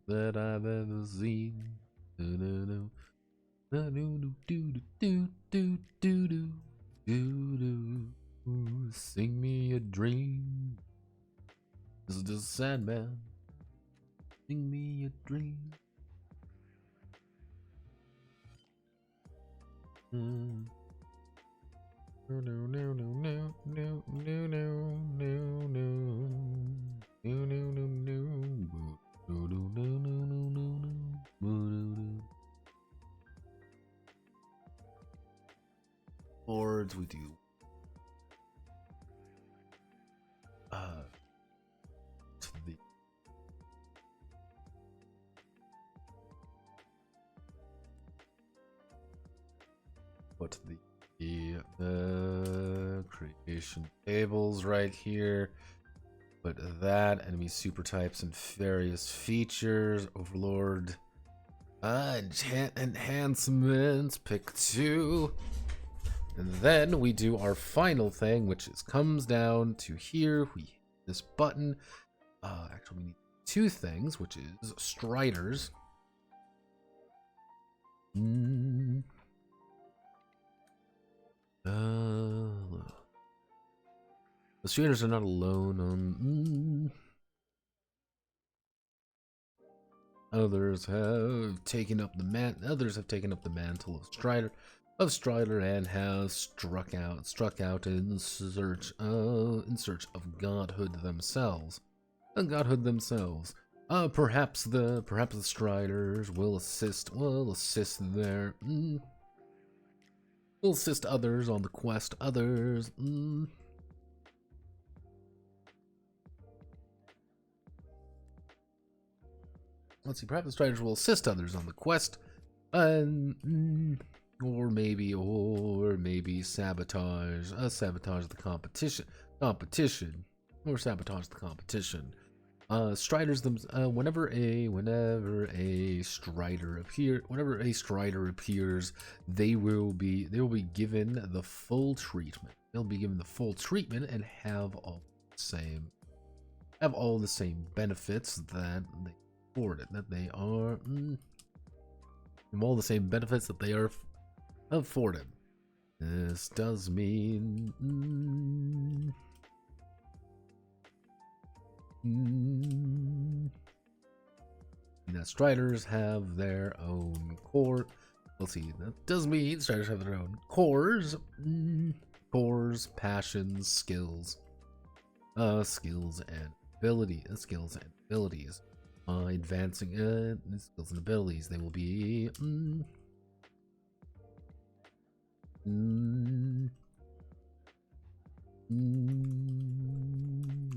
that I've ever seen. Sing me a dream. This is just sad, man. Sing me a dream. Lords, we do. To the put the creation tables right here. Put that enemy super types and various features. Overlord enhancements. Pick 2. And then we do our final thing, which is comes down to here. We hit this button. Actually, we need 2 things, which is Striders. The Striders are not alone on. Others have taken up the mantle of Strider and have struck out in search of godhood themselves. Perhaps the Striders will assist others on the quest. Let's see, perhaps the Striders will assist others on the quest, or maybe sabotage the competition, or sabotage the competition. Striders whenever a Strider appears, they will be given the full treatment. They'll be given the full treatment and have all the same benefits that they afforded. All the same benefits that they are afforded. This does mean that Striders have their own core. Let's see, that does mean Striders have their own cores. Cores, passions, skills. Skills and abilities. Advancing skills and abilities. They will be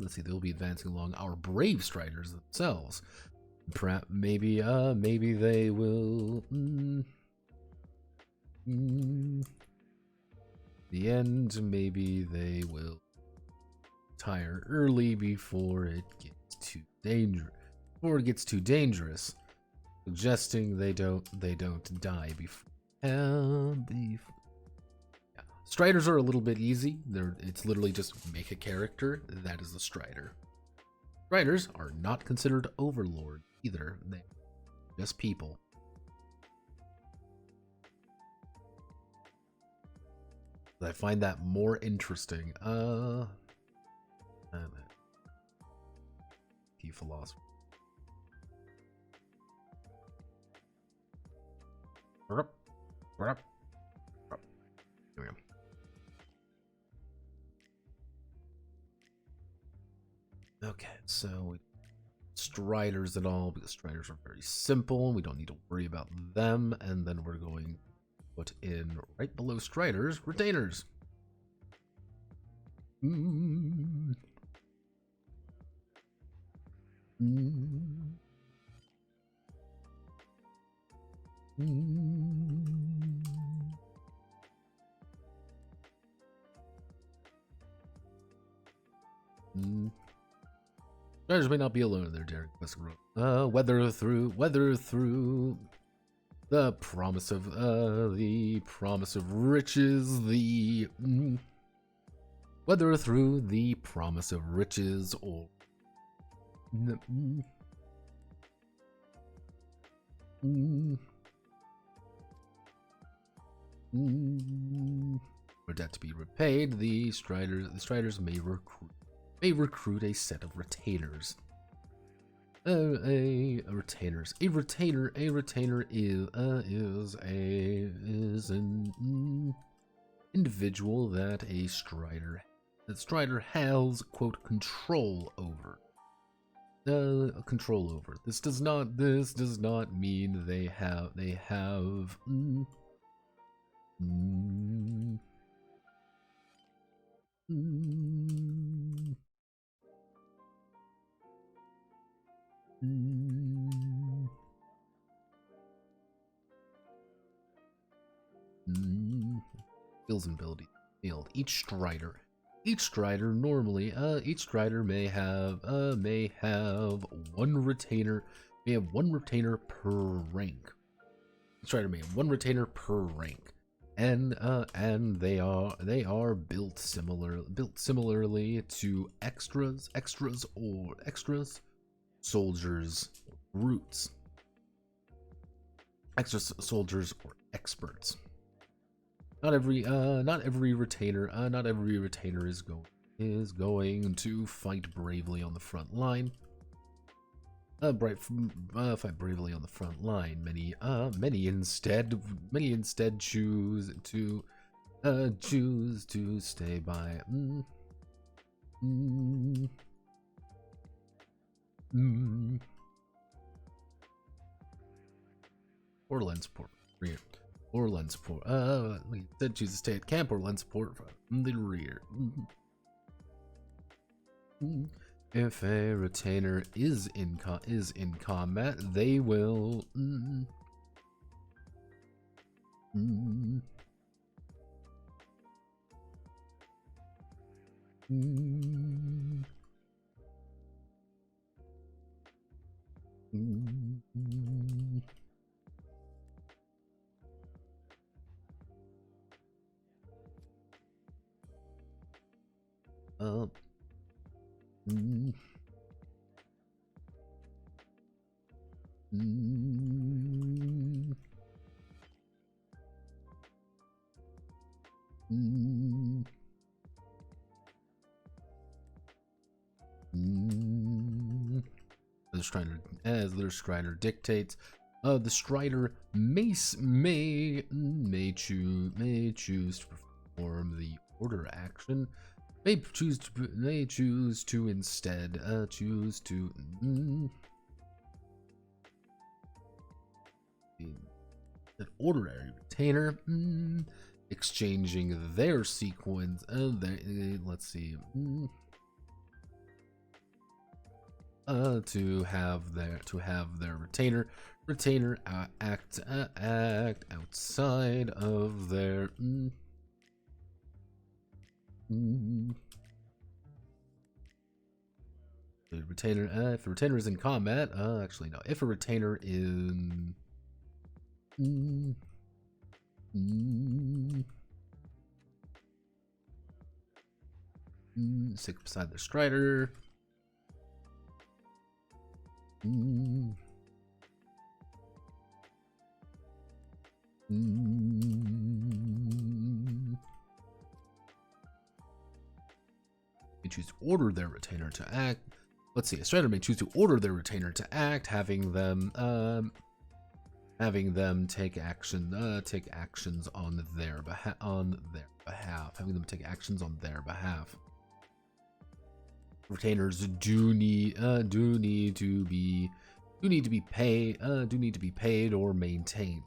let's see, they'll be advancing along our brave Striders themselves. Perhaps maybe they will the end, maybe they will retire early before it gets too dangerous. Suggesting they don't die before. Striders are a little bit easy. It's literally just make a character. That is the Strider. Striders are not considered overlords either. They're just people. I find that more interesting. Key philosopher. Here we go. Okay, so Striders at all, because Striders are very simple. We don't need to worry about them. And then we're going to put in right below Striders, Retainers. Striders may not be alone in their daring quest. Weather through the promise of riches, whether through the promise of riches or for debt to be repaid, the Striders may recruit a set of retainers. A retainer is an individual that a Strider has, quote, control over. This does not mean they have skills and ability field. Each strider normally each strider may have one retainer per rank. Each strider may have one retainer per rank, and they are built similarly to extras, soldiers, brutes, extra soldiers, or experts. Not every retainer is going to fight bravely on the front line. Fight bravely on the front line. Many instead choose to stay by. Or lend support. Or lend support. Instead choose to stay at camp or lend support from the rear. If a retainer is in combat, they will As their Strider dictates, the Strider may choose to perform the order action. May choose to instead choose to an ordinary retainer, exchanging their sequence. Let's see. To have their retainer act outside of their the retainer. If the retainer is in combat, actually no. If a retainer is sit beside the Strider. You choose to order their retainer to act. Let's see, a Strider may choose to order their retainer to act, having them take actions on their behalf. Having them take actions on their behalf. Retainers do need to be paid or maintained.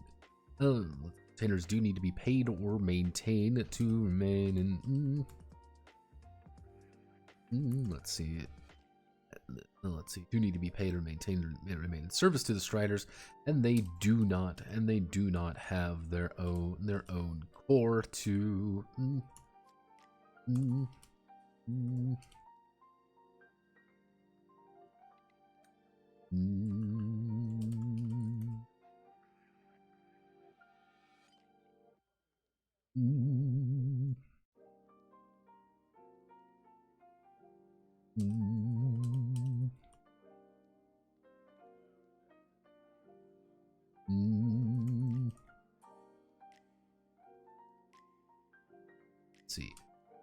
Retainers do need to be paid or maintained to remain in. Let's see. Do need to be paid or maintained or remain in service to the Striders, and they do not have their own core to.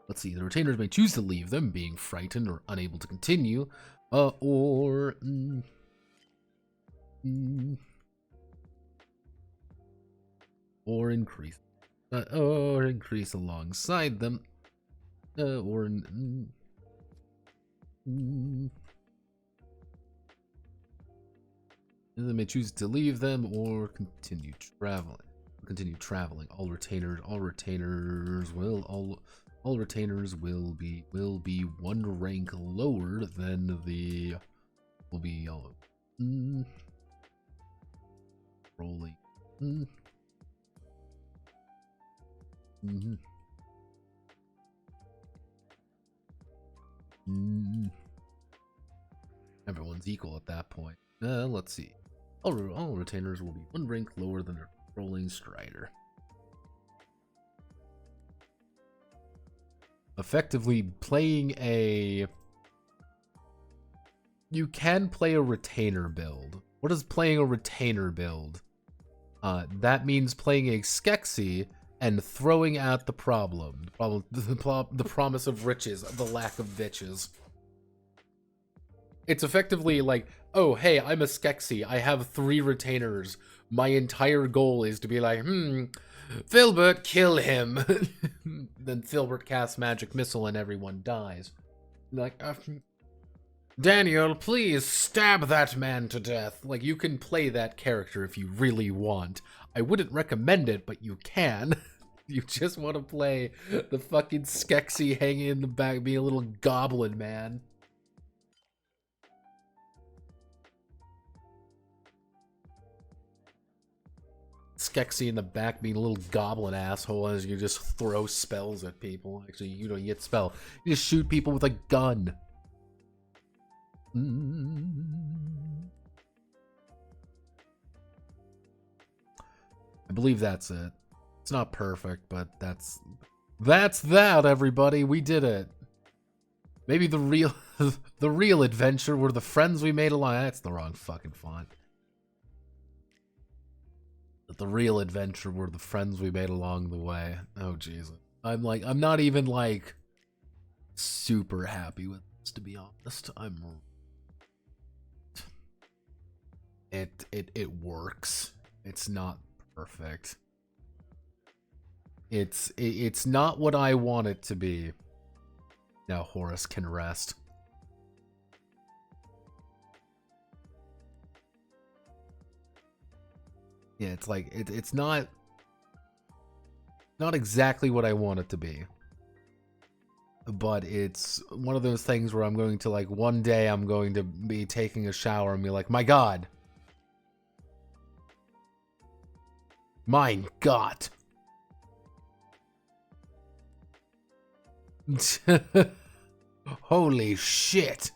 Let's see. The retainers may choose to leave them, being frightened or unable to continue, or increase alongside them, they may choose to leave them or continue traveling. All retainers will be one rank lower than the rolling. Everyone's equal at that point. Let's see. All retainers will be one rank lower than their rolling Strider. Effectively playing you can play a retainer build. What is playing a retainer build? That means playing a Skeksis and throwing out the problem. The promise of riches, the lack of bitches. It's effectively like, oh, hey, I'm a Skeksis. I have 3 retainers. My entire goal is to be like, Filbert, kill him. Then Filbert casts magic missile and everyone dies. Like, Daniel, please stab that man to death. Like, you can play that character if you really want. I wouldn't recommend it, but you can. You just want to play the fucking Skeksis hanging in the back, being a little goblin man. Skeksis in the back being a little goblin asshole as you just throw spells at people. Actually, you don't get spell. You just shoot people with a gun. I believe that's it. It's not perfect, but that's that, everybody. We did it. Maybe the real adventure were the friends we made along. That's the wrong fucking font. But the real adventure were the friends we made along the way. Oh, Jesus. I'm not even like super happy with this, to be honest. It works. It's not perfect. It's not what I want it to be. Now Horus can rest. Yeah, it's like it's not exactly what I want it to be. But it's one of those things where I'm going to, like, one day I'm going to be taking a shower and be like, my God. Mein Gott. Holy shit.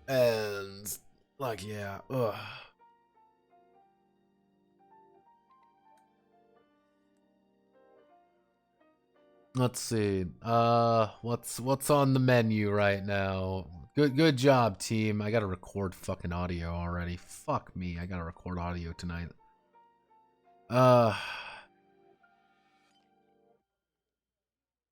And, like, yeah, ugh. Let's see. What's on the menu right now? Good job, team. I gotta record fucking audio already. Fuck me. I gotta record audio tonight.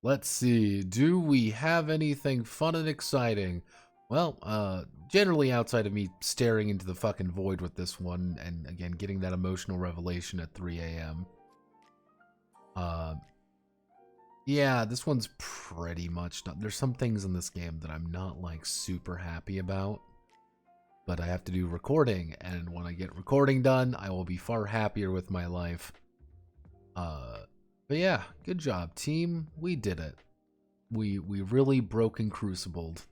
Let's see. Do we have anything fun and exciting? Well, generally outside of me staring into the fucking void with this one, and again, getting that emotional revelation at 3 a.m. Yeah, this one's pretty much done. There's some things in this game that I'm not, like, super happy about, but I have to do recording, and when I get recording done, I will be far happier with my life. But yeah, good job, team. We did it. We really broke and crucibled.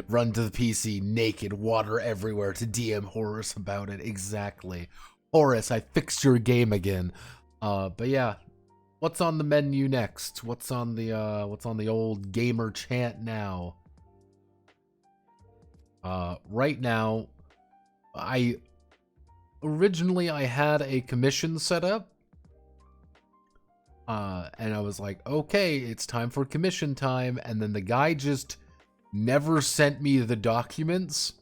Run to the PC naked, water everywhere to DM Horus about it. Exactly. Horus, I fixed your game again. But yeah, what's on the menu next? What's on the old gamer chant now? Right now, originally I had a commission set up. And I was like, okay, it's time for commission time, and then the guy just never sent me the documents,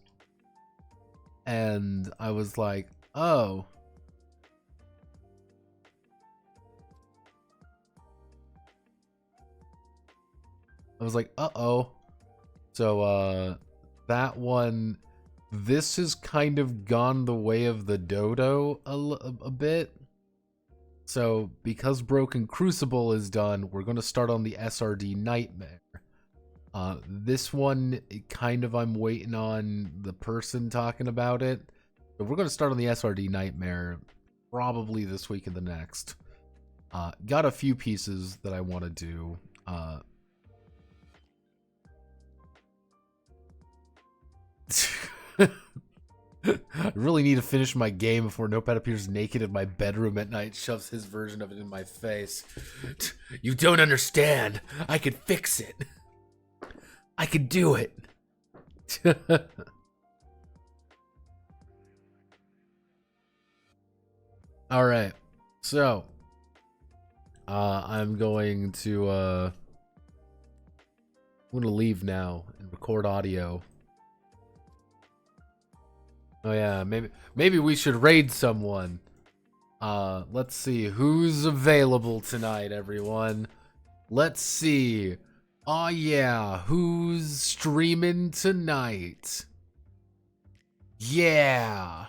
and I was like, oh. I was like, uh-oh. So, that one, this has kind of gone the way of the dodo a bit. So, because Broken Crucible is done, we're going to start on the SRD Nightmare. This one, kind of, I'm waiting on the person talking about it. But we're going to start on the SRD Nightmare probably this week and the next. Got a few pieces that I want to do. I really need to finish my game before Notepad appears naked in my bedroom at night, shoves his version of it in my face. You don't understand. I could fix it. I could do it. All right. So, I'm going to leave now and record audio. Oh yeah, maybe we should raid someone. Let's see who's available tonight, everyone. Let's see. Oh yeah, who's streaming tonight? Yeah.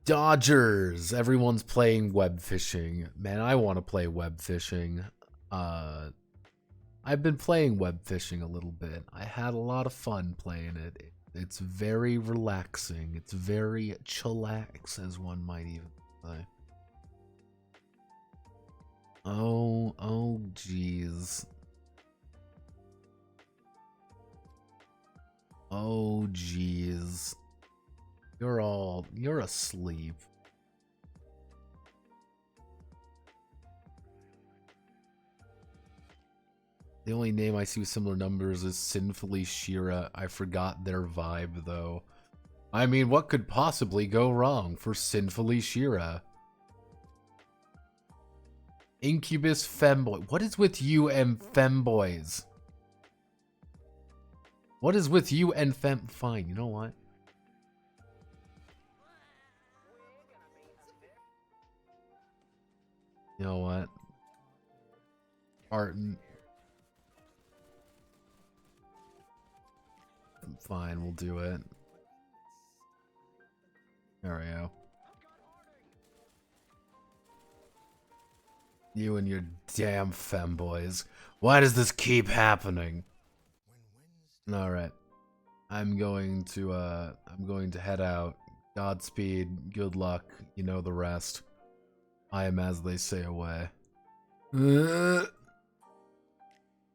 Dodgers. Everyone's playing web fishing. Man, I want to play web fishing. I've been playing web fishing a little bit. I had a lot of fun playing it. It's very relaxing. It's very chillax, as one might even say. Oh, jeez. Oh, jeez. You're asleep. The only name I see with similar numbers is Sinfully Shira. I forgot their vibe, though. I mean, what could possibly go wrong for Sinfully Shira? Incubus femboy. What is with you and femboys? What is with you and Fine, you know what? You know what? Barton. Fine, we'll do it. There we go. You and your damn femboys. Why does this keep happening? Alright. I'm going to head out. Godspeed, good luck, you know the rest. I am as they say away.